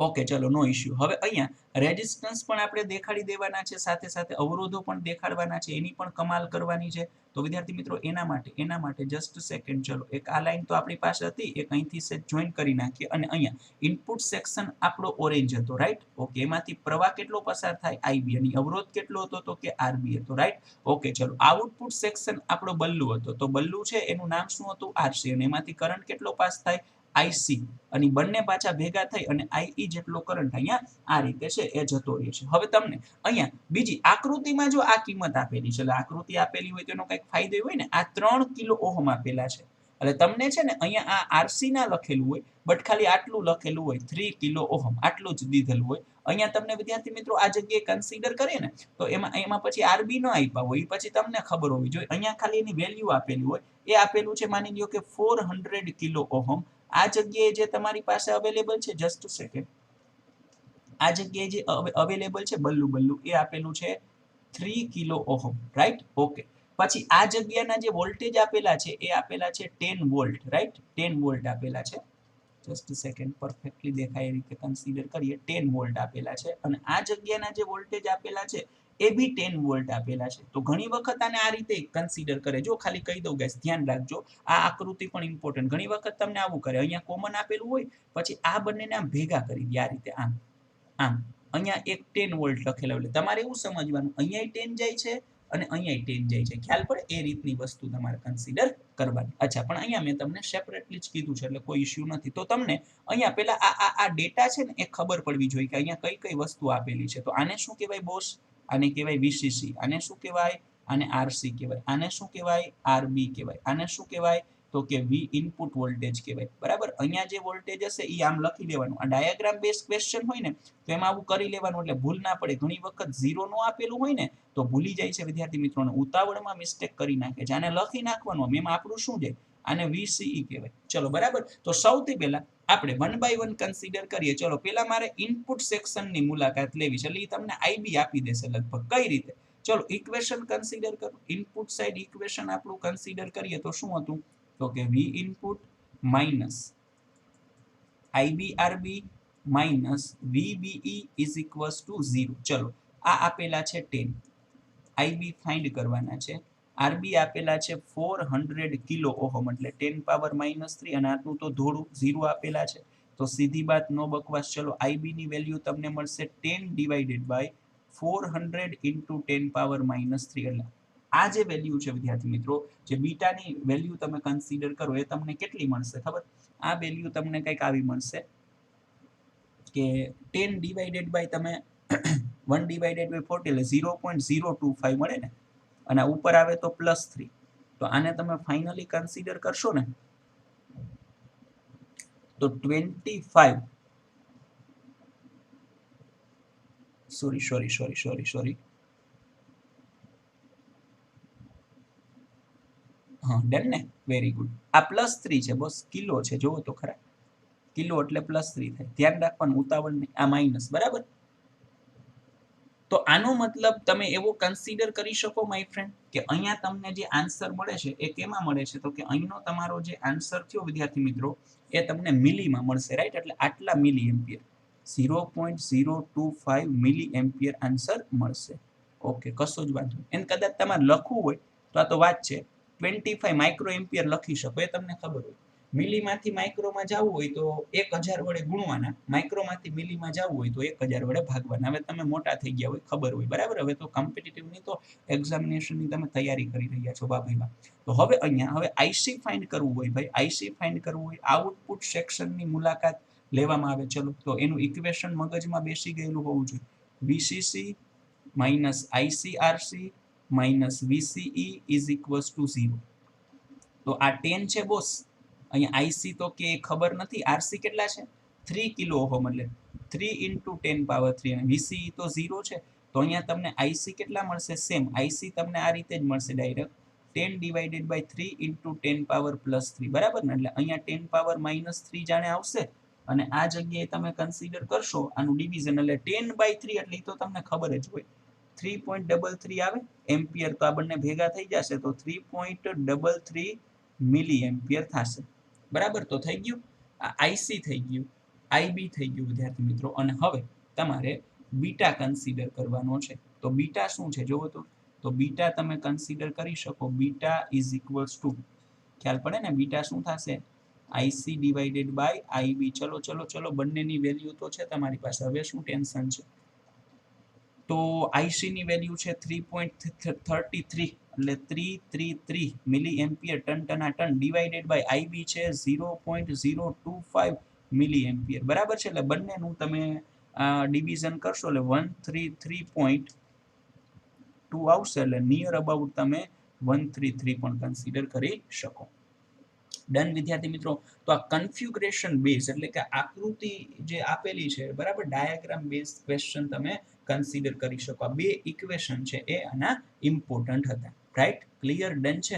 ઓકે, ચલો, નો ઇશ્યુ. હવે અહીંયા રેઝિસ્ટન્સ પણ આપણે દેખાડી દેવાના છે, સાથે અવરોધો પણ દેખાડવાના છે, એની પણ કમાલ કરવાની છે. તો વિદ્યાર્થી મિત્રો એના માટે જસ્ટ સેકન્ડ, ચલો, એક આ લાઈન તો આપણી પાસે હતી, એક અહીંથી સેટ જોઈન કરી નાખીએ. અને અહીંયા ઇનપુટ સેક્શન આપણો ઓરેન્જ હતો, રાઈટ? ઓકે, એમાંથી પ્રવાહ કેટલો પસાર થાય? આઈબી. અને અવરોધ કેટલો હતો? તો કે આરબી હતો, રાઈટ? ઓકે, ચલો, આઉટપુટ સેક્શન આપણો બલ્લુ હતો, તો બલ્લુ છે એનું નામ શું હતું? આરસી. અને એમાંથી કરંટ કેટલો પાસ થાય? આઈસી અને બંને પાછા ભેગા થઈ અને આઈ જેટલો કરંટ અહીંયા આ રીતે છે એ જતો રહે છે. હવે તમને અહીંયા બીજી આકૃતિમાં જો આ કિંમત આપેલી છે, એટલે આકૃતિ આપેલી હોય તેનો કંઈક ફાયદો હોય ને, આ 3 કિલો ઓહમ આપેલા છે, એટલે તમને છે ને અહીંયા આ આરસી ના લખેલું હોય, બટ ખાલી આટલું લખેલું હોય 3 કિલો ઓહમ, આટલું જ દીધેલું હોય. અહીંયા તમને વિદ્યાર્થી મિત્રો આ જગ્યાએ કન્સિડર કરીએ ને તો એમાં પછી આરબી ન આપ્યા હોય, પછી તમને ખબર હોવી જોઈએ. અહીંયા ખાલી એની વેલ્યુ આપેલી હોય, એ આપેલું છે માની લ્યો કે 400 કિલો ઓહમ. આ જગ્યાએ જે તમારી પાસે અવેલેબલ છે, જસ્ટ સેકન્ડ, આ જગ્યાએ જે અવેલેબલ છે બલ્લુ એ આપેલું છે 3 કિલો ઓહમ, રાઈટ? ઓકે. પછી આ જગ્યાના જે વોલ્ટેજ આપેલા છે એ આપેલા છે 10 વોલ્ટ, રાઈટ? 10 વોલ્ટ આપેલા છે. જસ્ટ સેકન્ડ, પરફેક્ટલી દેખાય એ રીતે કન્સિડર કરીએ. 10 વોલ્ટ આપેલા છે અને આ જગ્યાના જે વોલ્ટેજ આપેલા છે એ બી 10 વોલ્ટ આપેલા છે. તો ઘણી વખત આને આ રીતે કન્સિડર કરે. જો ખાલી કહી દઉં ગાઈસ, ધ્યાન રાખજો, આ આકૃતિ પણ ઇમ્પોર્ટન્ટ. ઘણી વખત તમને આવું કરે, અહીંયા કોમન આપેલું હોય, પછી આ બંનેને આમ ભેગા કરી દે આ રીતે, આમ આમ. અહીંયા એક 10 વોલ્ટ લખેલા, એટલે તમારે એવું સમજવાનું અહીંયા 10 જાય છે અને અહીંયા 10 જાય છે. ખ્યાલ પડે? એ રીતની વસ્તુ તમારે કન્સિડર કરવાની. અચ્છા, પણ અહીંયા મેં તમને સેપરેટલી જ કીધું છે, એટલે કોઈ ઇશ્યુ નથી. તો તમને અહીંયા પેલા આ ડેટા છે ને એ ખબર પડવી જોઈએ કે અહીંયા કઈ કઈ વસ્તુ આપેલી છે. તો આને શું કહેવાય બોસ? આને કહેવાય વીસીસી. આને શું કહેવાય? આને આરસી કહેવાય. આને શું કહેવાય? આરબી કહેવાય. આને શું કહેવાય? તો કે વી ઇનપુટ વોલ્ટેજ કહેવાય. બરાબર? અહીંયા જે વોલ્ટેજ હશે એ આમ લખી લેવાનું. આ ડાયાગ્રામ બેઝ ક્વેશ્ચન હોય ને તો એમાં આવું કરી લેવાનું, એટલે ભૂલ ના પડે. ઘણી વખત 0 નો આપેલું હોય ને તો ભૂલી જાય છે વિદ્યાર્થી મિત્રોને, ઉતાવળમાં મિસ્ટેક કરી નાખે છે. આને લખી નાખવાનું, એમાં આપણું શું છે, આને વીસીઈ કહેવાય. ચલો, બરાબર? તો સૌથી પહેલા આપણે 1 બાય 1 કન્સિડર કરીએ. ચલો, પહેલા મારે ઇનપુટ સેક્શનની મુલાકાત લેવી છે, એટલે એ તમને આઈબી આપી દેશે લગભગ. કઈ રીતે? ચલો, ઇક્વેશન કન્સિડર કરો. ઇનપુટ સાઇડ ઇક્વેશન આપણું કન્સિડર કરીએ તો શું હતું? તો કે V input minus IB RB minus VBE is equals to 0. ચલો, આ આપેલા છે 10, આઈબી ફાઇન્ડ કરવાના છે. આરબી આપેલા છે 400 કિલો ઓહમ, એટલે 10 પાવર માઇનસ 3, અને આટલું તો ધોળું 0 આપેલા છે. તો સીધી વાત, નો બકવાસ. ચલો, આઈબી ની વેલ્યુ તમને મળશે 10 divided by 400 into 10 power minus 3. એટલે આ જે વેલ્યુ છે વિદ્યાર્થી મિત્રો, જે બીટાની વેલ્યુ તમે કન્સિડર કરો એ તમને કેટલી મળશે ખબર? આ વેલ્યુ તમને કંઈક આવી મળશે કે 10 ડિવાઇડેડ બાય તમે 1 ડિવાઇડેડ બાય 40 એટલે 0.025 મળે ને, અને ઉપર આવે તો +3. તો આને તમે ફાઇનલી કન્સિડર કરશો ને તો 25, સોરી, હા, ડન ને? Very good. આ +3 છે બોસ, કિલો છે, જોવો તો ખરા. કિલો એટલે +3 થાય. ધ્યાન રાખવાનું, ઉતાવળ નહીં. આ માઇનસ, બરાબર? તો આનો મતલબ તમે એવો કન્સિડર કરી શકો માય ફ્રેન્ડ કે અહીંયા તમને જે આન્સર મળે છે એ કેમાં મળે છે? તો કે અહીંનો તમારો જે આન્સર થયો વિદ્યાર્થી મિત્રો એ તમને મિલીમાં મળશે, રાઈટ? એટલે આટલા મિલી એમ્પિયર, 0.025 મિલી એમ્પિયર આન્સર મળશે. ઓકે, કશો જ વાંધો નહીં. એને કદાચ તમારે લખવું હોય તો આ તો વાત છે, 25 માઇક્રો એમ્પિયર લખી શકો, એ તમને ખબર હોય. મિલીમાંથી માઇક્રોમાં જવું હોય તો 1000 વડે ગુણવાના, માઇક્રોમાંથી મિલીમાં જવું હોય તો 1000 વડે ભાગવાના. હવે તમે મોટા થઈ ગયા હોય, ખબર હોય, બરાબર? હવે તો કોમ્પિટિટિવની તો એક્ઝામિનેશનની તમે તૈયારી કરી રહ્યા છો ભાઈમાં. તો હવે અહીંયા હવે આઈસી ફાઇન્ડ કરવું હોય ભાઈ, આઈસી ફાઇન્ડ કરવું હોય, આઉટપુટ સેક્શનની મુલાકાત લેવામાં આવે. ચલો, તો એનું ઇક્વેશન મગજમાં બેસી ગયેલું હોવું જોઈએ. VCC minus IC RC minus VCE is equals to 0. તો આ 10 છે બોસ. અહીંયા આઈસી તો કે ખબર નથી, આરસી કેટલા છે? 3 કિલો ઓહમ, એટલે 3 ઇન્ટુ 10 પાવર 3, અને વીસીઈ તો 0 છે. તો અહીંયા તમને આઈસી કેટલા મળશે? સેમ આઈસી તમને આ રીતે જ મળશે direct, 10 divided by 3 into 10 power plus 3, બરાબર ને? એટલે અહીંયા 10 પાવર માઇનસ 3 જાણે આવશે, અને આ જગ્યાએ તમે કન્સિડર કરશો આનું ડિવિઝન, એટલે 10 બાય 3, એટલે એ તો તમને ખબર જ હોય, 3.33 આવે એમ્પિયર. તો આ બંને ભેગા થઈ જશે તો 3.33 મિલી એમ્પિયર થશે, બરાબર? તો થઈ ગયું, આ આઈસી થઈ ગયું, આઈબી થઈ ગયું વિદ્યાર્થી મિત્રો. અને હવે તમારે બીટા કન્સિડર કરવાનો છે. તો બીટા શું છે જોવો તો બીટા તમે કન્સિડર કરી શકો. બીટા ઇઝ ઇક્વલ્સ ટુ, ખ્યાલ પડે ને, બીટા શું થશે? IC divided by IB. ચલો બંનેની વેલ્યુ તો છે તમારી પાસે, હવે શું ટેન્શન છે? તો આઈસી ની વેલ્યુ છે 3.33 એટલે 333 મિલી એમ્પિયર ટન ડિવાઇડેડ બાય આઈબી છે 0.025 મિલી એમ્પિયર બરાબર છે. એટલે બંનેનું તમે ડિવિઝન કરશો એટલે 133.2 આવશે એટલે નિયર અબાઉટ તમે 133 પણ કન્સિડર કરી શકો. ડન વિદ્યાર્થી મિત્રો. તો આ કન્ફિગ્યુરેશન બેઝ એટલે કે આકૃતિ જે આપેલી છે બરાબર ડાયાગ્રામ બેઝ ક્વેશ્ચન તમે કન્સિડર કરી શકો. આ બે ઇક્વેશન છે એ આના ઇમ્પોર્ટન્ટ હતા. રાઈટ, ક્લિયર, ડન છે.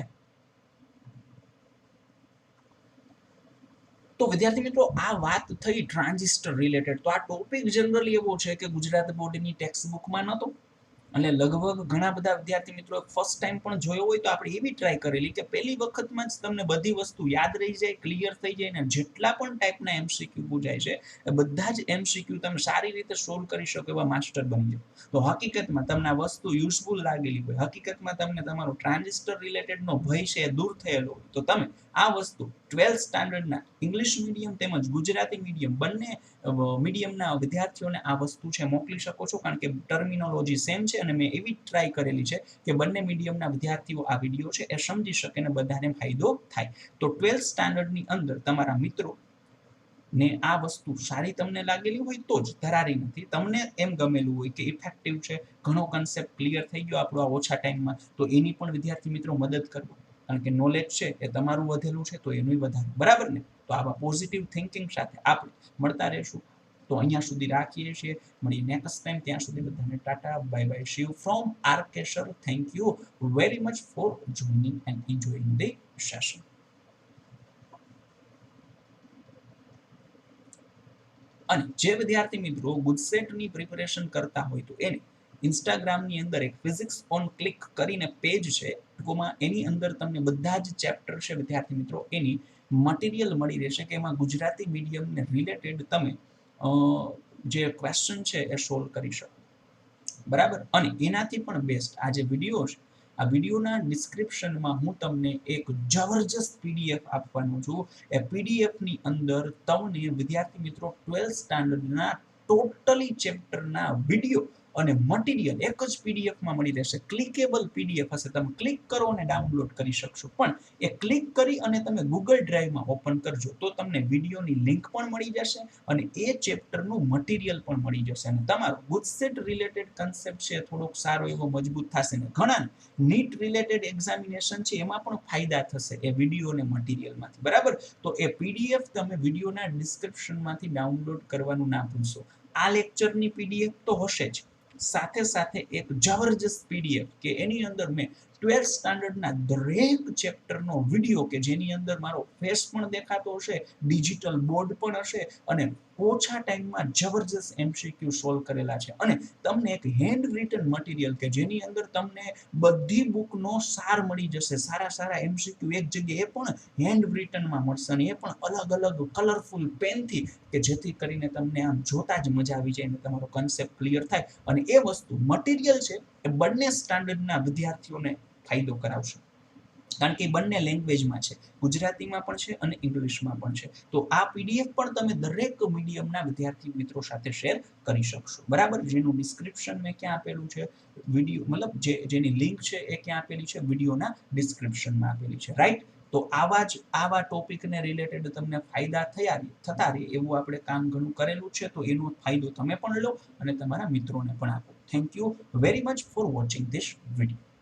તો વિદ્યાર્થી મિત્રો આ વાત થઈ ટ્રાન્ઝિસ્ટર રિલેટેડ. તો આ ટોપિક જનરલી એવો છે કે ગુજરાત બોર્ડની ટેક્સ્ટ બુકમાં નહોતો અને લગભગ ઘણા બધા વિદ્યાર્થી મિત્રો ફર્સ્ટ ટાઈમ પણ જોયો હોય તો આપણે એવી ટ્રાય કરેલી કે પહેલી વખતમાં જ તમને બધી વસ્તુ યાદ રહી જાય, ક્લિયર થઈ જાય ને જેટલા પણ ટાઈપના એમસીક્યુ પૂછાય છે એ બધા જ એમસીક્યુ તમે સારી રીતે સોલ્વ કરી શકો એવા માસ્ટર બની જાઓ. તો હકીકતમાં તમને આ વસ્તુ યુઝફુલ લાગેલી હોય, હકીકતમાં તમને તમારો ટ્રાન્ઝિસ્ટર રિલેટેડનો ભય છે એ દૂર થયેલો હોય તો તમે આ વસ્તુ 12th સ્ટાન્ડર્ડના ઇંગ્લિશ મીડિયમ તેમજ ગુજરાતી મીડિયમ બંને મીડિયમના વિદ્યાર્થીઓને આ વસ્તુ છે મોકલી શકો છો. કારણ કે ટર્મિનોલોજી સેમ છે અને મેં એવી ટ્રાય કરેલી છે કે બંને મીડિયમના વિદ્યાર્થીઓ આ વિડીયો છે એ સમજી શકે અને બધાને ફાયદો થાય. તો 12th સ્ટાન્ડર્ડની અંદર તમારા મિત્રો ને આ વસ્તુ સારી તમને લાગેલી હોય તો જ, ધરારી નથી, તમને એમ ગમેલું હોય કે ઇફેક્ટિવ છે, ઘણો કન્સેપ્ટ ક્લિયર થઈ ગયો આપણો આ ઓછા ટાઈમમાં, તો એની પણ વિદ્યાર્થી મિત્રો મદદ કરવો. કારણ કે નોલેજ છે એ તમારું વધેલું છે તો એનું વધારે, બરાબર ને. તો આવા પોઝિટિવ થિંકિંગ સાથે આપણે મળતા રહેશું. તો અહીંયા સુધી રાખીએ છીએ, મળીએ નેક્સ્ટ ટાઈમ. ત્યાં સુધી બધાને ટાટા, bye bye, Shiv from RK sir. Thank you very much for joining and enjoying the session. અને જે વિદ્યાર્થી મિત્રો ગુજસેટની પ્રિપેરેશન કરતા હોય તો એને ઇન્સ્ટાગ્રામની અંદર એક ફિઝિક્સ ઓન ક્લિક કરીને પેજ છે, ટૂંકમાં એની અંદર તમને બધા જ ચેપ્ટર છે વિદ્યાર્થી મિત્રો એની મટીરિયલ મળી રહેશે કે એમાં ગુજરાતી મીડિયમને રિલેટેડ તમે જે ક્વેશ્ચન છે એ સોલ્વ કરી શકો, બરાબર. અને એનાથી પણ બેસ્ટ આ જે વિડીયો છે, આ વિડીયોના ડિસ્ક્રિપ્શનમાં હું તમને એક જબરજસ્ત પીડીએફ આપવાનો છું. એ પીડીએફની અંદર તમને વિદ્યાર્થી મિત્રો 12th સ્ટાન્ડર્ડના ટોટલી ચેપ્ટરના વિડીયો અને મટીરિયલ એક જ પીડીએફમાં મળી રહેશે. ક્લિકેબલ પીડીએફ હશે, તમે ક્લિક કરો અને ડાઉનલોડ કરી શકશો. પણ એ ક્લિક કરી અને તમે ગૂગલ ડ્રાઈવમાં ઓપન કરજો તો તમને વિડીયોની લિંક પણ મળી જશે અને એ ચેપ્ટરનું મટીરિયલ પણ મળી જશે અને તમારો ગુજસેટ રિલેટેડ કન્સેપ્ટ છે થોડોક સારો એવો મજબૂત થશે ને ઘણા નીટ રિલેટેડ એક્ઝામિનેશન છે એમાં પણ ફાયદા થશે એ વિડીયો અને મટીરિયલમાંથી, બરાબર. તો એ પીડીએફ તમે વિડીયોના ડિસ્ક્રિપ્શનમાંથી ડાઉનલોડ કરવાનું ના ભૂલશો. આ લેક્ચરની પીડીએફ તો હશે જ, સાથે સાથે એક જબરજસ્ત પીડીએફ કે એની અંદર મેં 12th સ્ટાન્ડર્ડના દરેક ચેપ્ટરનો વિડીયો કે જેની અંદર મારો ફેસ પણ દેખાતો હશે, ડિજિટલ બોર્ડ પણ હશે અને ઓછા ટાઈમમાં જબરજસ્ત એમસીક્યુ સોલ્વ કરેલા છે અને તમને એક હેન્ડ રિટન મટીરિયલ કે જેની અંદર તમને બધી બુકનો સાર મળી જશે. સારા સારા એમસીક્યુ એક જગ્યાએ પણ હેન્ડ રિટનમાં મળશે અને એ પણ અલગ અલગ કલરફુલ પેનથી કે જેથી કરીને તમને આમ જોતા જ મજા આવી જાય અને તમારો કન્સેપ્ટ ક્લિયર થાય. અને એ વસ્તુ મટીરિયલ છે એ બંને સ્ટાન્ડર્ડના વિદ્યાર્થીઓને ફાયદો કરાવશે. કારણ કે બંને લેંગ્વેજમાં છે, ગુજરાતીમાં પણ છે અને ઇંગ્લિશમાં પણ છે. તો આ પીડીએફ પણ તમે દરેક મીડિયમના વિદ્યાર્થી મિત્રો સાથે શેર કરી શકશો, બરાબર. જેનું ડિસ્ક્રિપ્શન મેં ક્યાં આપેલું છે, વિડીયો મતલબ જેની લિંક છે એ ક્યાં આપેલી છે, વિડીયોના ડિસ્ક્રિપ્શનમાં આપેલી છે, રાઈટ. તો આવા ટોપિકને રિલેટેડ તમને ફાયદા થતા રહે એવું આપણે કામ ઘણું કરેલું છે. તો એનો ફાયદો તમે પણ લો અને તમારા મિત્રોને પણ આપો. Thank you very much for watching this video.